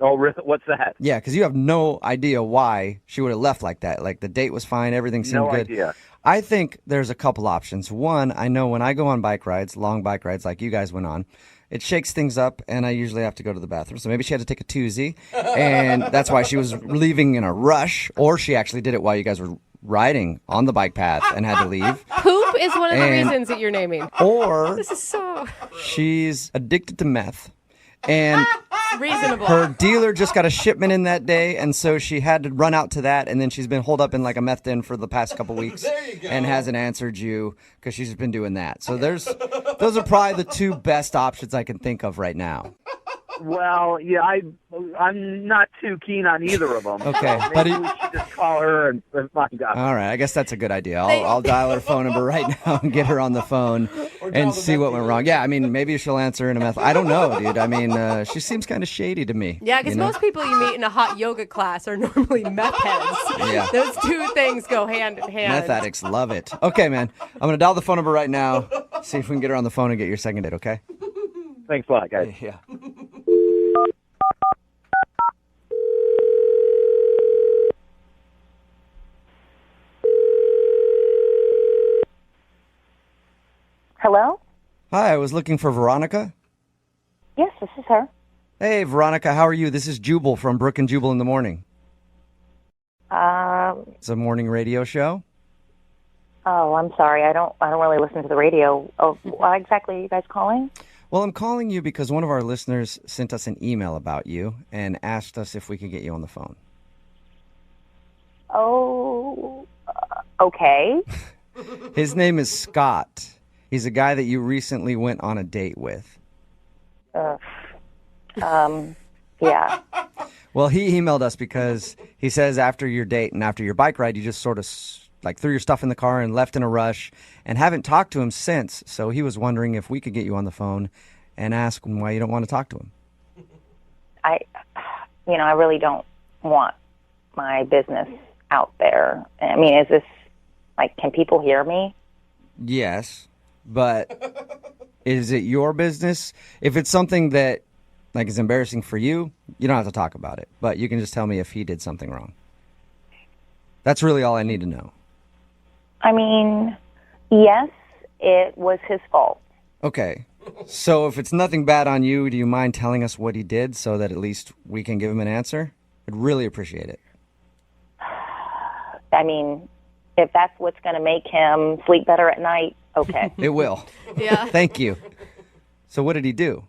Oh, what's that? Yeah, because you have no idea why she would have left like that. Like, the date was fine, everything seemed good. No idea. I think there's a couple options. One, I know when I go on bike rides, long bike rides like you guys went on, it shakes things up, and I usually have to go to the bathroom. So maybe she had to take a toozy, and that's why she was leaving in a rush, or she actually did it while you guys were riding on the bike path and had to leave. Poop is one of the reasons that you're naming. Or this is so she's addicted to meth, and reasonable. her dealer just got a shipment in that day, and so she had to run out to that, and then she's been holed up in like a meth den for the past couple weeks and hasn't answered you because she's been doing that. So those are probably the two best options I can think of right now. Well, yeah, I'm not too keen on either of them. Okay, Maybe we should just call her and find out. All right, I guess that's a good idea. I'll dial her phone number right now and get her on the phone and see what went wrong. Yeah, I mean, maybe she'll answer in a meth. I don't know, dude. I mean, she seems kind of shady to me. Yeah, because most people you meet in a hot yoga class are normally meth heads. Yeah. Those two things go hand in hand. Meth addicts love it. Okay, man. I'm going to dial the phone number right now, see if we can get her on the phone and get your second date, okay? Thanks a lot, guys. Yeah. Hello? Hi, I was looking for Veronica. Yes, this is her. Hey, Veronica, how are you? This is Jubal from Brooke and Jubal in the morning. It's a morning radio show. Oh, I'm sorry. I don't really listen to the radio. Oh, why exactly are you guys calling? Well, I'm calling you because one of our listeners sent us an email about you and asked us if we could get you on the phone. Oh, okay. His name is Scott. He's a guy that you recently went on a date with. Yeah. Well, he emailed us because he says after your date and after your bike ride, you just sort of like threw your stuff in the car and left in a rush and haven't talked to him since. So he was wondering if we could get you on the phone and ask him why you don't want to talk to him. I really don't want my business out there. I mean, is this, like, can people hear me? Yes, but is it your business? If it's something that, like, is embarrassing for you, you don't have to talk about it. But you can just tell me if he did something wrong. That's really all I need to know. I mean, yes, it was his fault. Okay. So if it's nothing bad on you, do you mind telling us what he did so that at least we can give him an answer? I'd really appreciate it. I mean, if that's what's going to make him sleep better at night, okay. It will. Yeah. Thank you. So what did he do?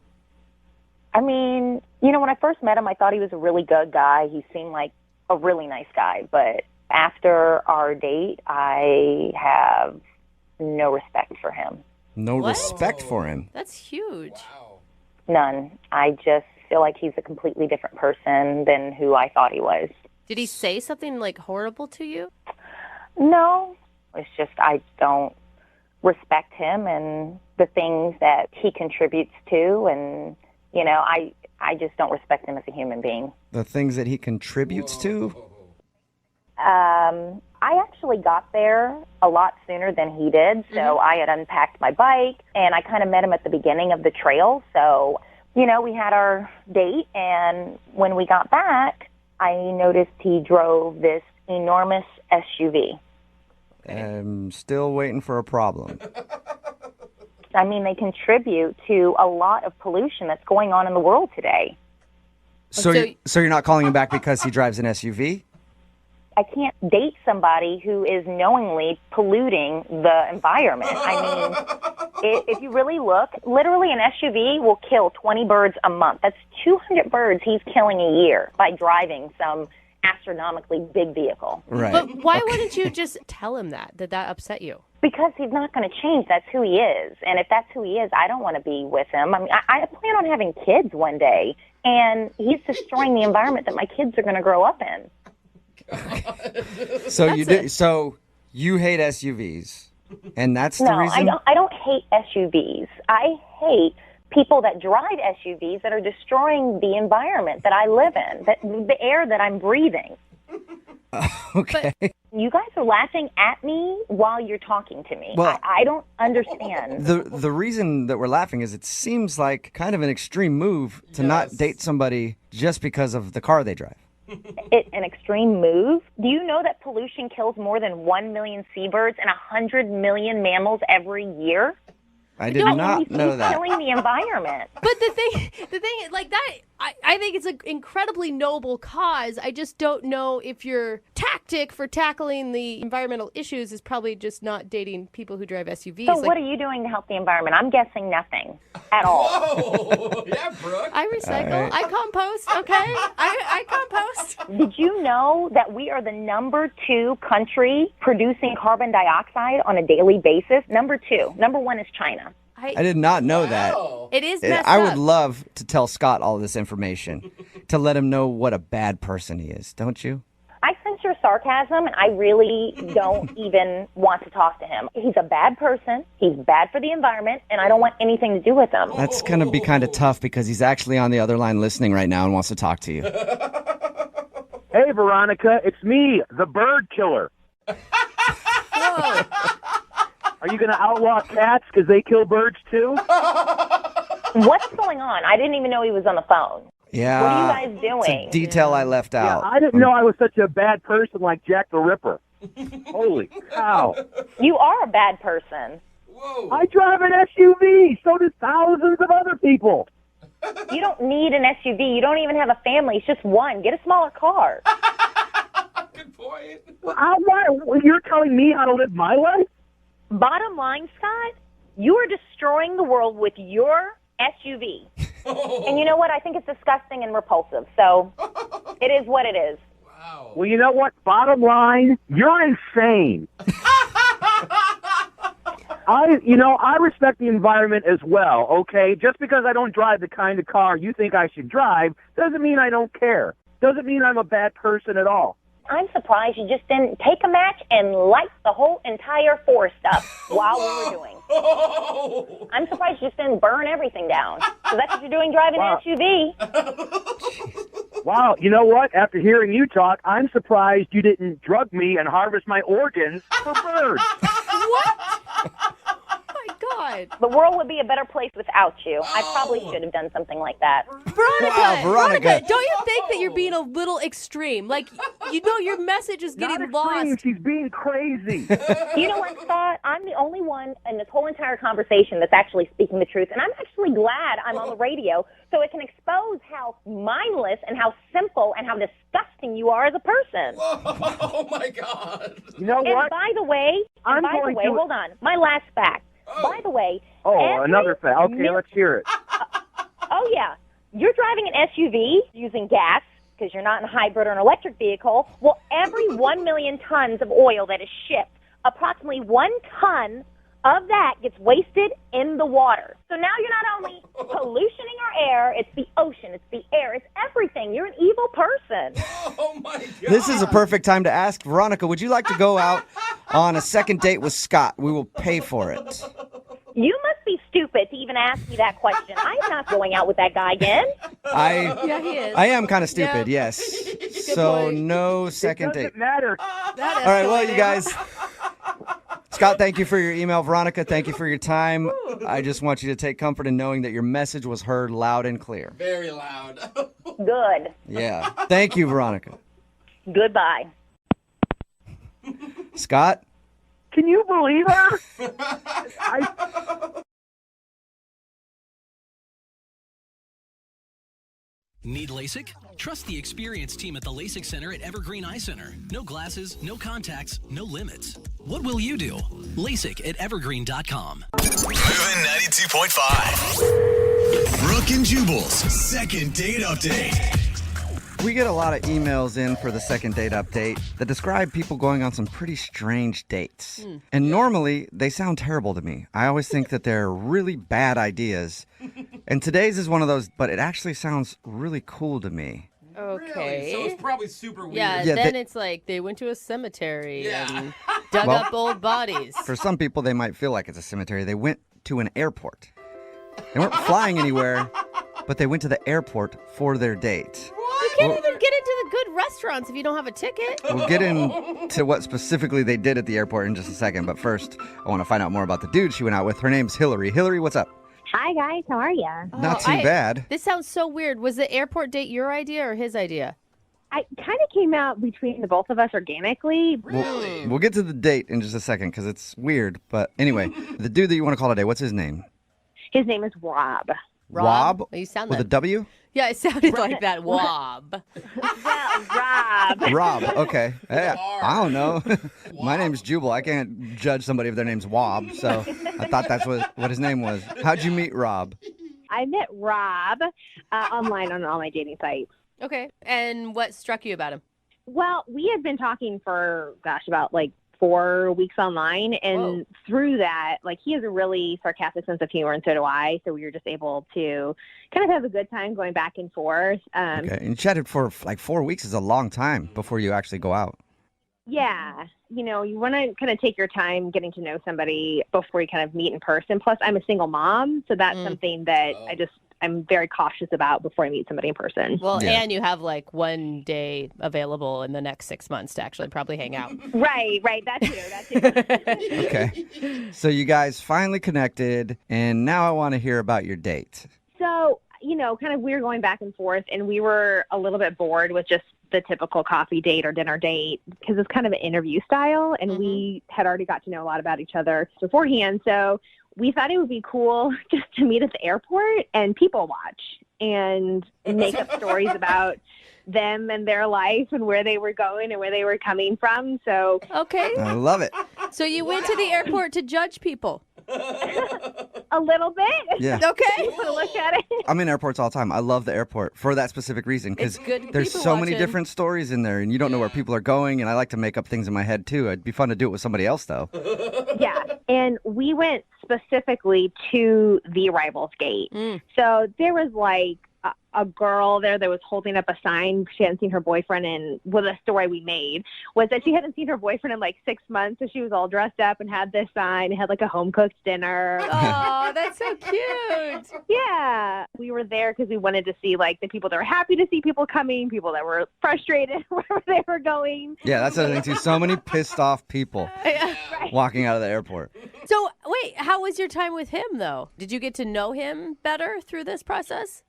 I mean, when I first met him, I thought he was a really good guy. He seemed like a really nice guy. But after our date, I have no respect for him. No respect for him? That's huge. None. I just feel like he's a completely different person than who I thought he was. Did he say something, like, horrible to you? No. It's just I don't respect him and the things that he contributes to, and, I just don't respect him as a human being. The things that he contributes to? I actually got there a lot sooner than he did, so I had unpacked my bike, and I kind of met him at the beginning of the trail. So, we had our date, and when we got back, I noticed he drove this enormous SUV. I'm still waiting for a problem. I mean, they contribute to a lot of pollution that's going on in the world today. So you're not calling him back because he drives an SUV? I can't date somebody who is knowingly polluting the environment. I mean, if you really look, literally an SUV will kill 20 birds a month. That's 200 birds he's killing a year by driving some astronomically big vehicle. Right. But why wouldn't you just tell him that? Did that upset you? Because he's not going to change. That's who he is. And if that's who he is, I don't want to be with him. I mean, I plan on having kids one day, and he's destroying the environment that my kids are going to grow up in. So you hate SUVs, and that's the reason? No, I don't hate SUVs. I hate people that drive SUVs that are destroying the environment that I live in, the air that I'm breathing. Okay. You guys are laughing at me while you're talking to me. Well- I don't understand. The reason that we're laughing is it seems like kind of an extreme move to not date somebody just because of the car they drive. An extreme move? Do you know that pollution kills more than 1 million seabirds and 100 million mammals every year? I did not know He's that. killing the environment. But the thing is, like that, I think it's an incredibly noble cause. I just don't know if your tactic for tackling the environmental issues is probably just not dating people who drive SUVs. So what are you doing to help the environment? I'm guessing nothing at all. Whoa, yeah, Brooke. I recycle. All right. I compost. Okay, I compost. Did you know that we are the number 2 country producing carbon dioxide on a daily basis? Number 2. Number 1 is China. I did not know that. It is messed I up. would love to tell Scott all this information to let him know what a bad person he is, don't you? I sense your sarcasm, and I really don't even want to talk to him. He's a bad person. He's bad for the environment, and I don't want anything to do with him. That's going to be kind of tough because he's actually on the other line listening right now and wants to talk to you. Hey, Veronica, it's me, the bird killer. Whoa. Are you going to outlaw cats because they kill birds too? What's going on? I didn't even know he was on the phone. Yeah. What are you guys doing? It's a detail I left Yeah, out. I didn't know I was such a bad person like Jack the Ripper. Holy cow. You are a bad person. Whoa. I drive an SUV. So do thousands of other people. You don't need an SUV. You don't even have a family. It's just one. Get a smaller car. Good point. You're telling me how to live my life? Bottom line, Scott, you are destroying the world with your SUV. And you know what? I think it's disgusting and repulsive. So it is what it is. Wow. Well, you know what? Bottom line, you're insane. I respect the environment as well, okay? Just because I don't drive the kind of car you think I should drive doesn't mean I don't care. Doesn't mean I'm a bad person at all. I'm surprised you just didn't take a match and light the whole entire forest up while we were doing. I'm surprised you just didn't burn everything down. So that's what you're doing driving an SUV. Wow, you know what? After hearing you talk, I'm surprised you didn't drug me and harvest my organs for birds. What? Oh my God. The world would be a better place without you. I probably should have done something like that. Veronica, don't you think that you're being a little extreme? Like, your message is getting lost. She's being crazy. You know what, Scott? I'm the only one in this whole entire conversation that's actually speaking the truth, and I'm actually glad I'm on the radio so it can expose how mindless and how simple and how disgusting you are as a person. Oh my God. You know And what? by the way, hold on. My last fact. By the way, Another fact. Okay, let's hear it. Oh, yeah. You're driving an SUV using gas because you're not in a hybrid or an electric vehicle. Well, every 1 million tons of oil that is shipped, approximately 1 ton of that gets wasted in the water. So now you're not only pollutioning our air, it's the ocean, it's the air, it's everything. You're an evil person. Oh, my God. This is a perfect time to ask Veronica, would you like to go out on a second date with Scott? We will pay for it. You must be stupid to even ask me that question. I'm not going out with that guy again. Yeah, he is. I am kind of stupid, Yeah. yes. So point. no second date. Doesn't matter. All right, well, you guys. Scott, thank you for your email. Veronica, thank you for your time. I just want you to take comfort in knowing that your message was heard loud and clear. Very loud. Good. Yeah. Thank you, Veronica. Goodbye. Scott? Can you believe her? Need LASIK? Trust the experienced team at the LASIK Center at Evergreen Eye Center. No glasses, no contacts, no limits. What will you do? LASIK at evergreen.com. Moving 92.5. Brooke and Jubal's second date update. We get a lot of emails in for the second date update that describe people going on some pretty strange dates. And normally, they sound terrible to me. I always think that they're really bad ideas. And today's is one of those, but it actually sounds really cool to me. Okay. Really? So it's probably super weird. Yeah, then it's like they went to a cemetery and dug up old bodies. For some people, they might feel like it's a cemetery. They went to an airport. They weren't flying anywhere, but they went to the airport for their date. What? can't even get into the good restaurants if you don't have a ticket. We'll get into what specifically they did at the airport in just a second, but first, I want to find out more about the dude she went out with. Her name's Hillary. Hillary, what's up? Hi, guys. How are you? Not too bad. This sounds so weird. Was the airport date your idea or his idea? I kind of came out between the both of us organically. We'll get to the date in just a second because it's weird. But anyway, the dude that you want to call today, what's his name? His name is Rob. Rob? Oh, you sound with like a W? Yeah, it sounded like that. Wob. Rob. Rob, okay. Hey, I don't know. My name's Jubal. I can't judge somebody if their name's Wob, so I thought that's what his name was. How'd you meet Rob? I met Rob online on all my dating sites. Okay. And what struck you about him? Well, we had been talking for, about 4 weeks online. And through that, he has a really sarcastic sense of humor, and so do I. So we were just able to kind of have a good time going back and forth. Okay. And you chatted for 4 weeks is a long time before you actually go out. Yeah. You want to kind of take your time getting to know somebody before you kind of meet in person. Plus, I'm a single mom, so that's something that I'm very cautious about before I meet somebody in person. Well, and you have 1 day available in the next 6 months to actually probably hang out. Right. That too. Okay. So you guys finally connected, and now I want to hear about your date. So, kind of we were going back and forth, and we were a little bit bored with just the typical coffee date or dinner date because it's kind of an interview style, and we had already got to know a lot about each other beforehand. So we thought it would be cool just to meet at the airport and people watch and make up stories about them and their life and where they were going and where they were coming from. So okay, I love it. So you went to the airport to judge people. A little bit. Yeah. Okay. Look at it. I'm in airports all the time. I love the airport for that specific reason because there's so many different stories in there, and you don't know where people are going. And I like to make up things in my head too. It'd be fun to do it with somebody else, though. Yeah, and we went specifically to the arrivals gate. So there was a girl there that was holding up a sign. She hadn't seen her boyfriend, and the story we made was that she hadn't seen her boyfriend in 6 months, so she was all dressed up and had this sign and had a home-cooked dinner. Oh, that's so cute. Yeah. We were there because we wanted to see the people that were happy to see people coming, people that were frustrated wherever they were going. Yeah, that's the thing too. So many pissed off people walking out of the airport. So wait, how was your time with him though? Did you get to know him better through this process?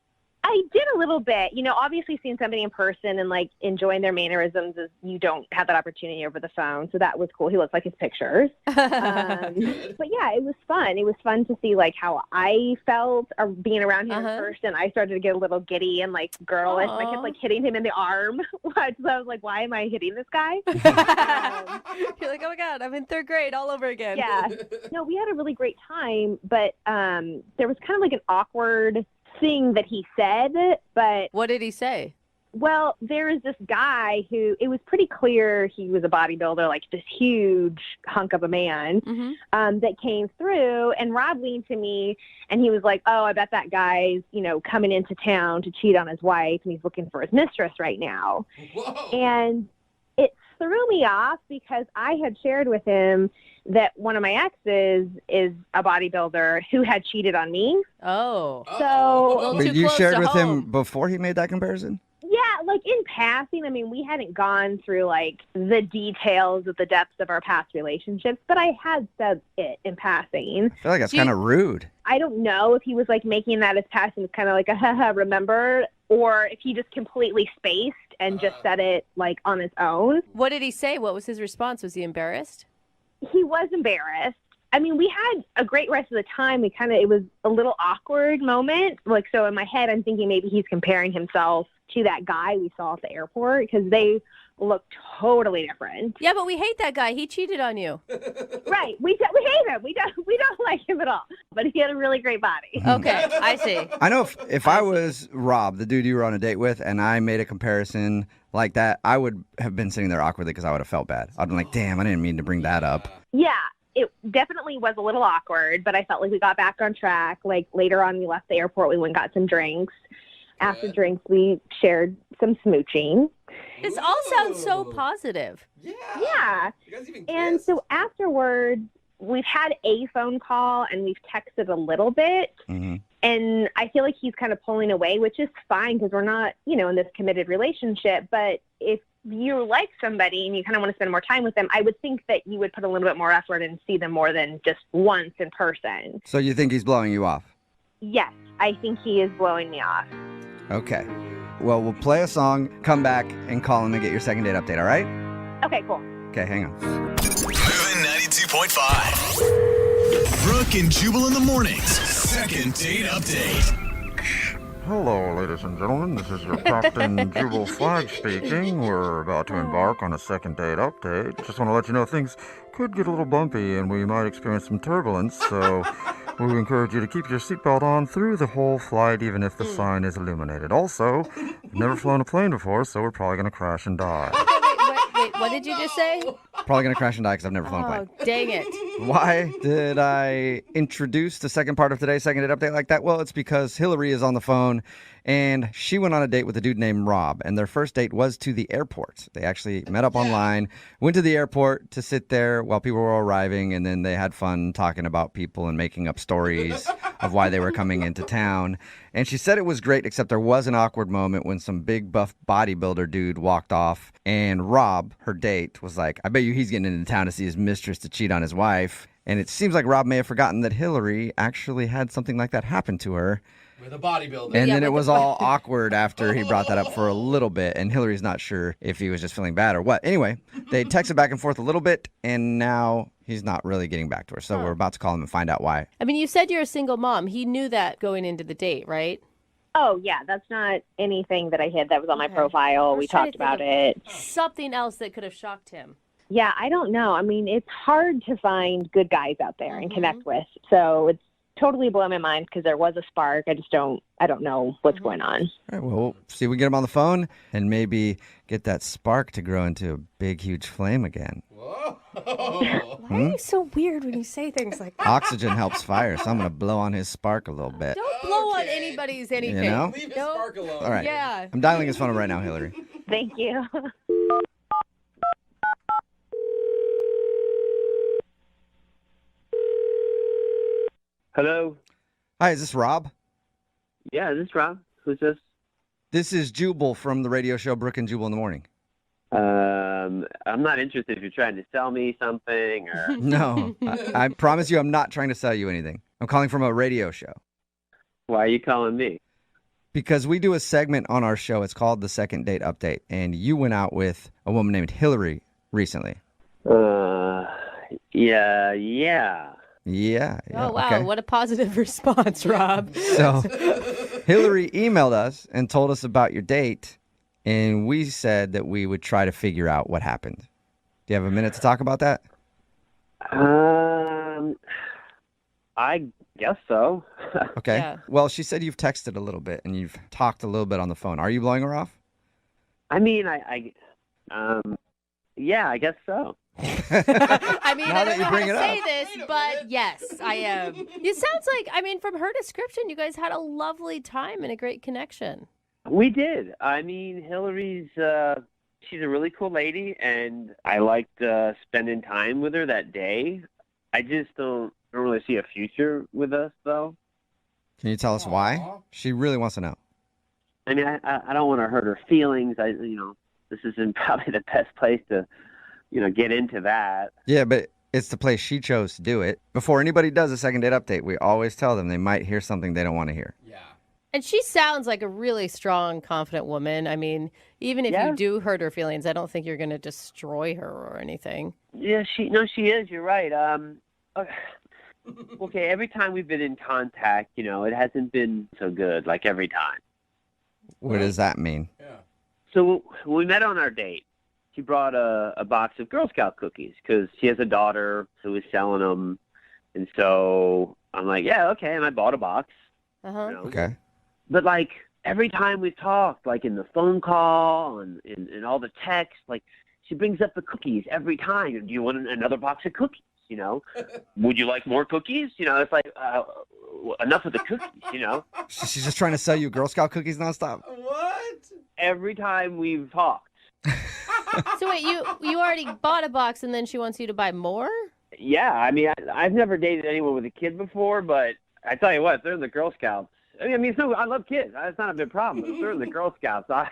I did a little bit. Obviously seeing somebody in person and enjoying their mannerisms is you don't have that opportunity over the phone. So that was cool. He looks like his pictures. But yeah, it was fun. It was fun to see how I felt or being around him in person. I started to get a little giddy and girlish. I kept hitting him in the arm. So I was like, why am I hitting this guy? You're like, oh my God, I'm in 3rd grade all over again. Yeah. No, we had a really great time, but there was kind of an awkward thing that he said, but what did he say? Well, there is this guy who it was pretty clear he was a bodybuilder, this huge hunk of a man that came through, and Rob leaned to me and he was like, oh, I bet that guy's coming into town to cheat on his wife and he's looking for his mistress right now. Whoa. And it threw me off because I had shared with him that one of my exes is a bodybuilder who had cheated on me. Oh. So But you shared with him before he made that comparison? Yeah, in passing. I mean, we hadn't gone through the details of the depths of our past relationships, but I had said it in passing. I feel like that's kind of rude. I don't know if he was making that as passing, kind of a haha, remember, or if he just completely spaced and just said it on his own. What did he say? What was his response? Was he embarrassed? He was embarrassed. I mean, we had a great rest of the time. It was a little awkward moment. So in my head, I'm thinking maybe he's comparing himself to that guy we saw at the airport because they look totally different. Yeah, but we hate that guy. He cheated on you. Right. We hate him. We don't like him at all. But he had a really great body. Okay, I see. I know if I was Rob, the dude you were on a date with, and I made a comparison like that, I would have been sitting there awkwardly because I would have felt bad. I'd been like, damn, I didn't mean to bring that up. Yeah. It definitely was a little awkward, but I felt like we got back on track. Later on, we left the airport. We went and got some drinks. After drinks, we shared some smooching. This all sounds so positive. Yeah. And so afterwards, we've had a phone call and we've texted a little bit. And I feel like he's kind of pulling away, which is fine because we're not, in this committed relationship. But if you like somebody and you kind of want to spend more time with them, I would think that you would put a little bit more effort and see them more than just once in person. So you think he's blowing you off? Yes, I think he is blowing me off. Okay. Well, we'll play a song, come back, and call him and get your second date update, all right? Okay, cool. Okay, hang on. Moving 92.5. Brooke and Jubal in the mornings. Second date update. Hello, ladies and gentlemen. This is your Captain Jubal Flag speaking. We're about to embark on a second date update. Just want to let you know things could get a little bumpy and we might experience some turbulence, so we encourage you to keep your seatbelt on through the whole flight, even if the sign is illuminated. Also, I've never flown a plane before, so we're probably going to crash and die. Wait, what did you just say? Probably going to crash and die because I've never flown a plane. Oh, dang it. Why did I introduce the second part of today's second date update like that? Well, it's because Hillary is on the phone, and she went on a date with a dude named Rob, and their first date was to the airport. They actually met up online, went to the airport to sit there while people were arriving, and then they had fun talking about people and making up stories of why they were coming into town. And she said it was great, except there was an awkward moment when some big buff bodybuilder dude walked off, and Rob, her date, was like, I bet you he's getting into town to see his mistress to cheat on his wife. And it seems like Rob may have forgotten that Hillary actually had something like that happen to her. With a bodybuilder. And then it was all awkward after he brought that up for a little bit, and Hillary's not sure if he was just feeling bad or what. Anyway, they texted back and forth a little bit, and now he's not really getting back to her. So we're about to call him and find out why. I mean, you said you're a single mom. He knew that going into the date, right? Oh, yeah, that's not anything that I hid that was on my profile. We talked about it. Something else that could have shocked him. Yeah, I don't know. I mean, it's hard to find good guys out there and connect with. So it's totally blowing my mind because there was a spark. I don't know what's going on. All right, well, we'll see if we can get him on the phone and maybe get that spark to grow into a big, huge flame again. Why are you so weird when you say things like that? Oxygen helps fire, so I'm going to blow on his spark a little bit. Don't blow on anybody's anything. You know? Leave his spark alone. All right. Yeah. I'm dialing his phone right now, Hillary. Thank you. Hello? Hi, is this Rob? Yeah, this is Rob. Who's this? This is Jubal from the radio show Brooke and Jubal in the Morning. I'm not interested if you're trying to sell me something or... No, I promise you I'm not trying to sell you anything. I'm calling from a radio show. Why are you calling me? Because we do a segment on our show. It's called the Second Date Update, and you went out with a woman named Hillary recently. Yeah. Yeah. Oh, wow. Okay. What a positive response, Rob. So Hillary emailed us and told us about your date, and we said that we would try to figure out what happened. Do you have a minute to talk about that? I guess so. Okay. Yeah. Well, she said you've texted a little bit and you've talked a little bit on the phone. Are you blowing her off? I mean, yeah, I guess so. I mean, Now I that don't you know bring how it to say up. this, but yes, I am. It sounds like, I mean, from her description, you guys had a lovely time and a great connection. We did. I mean, Hillary's, she's a really cool lady, and I liked spending time with her that day. I just don't really see a future with us, though. Can you tell us why? She really wants to know. I mean, I don't want to hurt her feelings. This isn't probably the best place to, get into that. Yeah, but it's the place she chose to do it. Before anybody does a second date update, we always tell them they might hear something they don't want to hear. Yeah. And she sounds like a really strong, confident woman. I mean, even if you do hurt her feelings, I don't think you're going to destroy her or anything. Yeah, she is. You're right. Okay, every time we've been in contact, it hasn't been so good, like every time. What does that mean? So when we met on our date, she brought a box of Girl Scout cookies because she has a daughter who is selling them. And so I'm like, yeah, okay. And I bought a box. Okay. But like every time we've talked, like in the phone call and in all the texts, like she brings up the cookies every time. Do you want another box of cookies? Would you like more cookies? It's like enough of the cookies, She's just trying to sell you Girl Scout cookies nonstop. What? Every time we've talked. So wait, you already bought a box and then she wants you to buy more? Yeah, I mean, I've never dated anyone with a kid before, but I tell you what, if they're in the Girl Scouts, I mean, it's no, I love kids. That's not a big problem. But certainly Girl Scouts, I'm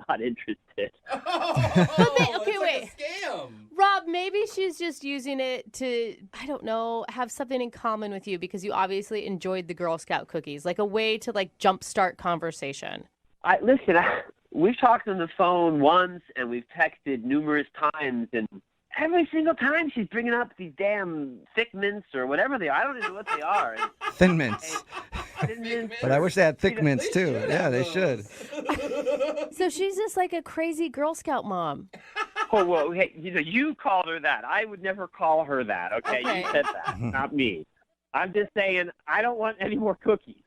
not interested. Okay, wait. Scam. Rob, maybe she's just using it to, I don't know, have something in common with you because you obviously enjoyed the Girl Scout cookies, like a way to like jumpstart conversation. Listen, we've talked on the phone once, and we've texted numerous times, and every single time she's bringing up these damn thick mints or whatever they are. I don't even know what they are. Thin mints. Thin mints. But I wish they had thick mints too. Yeah, they should. So she's just like a crazy Girl Scout mom. Oh, well, hey, you called her that. I would never call her that, okay? You said that, not me. I'm just saying I don't want any more cookies.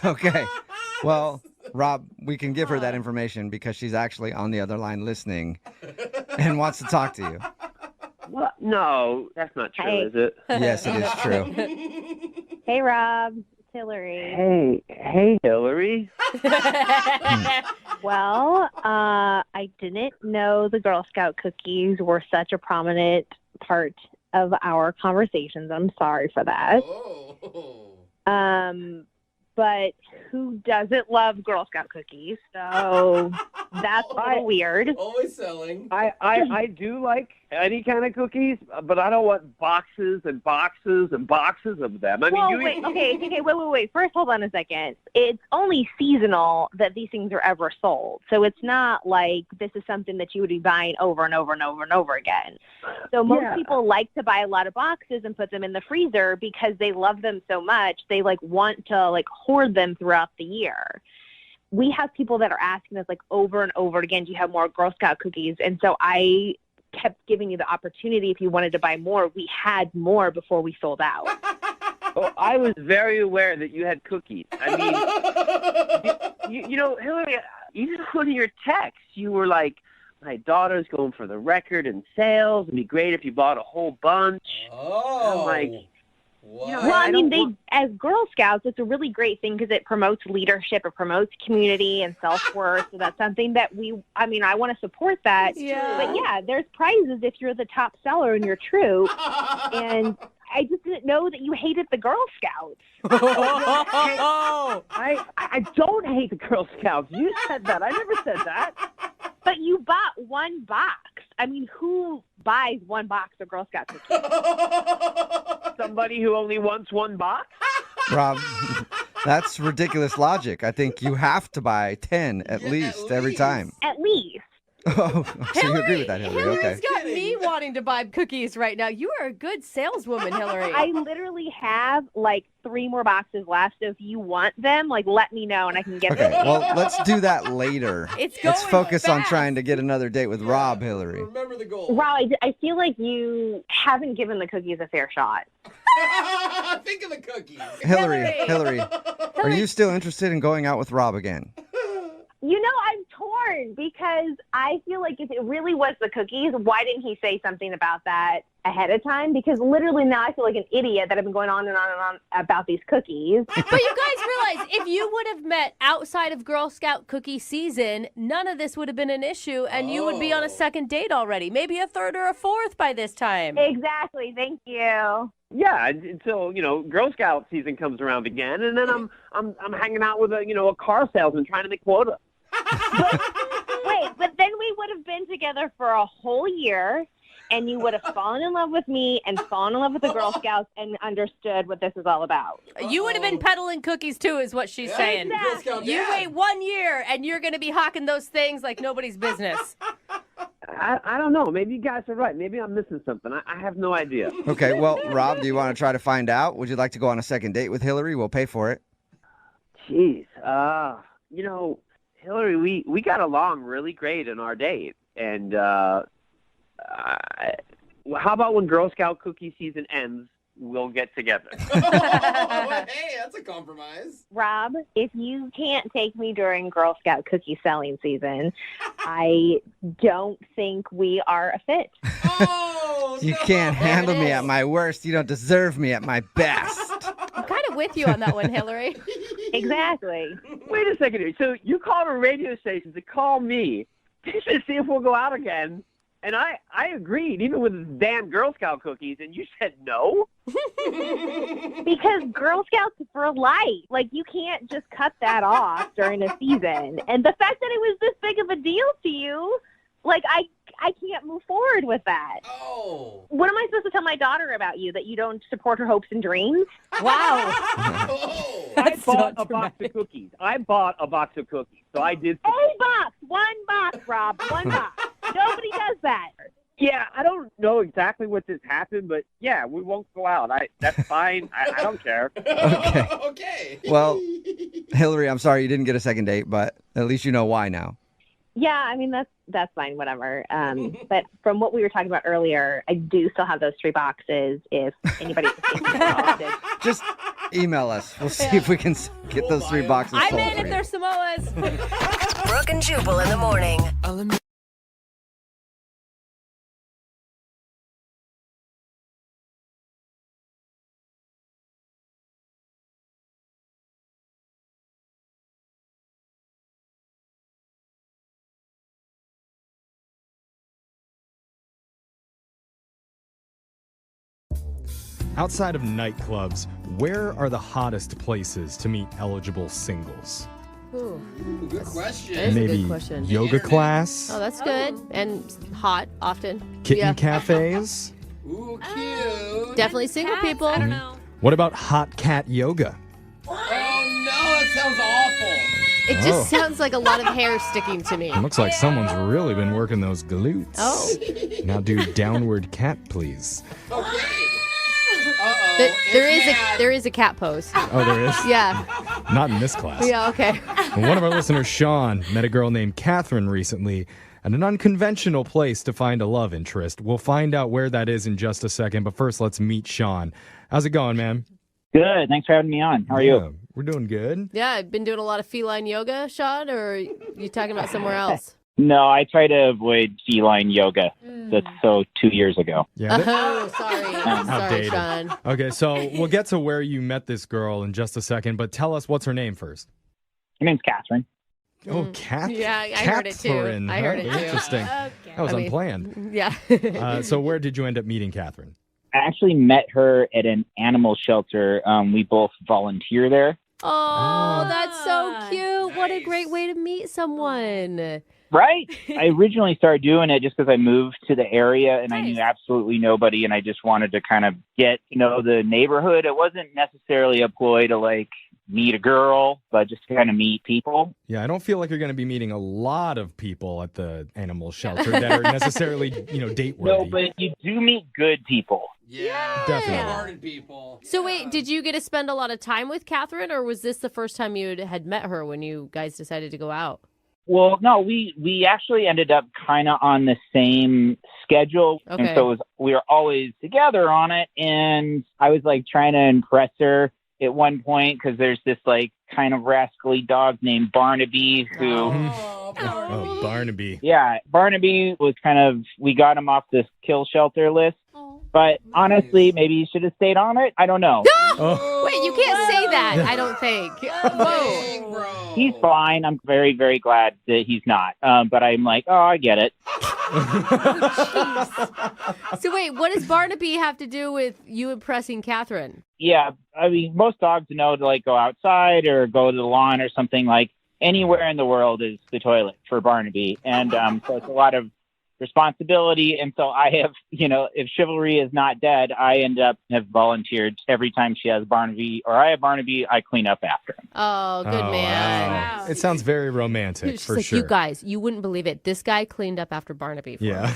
Okay. Well, Rob, we can give her that information because she's actually on the other line listening and wants to talk to you. What? No, that's not true, is it? Yes, it is true. Hey, Rob. It's Hillary. Hey, Hillary. Well, I didn't know the Girl Scout cookies were such a prominent part of our conversations. I'm sorry for that. But who doesn't love Girl Scout cookies? So that's a little weird. Always selling. I do like any kind of cookies, but I don't want boxes and boxes and boxes of them. I mean, wait. First, hold on a second. It's only seasonal that these things are ever sold. So it's not like this is something that you would be buying over and over and over and over again. So most people like to buy a lot of boxes and put them in the freezer because they love them so much. They like want to like hoard them throughout the year. We have people that are asking us like over and over again, do you have more Girl Scout cookies? And so I kept giving you the opportunity if you wanted to buy more. We had more before we sold out. Oh, I was very aware that you had cookies. I mean, you know, Hillary, even one of your texts, you were like, my daughter's going for the record in sales. It'd be great if you bought a whole bunch. Oh. I'm like, Well, I mean, as Girl Scouts, it's a really great thing because it promotes leadership, it promotes community and self-worth. So that's something that I want to support that. Yeah. But yeah, there's prizes if you're the top seller in your troop. And I just didn't know that you hated the Girl Scouts. I don't hate the Girl Scouts. You said that. I never said that. But you bought one box. I mean, who buys one box of Girl Scout cookies? Somebody who only wants one box? Rob, that's ridiculous logic. I think you have to buy 10 at least every time. At least. Oh, so you agree with that, Hillary? Hillary's Okay. got me wanting to buy cookies right now. You are a good saleswoman, Hillary. I literally have like 3 more boxes left. So if you want them, like let me know and I can get Okay, them. well, let's do that later. It's Let's going focus on fast. trying to get another date with Rob, Hillary. Remember the goal. Wow, I feel like you haven't given the cookies a fair shot. Think of the cookies. Hillary, are you still interested in going out with Rob again? You know, I'm torn because I feel like if it really was the cookies, why didn't he say something about that ahead of time? Because literally now I feel like an idiot that I've been going on and on and on about these cookies. But you guys realize if you would have met outside of Girl Scout cookie season, none of this would have been an issue and you would be on a second date already. Maybe a third or a fourth by this time. Exactly. Thank you. Yeah, until Girl Scout season comes around again, and then I'm hanging out with a car salesman trying to make quota. But then we would have been together for a whole year, and you would have fallen in love with me and fallen in love with the Girl Scouts and understood what this is all about. You would have been peddling cookies too, is what she's saying. Exactly. You wait 1 year and you're going to be hawking those things like nobody's business. I don't know. Maybe you guys are right. Maybe I'm missing something. I have no idea. Okay, well, Rob, do you want to try to find out? Would you like to go on a second date with Hillary? We'll pay for it. Jeez. Hillary, we got along really great in our date. And how about when Girl Scout cookie season ends, we'll get together? Hey, that's a compromise. Rob, if you can't take me during Girl Scout cookie selling season, I don't think we are a fit. You can't handle me at my worst. You don't deserve me at my best. I'm kind of with you on that one, Hillary. Exactly. Wait a second here. So you called a radio station to call me to see if we'll go out again, And I agreed, even with damn Girl Scout cookies, and you said no? Because Girl Scouts for life. Like, you can't just cut that off during a season. And the fact that it was this big of a deal to you, like, I can't move forward with that. Oh. What am I supposed to tell my daughter about you, that you don't support her hopes and dreams? Wow. I bought a box of cookies. So I did. A box. One box, Rob. One box. Nobody does that. Yeah, I don't know exactly what just happened, but yeah, we won't go out. That's fine. I don't care. Okay. Okay. Well, Hillary, I'm sorry you didn't get a second date, but at least you know why now. Yeah, I mean, that's fine, whatever. But from what we were talking about earlier, I do still have those 3 boxes if anybody's interested. Just email us. We'll see if we can get those 3 boxes I'm sold in for if you. there's Samoas. Brooke and Jubal in the morning. Outside of nightclubs, where are the hottest places to meet eligible singles? Ooh, good question. That is Maybe a good question. yoga class? Oh, that's good. And hot, often. Kitten cafes? Ooh, cute. Definitely single people. I don't know. What about hot cat yoga? Oh, no, that sounds awful. It just sounds like a lot of hair sticking to me. It looks like someone's really been working those glutes. Oh. Now do downward cat, please. There is a cat pose. Oh, there is? Yeah. Not in this class. Yeah, okay. One of our listeners, Sean, met a girl named Catherine recently at an unconventional place to find a love interest. We'll find out where that is in just a second, but first let's meet Sean. How's it going, man? Good. Thanks for having me on. How are you? We're doing good. Yeah, I've been doing a lot of feline yoga, Sean, or are you talking about somewhere else? No, I try to avoid feline yoga. That's 2 years ago. Yeah. Oh, sorry. Sorry, Outdated. Sean. Okay, so we'll get to where you met this girl in just a second, but tell us what's her name first. Her name's Catherine. Oh, Catherine. Yeah, I heard it too. Catherine. I heard it too. Interesting. That was unplanned. Yeah. So where did you end up meeting Catherine? I actually met her at an animal shelter. We both volunteer there. Oh, that's so cute. What a great way to meet someone. Right? I originally started doing it just because I moved to the area and I knew absolutely nobody, and I just wanted to kind of get to know the neighborhood. It wasn't necessarily a ploy to like meet a girl, but just to kind of meet people. Yeah, I don't feel like you're going to be meeting a lot of people at the animal shelter that are necessarily, date worthy. No, but you do meet good people. Yeah, definitely. Hearted people. So wait, did you get to spend a lot of time with Catherine, or was this the first time you had met her when you guys decided to go out? Well, no, we actually ended up kind of on the same schedule. Okay. And so we were always together on it. And I was like trying to impress her at one point because there's this like kind of rascally dog named Barnaby who... Oh, Barnaby. Yeah, Barnaby was we got him off this kill shelter list. But honestly, maybe you should have stayed on it. I don't know. Wait, you can't say that, I don't think. Whoa. He's fine. I'm very, very glad that he's not. But I'm like, oh, I get it. So wait, what does Barnaby have to do with you impressing Catherine? Yeah, I mean, most dogs know to like go outside or go to the lawn or something. Like anywhere in the world is the toilet for Barnaby. And so it's a lot of responsibility. And so I have, if chivalry is not dead, I have volunteered every time she has Barnaby or I have Barnaby, I clean up after him. Oh, good man. Wow. It sounds very romantic, She's for like, sure. you guys, you wouldn't believe it. This guy cleaned up after Barnaby. Yeah.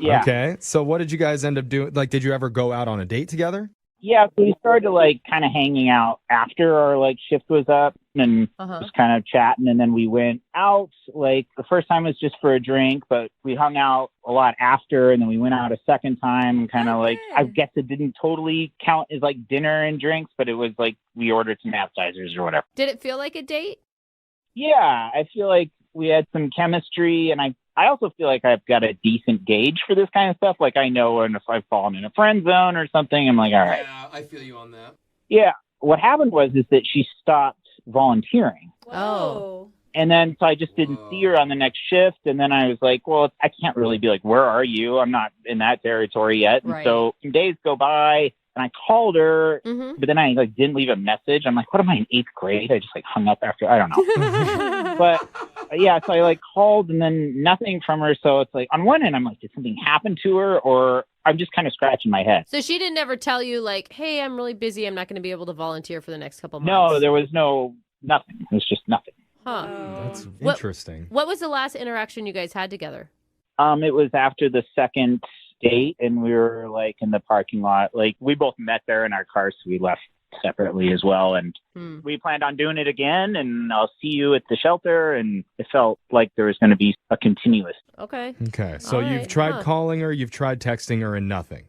Yeah. Okay. So what did you guys end up doing? Like, did you ever go out on a date together? Yeah, so we started to like kind of hanging out after our like shift was up and just kind of chatting, and then we went out. Like the first time was just for a drink, but we hung out a lot after, and then we went out a second time and kind of like, I guess it didn't totally count as like dinner and drinks, but it was like we ordered some appetizers or whatever. Did it feel like a date? Yeah, I feel like we had some chemistry, and I also feel like I've got a decent gauge for this kind of stuff. Like I know when if I've fallen in a friend zone or something, I'm like, all right. Yeah, I feel you on that. Yeah. What happened was that she stopped volunteering. Oh. And then so I just didn't see her on the next shift. And then I was like, well, I can't really be like, where are you? I'm not in that territory yet. Right. And so some days go by and I called her, but then I like didn't leave a message. I'm like, what am I in 8th grade? I just like hung up after, I don't know. But yeah, so I like called and then nothing from her. So it's like on one end, I'm like, did something happen to her? Or I'm just kind of scratching my head. So she didn't ever tell you like, hey, I'm really busy. I'm not going to be able to volunteer for the next couple months. No, there was nothing. It was just nothing. Huh. That's interesting. What was the last interaction you guys had together? It was after the second date, and we were like in the parking lot. Like we both met there in our cars, so we left separately as well. And we planned on doing it again. And I'll see you at the shelter. And it felt like there was going to be a continuous. Okay. Okay. So All you've right. tried calling her, you've tried texting her, and nothing.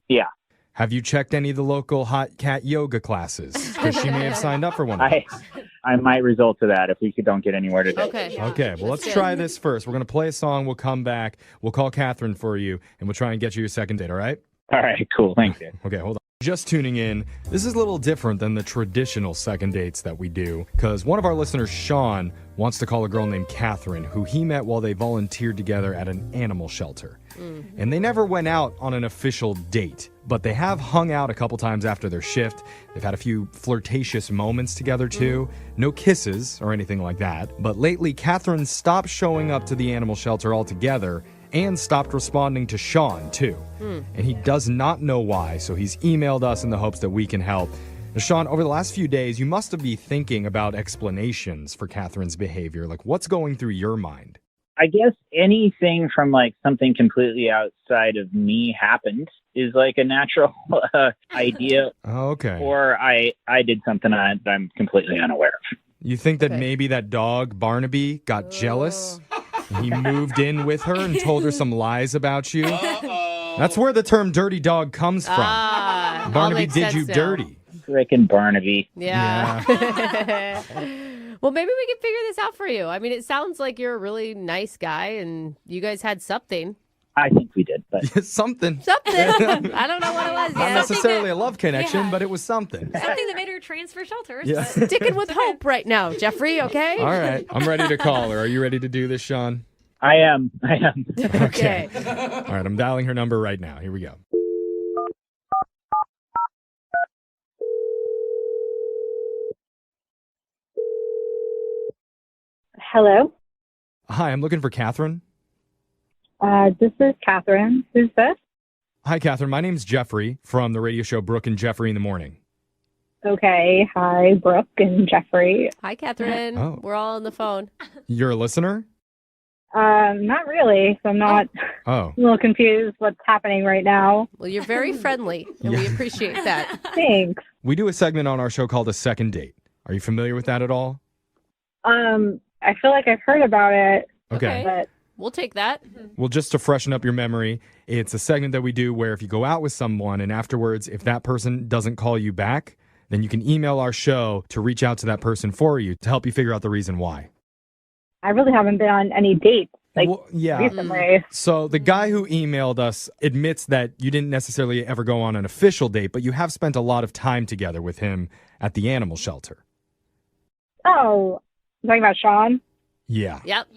Yeah. Have you checked any of the local hot cat yoga classes? Because she may have signed up for one of those. I might resort to that if we don't get anywhere today. Okay. Okay, well, let's try this first. We're going to play a song. We'll come back. We'll call Catherine for you, and we'll try and get you your second date, all right? All right, cool. Thanks, Dan. Okay, hold on. Just tuning in, this is a little different than the traditional second dates that we do, because one of our listeners, Sean, wants to call a girl named Catherine, who he met while they volunteered together at an animal shelter. And they never went out on an official date, but they have hung out a couple times after their shift. They've had a few flirtatious moments together, too. No kisses or anything like that. But lately, Catherine stopped showing up to the animal shelter altogether and stopped responding to Sean, too. And he does not know why, so he's emailed us in the hopes that we can help. Now, Sean, over the last few days, you must have been thinking about explanations for Catherine's behavior. Like, what's going through your mind? I guess anything from like something completely outside of me happened is like a natural idea. Oh, okay. Or I did something that I'm completely unaware of. You think that maybe that dog, Barnaby, got jealous? And he moved in with her and told her some lies about you? That's where the term dirty dog comes from. Barnaby did you dirty. Frickin' Barnaby. Yeah. Well, maybe we can figure this out for you. I mean, it sounds like you're a really nice guy and you guys had something. I think we did, but something. Something. I don't know what it was. Not necessarily a love connection, but it was something. Something that made her transfer shelters. Yeah. Sticking with hope right now, Jeffrey, okay? All right. I'm ready to call her. Are you ready to do this, Sean? I am. Okay. All right. I'm dialing her number right now. Here we go. Hello. Hi, I'm looking for Catherine. This is Catherine. Who's this? Hi, Catherine. My name's Jeffrey from the radio show Brooke and Jeffrey in the Morning. Okay. Hi, Brooke and Jeffrey. Hi, Catherine. Oh. We're all on the phone. You're a listener? Not really. So I'm not Oh. a little confused what's happening right now. Well, you're very friendly, and we appreciate that. Thanks. We do a segment on our show called A Second Date. Are you familiar with that at all? I feel like I've heard about it. Okay. But We'll take that. Well, just to freshen up your memory, it's a segment that we do where if you go out with someone and afterwards, if that person doesn't call you back, then you can email our show to reach out to that person for you to help you figure out the reason why. I really haven't been on any dates Yeah. recently. So the guy who emailed us admits that you didn't necessarily ever go on an official date, but you have spent a lot of time together with him at the animal shelter. Oh, you talking about Sean? Yeah. Yep.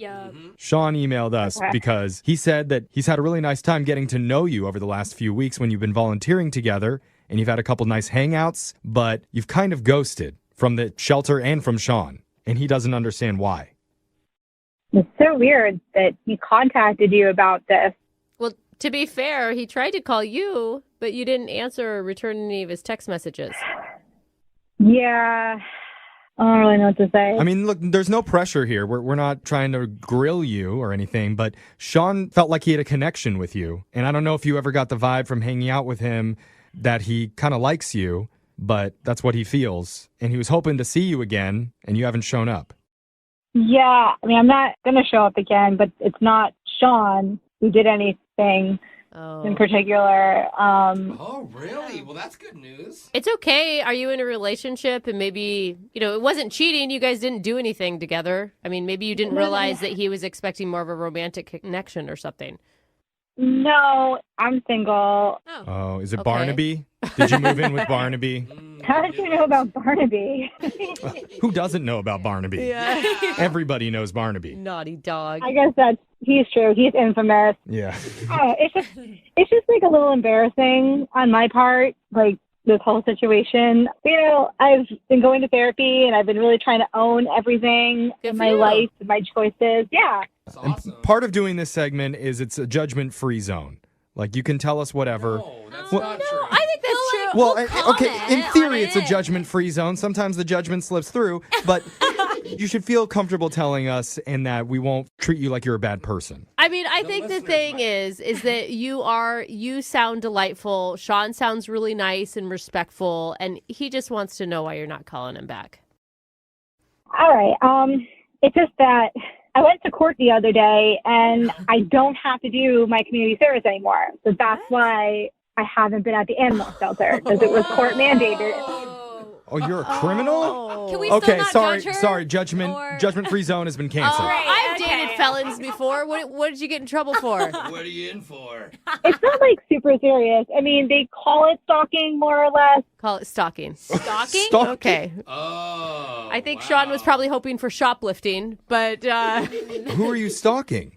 Sean emailed us Okay. because he said that he's had a really nice time getting to know you over the last few weeks when you've been volunteering together and you've had a couple nice hangouts, but you've kind of ghosted from the shelter and from Sean, and he doesn't understand why. It's so weird that he contacted you about this. Well, to be fair, he tried to call you, but you didn't answer or return any of his text messages. Yeah. I don't really know what to say. I mean, look, there's no pressure here. We're not trying to grill you or anything, but Sean felt like he had a connection with you. And I don't know if you ever got the vibe from hanging out with him that he kind of likes you, but that's what he feels. And he was hoping to see you again, and you haven't shown up. Yeah, I mean, I'm not going to show up again, but it's not Sean who did anything in particular. Oh, really? Well, that's good news. It's okay. Are you in a relationship and maybe, it wasn't cheating. You guys didn't do anything together. I mean, maybe you didn't realize that he was expecting more of a romantic connection or something. No, I'm single. Oh, is it Okay. Barnaby? Did you move in with Barnaby? How did you know about Barnaby? Who doesn't know about Barnaby? Yeah. Everybody knows Barnaby. Naughty dog. I guess he's true. He's infamous. Yeah. It's just like a little embarrassing on my part, like this whole situation. You know, I've been going to therapy and I've been really trying to own everything in my life, my choices. Yeah. And part of doing this segment is it's a judgment-free zone. Like, you can tell us whatever. No, I think that's true. Well, okay, in theory, it's a judgment-free zone. Sometimes the judgment slips through, but you should feel comfortable telling us and that we won't treat you like you're a bad person. I mean, I think the thing is that you sound delightful. Sean sounds really nice and respectful, and he just wants to know why you're not calling him back. All right. It's just that I went to court the other day and I don't have to do my community service anymore. So that's why I haven't been at the animal shelter because it was court mandated. Oh, you're a criminal? Can we still Okay, not sorry, judge her? sorry. Judgment-free zone has been canceled. I've dated felons before. What did you get in trouble for? What are you in for? It's not like super serious. I mean, they call it stalking more or less. Call it stalking. Stalking? Okay. Oh. I think Sean was probably hoping for shoplifting, but Who are you stalking?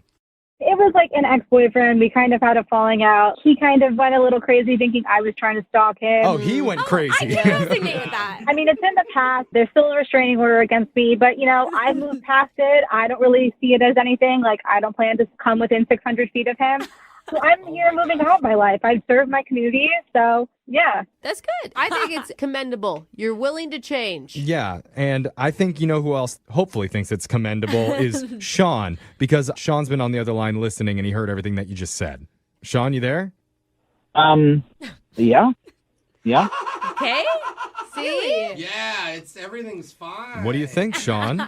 It was like an ex-boyfriend. We kind of had a falling out. He kind of went a little crazy thinking I was trying to stalk him. Oh, he went crazy. I can resonate with that. I mean, it's in the past. There's still a restraining order against me, but, you know, I've moved past it. I don't really see it as anything. Like, I don't plan to come within 600 feet of him. So I'm here moving on with my life. I've served my community, so, yeah. that's good. I think it's commendable. You're willing to change. Yeah, and I think you know who else hopefully thinks it's commendable is Sean, because Sean's been on the other line listening and he heard everything that you just said. Sean, you there? Yeah. Okay? See? Yeah, everything's fine. What do you think, Sean?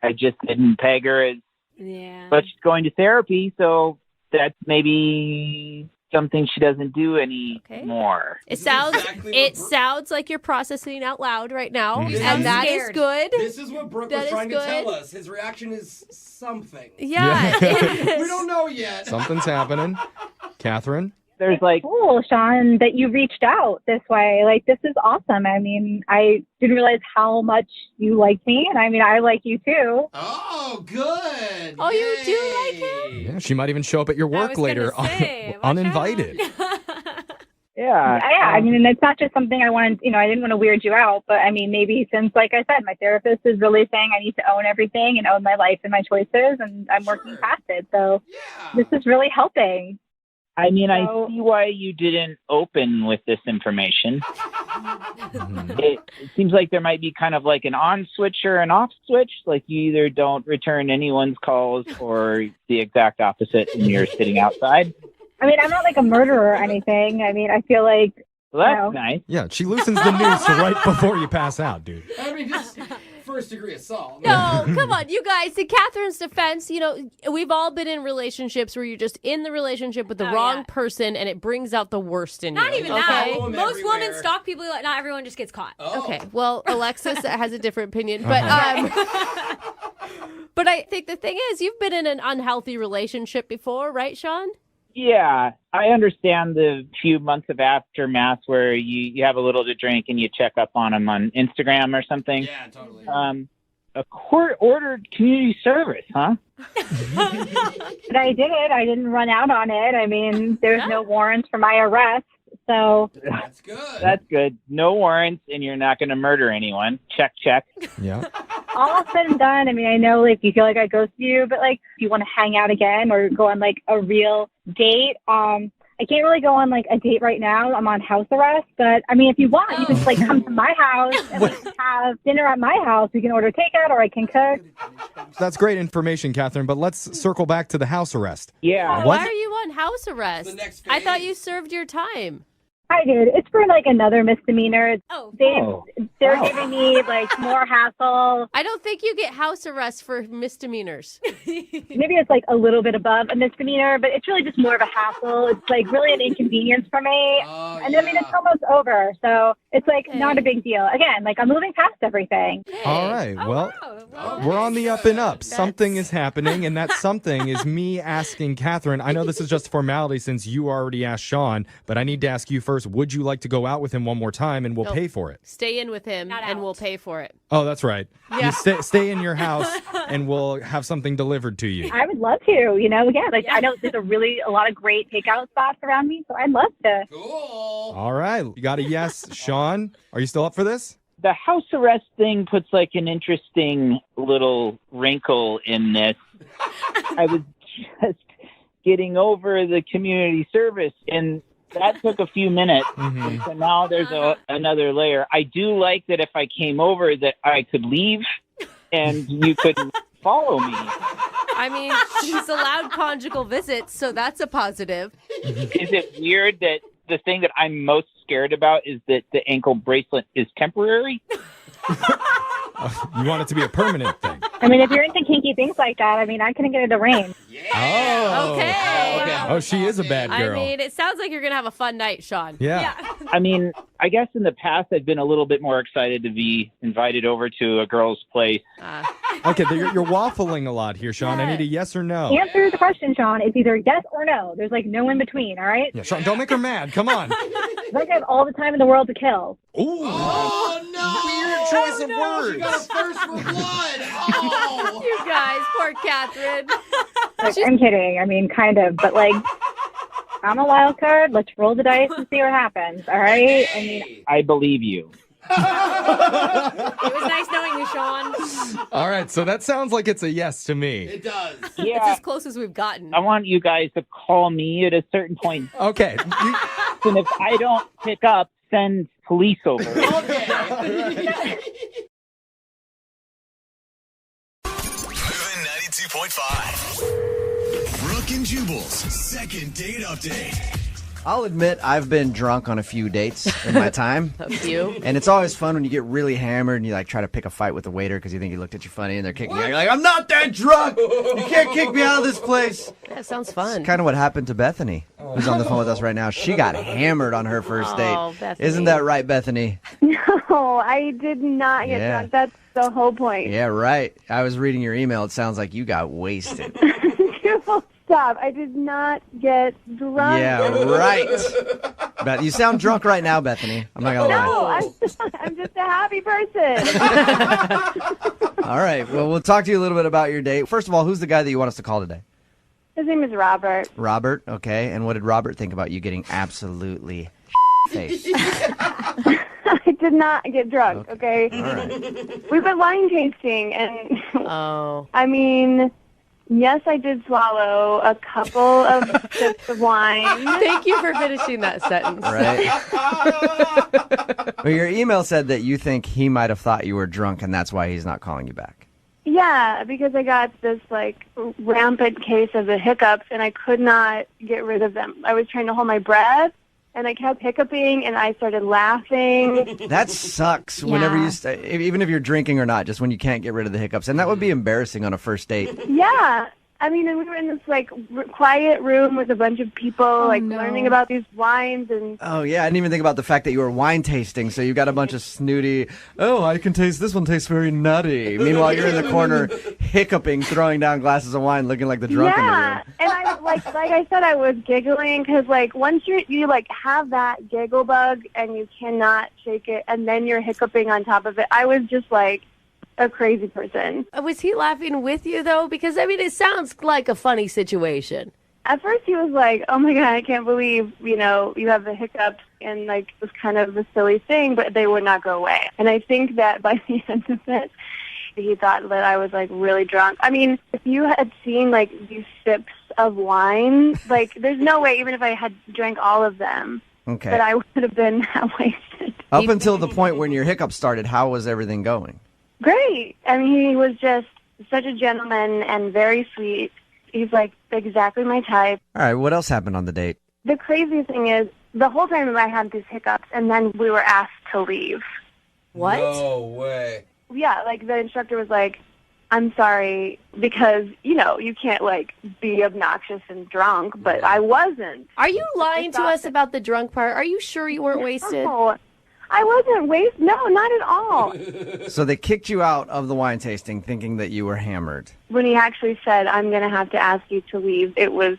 I just didn't peg her as, Yeah. but she's going to therapy, so that's maybe something she doesn't do anymore. It sounds like you're processing out loud right now, Mhm. and that is scared. good. This is what Brooke That was is trying to good. tell us. His reaction is something. Yeah, it is. We don't know yet. Something's happening. Catherine? There's like, Cool, Sean, that you reached out this way. Like, this is awesome. I mean, I didn't realize how much you liked me, and I mean, I like you too. Oh, good. Oh, you do like him? Yeah, she might even show up at your I work was gonna later say, watch uninvited. yeah. Yeah, I mean, and it's not just something I wanted, you know, I didn't want to weird you out, but I mean, maybe since, like I said, my therapist is really saying I need to own everything and own my life and my choices, and I'm working past it. So this is really helping. I mean, I So- see why you didn't open with this information. It seems like there might be kind of like an on switch or an off switch. Like you either don't return anyone's calls or the exact opposite and you're sitting outside. I mean, I'm not like a murderer or anything. I mean, I feel like, Well, that's you know, nice. Yeah, she loosens the noose right before you pass out, dude. I mean, just first degree assault. No, come on, you guys. In Catherine's defense, you know, we've all been in relationships where you're just in the relationship with the wrong person and it brings out the worst in Not you. even okay? that. Most women stalk people. Not everyone just gets caught. Okay, well, Alexis has a different opinion, but but I think the thing is, you've been in an unhealthy relationship before, right, Sean? Yeah, I understand the few months of aftermath where you have a little to drink and you check up on them on Instagram or something. Yeah, totally. A court-ordered community service, huh? but I did it. I didn't run out on it. I mean, there's no warrants for my arrest. So That's good. That's good. No warrants, and you're not going to murder anyone. Check, check. Yeah. all said and done, I mean, I know like you feel like I ghosted you, but like if you want to hang out again or go on like a real date, I can't really go on like a date right now. I'm on house arrest, but I mean, if you want, you can just like come to my house and we can have dinner at my house. We can order takeout or I can cook. That's great information, Catherine, but let's circle back to the house arrest. Yeah. Why are you on house arrest? I thought you served your time. Hi, dude. It's for like another misdemeanor. They're Oh. giving me like more hassle. I don't think you get house arrest for misdemeanors. Maybe it's like a little bit above a misdemeanor, but it's really just more of a hassle. It's like really an inconvenience for me. And I mean, it's almost over. So it's like not a big deal. Again, like I'm moving past everything. All right. Well, we're on the up and up. Something is happening, and that something is me asking Catherine. I know this is just a formality since you already asked Sean, but I need to ask you first. Would you like to go out with him one more time, and we'll pay for it? Stay in with him, and we'll pay for it. Oh, that's right. Yeah. You stay in your house, and we'll have something delivered to you. I would love to, again, like I know there's a lot of great takeout spots around me, so I'd love to. All right. You got a yes. Sean, are you still up for this? The house arrest thing puts like an interesting little wrinkle in this. I was just getting over the community service, and that took a few minutes. And so now there's another layer. I do like that if I came over that I could leave and you could follow me. I mean, she's allowed conjugal visits, so that's a positive. Is it weird that the thing that I'm most scared about is that the ankle bracelet is temporary? You want it to be a permanent thing. I mean, if you're into kinky things like that, I mean, I couldn't get it to rain. Oh. Okay. Oh, she is a bad girl. I mean, it sounds like you're going to have a fun night, Sean. Yeah. I mean, I guess in the past I've been a little bit more excited to be invited over to a girl's place. Okay, you're waffling a lot here, Sean. I need a yes or no. Answer the question, Sean. It's either yes or no. There's like no in between, all right? Yeah, Sean, don't make her mad. Come on. Like I have all the time in the world to kill. Ooh. Oh, no. Weird choice of words. She got a thirst for blood. Oh. You guys, poor Catherine. Like, I'm kidding. I mean, kind of, but like, I'm a wild card. Let's roll the dice and see what happens. All right. I mean, I believe you. It was nice knowing you, Sean. All right, so that sounds like it's a yes to me. It does. Yeah. It's as close as we've gotten. I want you guys to call me at a certain point. Okay. And if I don't pick up, send police over. Moving 92.5. Brooke and Jubal's second date update. I'll admit I've been drunk on a few dates in my time. A few. And it's always fun when you get really hammered and you like try to pick a fight with the waiter because you think he looked at you funny and they're kicking you out. You're like, I'm not that drunk. You can't kick me out of this place. That sounds fun. Kind of what happened to Bethany, who's on the phone with us right now. She got hammered on her first date. Oh, Bethany. Isn't that right, Bethany? No, I did not get drunk. That's the whole point. Yeah, right. I was reading your email. It sounds like you got wasted. Stop. I did not get drunk. Yeah, right. Beth, you sound drunk right now, Bethany. I'm not going to lie. No, I'm just a happy person. All right. Well, we'll talk to you a little bit about your date. First of all, who's the guy that you want us to call today? His name is Robert. Robert, okay. And what did Robert think about you getting absolutely faced? I did not get drunk, okay? All right. We've been wine tasting, and I mean, yes, I did swallow a couple of sips of wine. Thank you for finishing that sentence. Right. Well, your email said that you think he might have thought you were drunk, and that's why he's not calling you back. Yeah, because I got this, like, rampant case of the hiccups, and I could not get rid of them. I was trying to hold my breath, and I kept hiccuping, and I started laughing. That sucks whenever you, even if you're drinking or not, just when you can't get rid of the hiccups. And that would be embarrassing on a first date. Yeah. I mean, and we were in this, like, quiet room with a bunch of people, learning about these wines. And Oh, yeah. I didn't even think about the fact that you were wine tasting. So you got a bunch of snooty, I can taste, this one tastes very nutty. Meanwhile, you're in the corner hiccuping, throwing down glasses of wine, looking like the drunk in the room. yeah, and I like I said, I was giggling because, like, once you like have that giggle bug and you cannot shake it, and then you're hiccuping on top of it. I was just like a crazy person. Was he laughing with you, though? Because, I mean, it sounds like a funny situation. At first, he was like, "Oh my God, I can't believe you have the hiccups," and like it was kind of a silly thing, but they would not go away. And I think that by the end of it, he thought that I was like really drunk. I mean, if you had seen like these sips of wine, like there's no way, even if I had drank all of them, that I would have been that wasted. Up until the point when your hiccups started, how was everything going? Great. I mean, he was just such a gentleman and very sweet. He's like exactly my type. All right. What else happened on the date? The crazy thing is the whole time I had these hiccups, and then we were asked to leave. What? No way. Yeah, like the instructor was like, I'm sorry, because, you can't, be obnoxious and drunk, but I wasn't. Are you lying to us about the drunk part? Are you sure you weren't wasted? No, I wasn't wasted. No, not at all. So they kicked you out of the wine tasting thinking that you were hammered. When he actually said, I'm going to have to ask you to leave, it was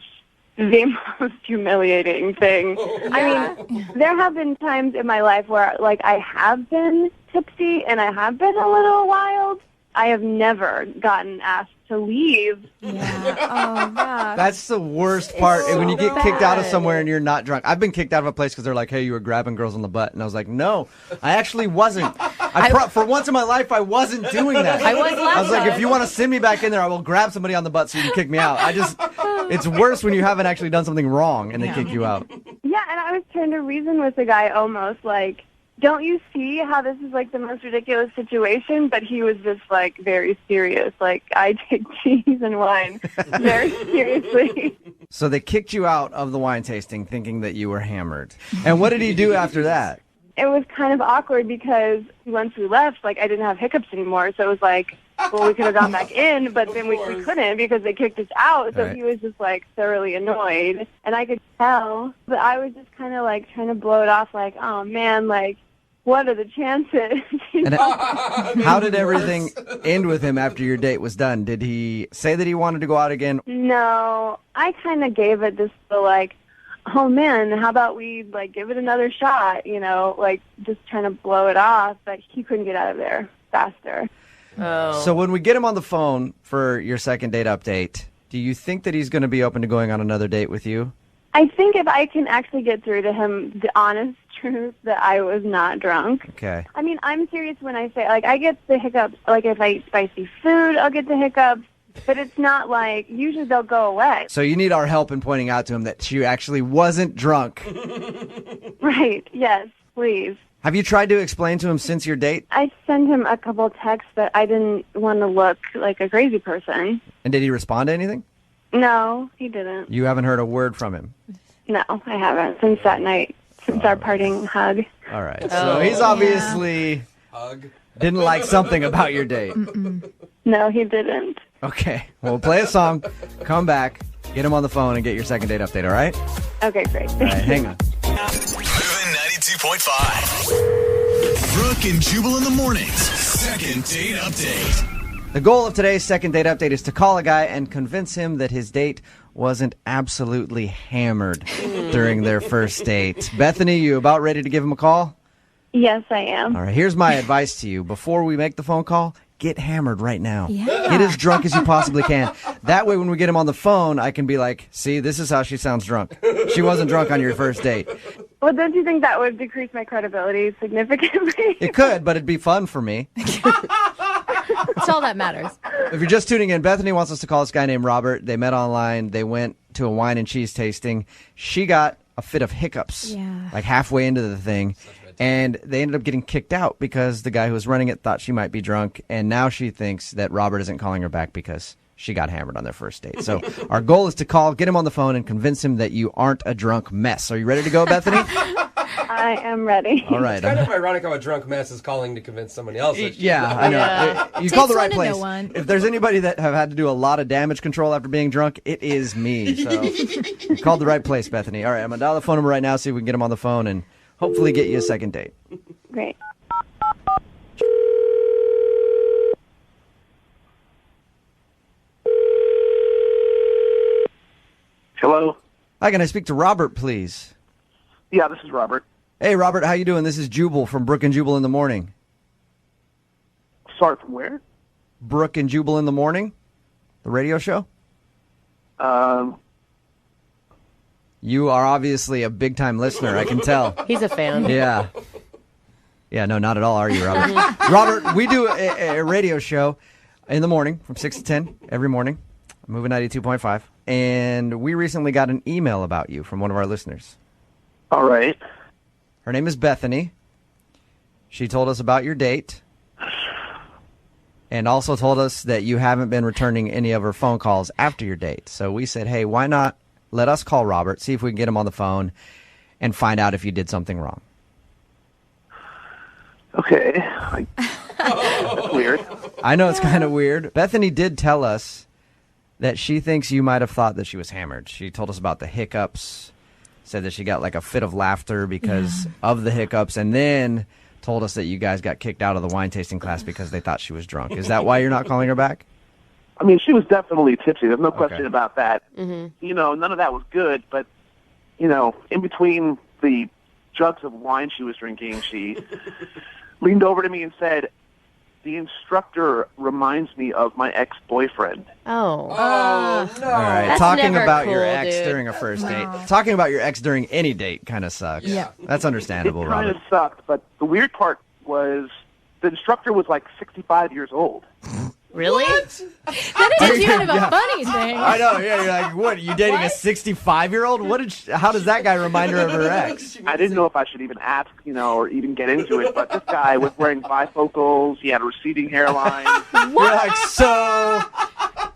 the most humiliating thing. I mean, there have been times in my life where, I have been tipsy and I have been a little wild. I have never gotten asked to leave. Yeah. Oh, gosh. That's the worst part. so when you get kicked out of bad. somewhere and you're not drunk. I've been kicked out of a place because they're like, hey, you were grabbing girls on the butt. And I was like, no, I actually wasn't. For once in my life, I wasn't doing that. I was last I was like, time. if you want to send me back in there, I will grab somebody on the butt so you can kick me out. It's worse when you haven't actually done something wrong and they kick you out. Yeah, and I was trying to reason with the guy almost don't you see how this is the most ridiculous situation? But he was just very serious. I take cheese and wine very seriously. So they kicked you out of the wine tasting thinking that you were hammered. And what did he do after that? It was kind of awkward because once we left, I didn't have hiccups anymore. So it was well, we could have gone back in, but then we couldn't because they kicked us out. So Right. he was just thoroughly annoyed. And I could tell, but I was just kind of trying to blow it off oh man, what are the chances? And how did everything end with him after your date was done? Did he say that he wanted to go out again? No, I kind of gave it this oh man, how about we give it another shot, just trying to blow it off, but he couldn't get out of there faster. Oh. So when we get him on the phone for your second date update, do you think that he's going to be open to going on another date with you? I think if I can actually get through to him the honest truth that I was not drunk. Okay. I mean, I'm serious when I say, I get the hiccups. If I eat spicy food, I'll get the hiccups. But it's not usually they'll go away. So you need our help in pointing out to him that she actually wasn't drunk. Right. Yes, please. Have you tried to explain to him since your date? I sent him a couple texts that I didn't want to look like a crazy person. And did he respond to anything? No, he didn't. You haven't heard a word from him? No, I haven't since that night, since our parting hug. All right. So he's obviously didn't like something about your date. No, he didn't. Okay. Well, we'll play a song, come back, get him on the phone, and get your second date update, all right? Okay, great. All right, hang on. Moving 92.5. Brooke and Jubal in the mornings. Second date update. The goal of today's second date update is to call a guy and convince him that his date wasn't absolutely hammered during their first date. Bethany, you about ready to give him a call? Yes, I am. All right, here's my advice to you. Before we make the phone call, get hammered right now. Yeah. Get as drunk as you possibly can. That way, when we get him on the phone, I can be like, see, this is how she sounds drunk. She wasn't drunk on your first date. Well, don't you think that would decrease my credibility significantly? It could, but it'd be fun for me. That's all that matters. If you're just tuning in, Bethany wants us to call this guy named Robert. They met online. They went to a wine and cheese tasting. She got a fit of hiccups halfway into the thing. And they ended up getting kicked out because the guy who was running it thought she might be drunk. And now she thinks that Robert isn't calling her back because she got hammered on their first date. So our goal is to call, get him on the phone, and convince him that you aren't a drunk mess. Are you ready to go, Bethany? I am ready. All right. It's kind of ironic how a drunk mess is calling to convince somebody else. Yeah, I know. You called the right place. If there's anybody that have had to do a lot of damage control after being drunk, it is me. So you called the right place, Bethany. All right, I'm going to dial the phone number right now, see if we can get him on the phone and hopefully get you a second date. Great. Hello? Hi, can I speak to Robert, please? Yeah, this is Robert. Hey, Robert, how you doing? This is Jubal from Brooke and Jubal in the Morning. Sorry, from where? Brooke and Jubal in the Morning, the radio show. You are obviously a big-time listener, I can tell. He's a fan. Yeah. Yeah, no, not at all, are you, Robert? Robert, we do a radio show in the morning from 6 to 10 every morning, Moving 92.5, and we recently got an email about you from one of our listeners. All right. Her name is Bethany. She told us about your date and also told us that you haven't been returning any of her phone calls after your date. So we said, hey, why not let us call Robert, see if we can get him on the phone, and find out if you did something wrong? Okay. That's weird. I know it's kind of weird. Bethany did tell us that she thinks you might have thought that she was hammered. She told us about the hiccups, said that she got like a fit of laughter because of the hiccups, and then told us that you guys got kicked out of the wine tasting class because they thought she was drunk. Is that why you're not calling her back? I mean, she was definitely tipsy. There's no question about that. You know, none of that was good, but, you know, in between the jugs of wine she was drinking, she leaned over to me and said, "The instructor reminds me of my ex-boyfriend." Oh. No. All right. That's Talking never about cool, your ex dude. during a first date. Talking about your ex during any date kind of sucks. Yeah. That's understandable, It kind Robert. of sucked, but the weird part was the instructor was like 65 years old. Really? That is kind of a Yeah. funny thing. I know. Yeah, you're like, what? You dating a 65-year-old? How does that guy remind her of her ex? I didn't know if I should even ask, you know, or even get into it, but this guy was wearing bifocals. He had a receding hairline. You're like, so.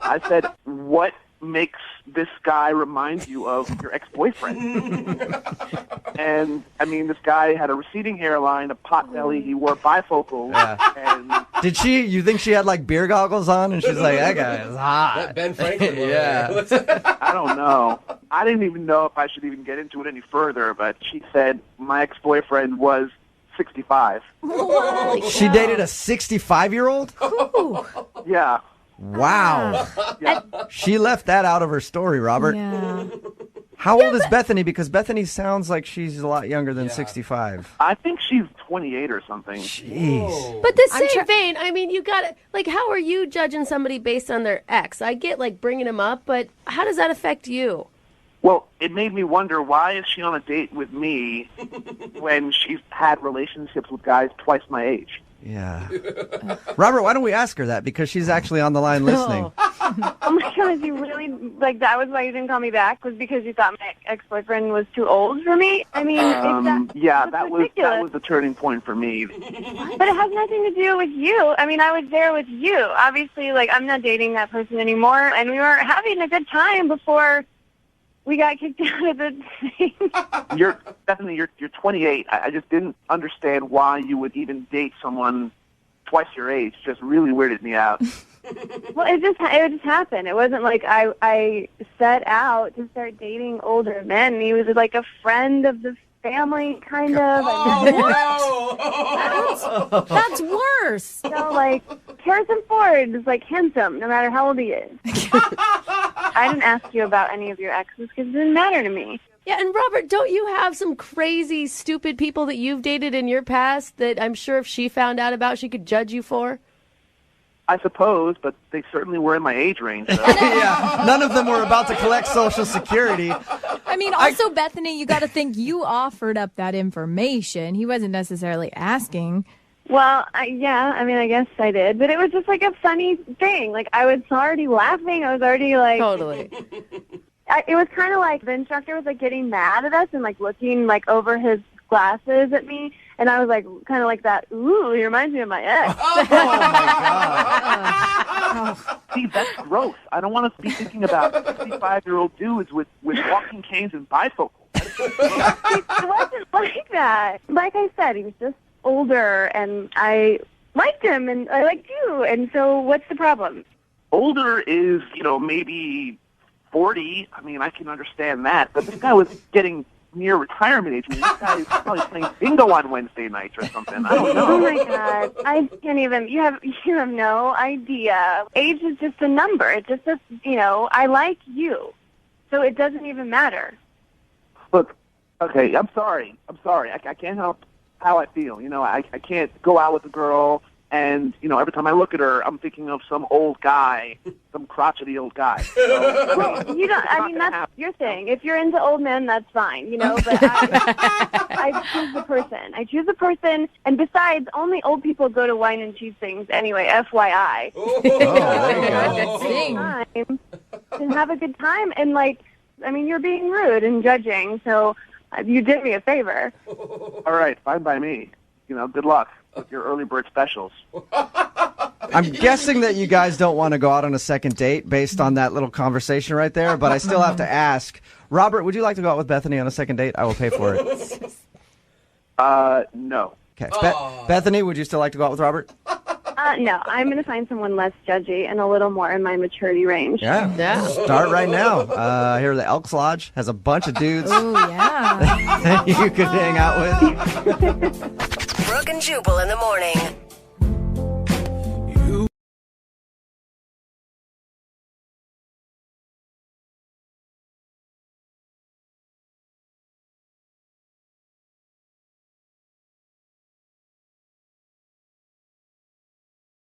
I said, "What makes this guy remind you of your ex-boyfriend?" And, I mean, this guy had a receding hairline, a pot belly. He wore bifocals. And Did you think she had like beer goggles on? And she's like, that guy is hot. That Ben Franklin one. Yeah. I don't know. I didn't even know if I should even get into it any further, but she said my ex-boyfriend was 65. She dated a 65-year-old? Yeah. Wow. Yeah. She left that out of her story, Robert. Yeah. How old is Bethany? Because Bethany sounds like she's a lot younger than 65. I think she's 28 or something. Jeez. But the same vein, I mean, you got to, like, how are you judging somebody based on their ex? I get, like, bringing them up, but how does that affect you? Well, it made me wonder, why is she on a date with me when she's had relationships with guys twice my age? Yeah. Robert, why don't we ask her that? Because she's actually on the line listening. Oh my gosh, you really, like, that was why you didn't call me back? Was because you thought my ex-boyfriend was too old for me? I mean, That ridiculous. was the turning point for me. But it has nothing to do with you. I mean, I was there with you. Obviously, like, I'm not dating that person anymore, and we were having a good time before we got kicked out of the thing. You're 28. I just didn't understand why you would even date someone twice your age. Just really weirded me out. Well, it just happened. It wasn't like I set out to start dating older men. He was like a friend of the family, kind of. That's worse. So, like, Harrison Ford is, like, handsome, no matter how old he is. I didn't ask you about any of your exes because it didn't matter to me. Yeah, and Robert, don't you have some crazy, stupid people that you've dated in your past that I'm sure if she found out about, she could judge you for? I suppose, but they certainly were in my age range. So. Yeah, none of them were about to collect Social Security. I mean, also, Bethany, you got to think you offered up that information. He wasn't necessarily asking. Well, I guess I did. But it was just like a funny thing. Like, I was already laughing. I was already like... Totally. It was kind of like the instructor was, like, getting mad at us and, like, looking, like, over his glasses at me. And I was like, kind of like that, ooh, he reminds me of my ex. Oh, my God. See, that's gross. I don't want to be thinking about 65-year-old dudes with walking canes and bifocals. It wasn't like that. Like I said, he was just older, and I liked him, and I liked you. And so what's the problem? Older is, maybe 40. I mean, I can understand that. But this guy was getting near retirement age. I mean, this guy is probably playing bingo on Wednesday nights or something. I don't know. Oh, my God. I can't even. You have no idea. Age is just a number. It's just I like you. So it doesn't even matter. Look, okay, I'm sorry. I can't help how I feel. I can't go out with a girl and, every time I look at her, I'm thinking of some old guy, some crotchety old guy. So, Well, that's your thing. If you're into old men, that's fine, but I choose the person. And besides, only old people go to wine and cheese things anyway, FYI. And have a good time. And, you're being rude and judging, so you did me a favor. all right, fine by me. Good luck with your early bird specials. I'm guessing that you guys don't want to go out on a second date based on that little conversation right there, but I still have to ask. Robert, would you like to go out with Bethany on a second date? I will pay for it. No. Okay. Bethany, would you still like to go out with Robert? No, I'm going to find someone less judgy and a little more in my maturity range. Yeah. Start right now. Here, the Elks Lodge has a bunch of dudes. Oh, yeah. you could hang out with. Brooke and Jubal in the morning.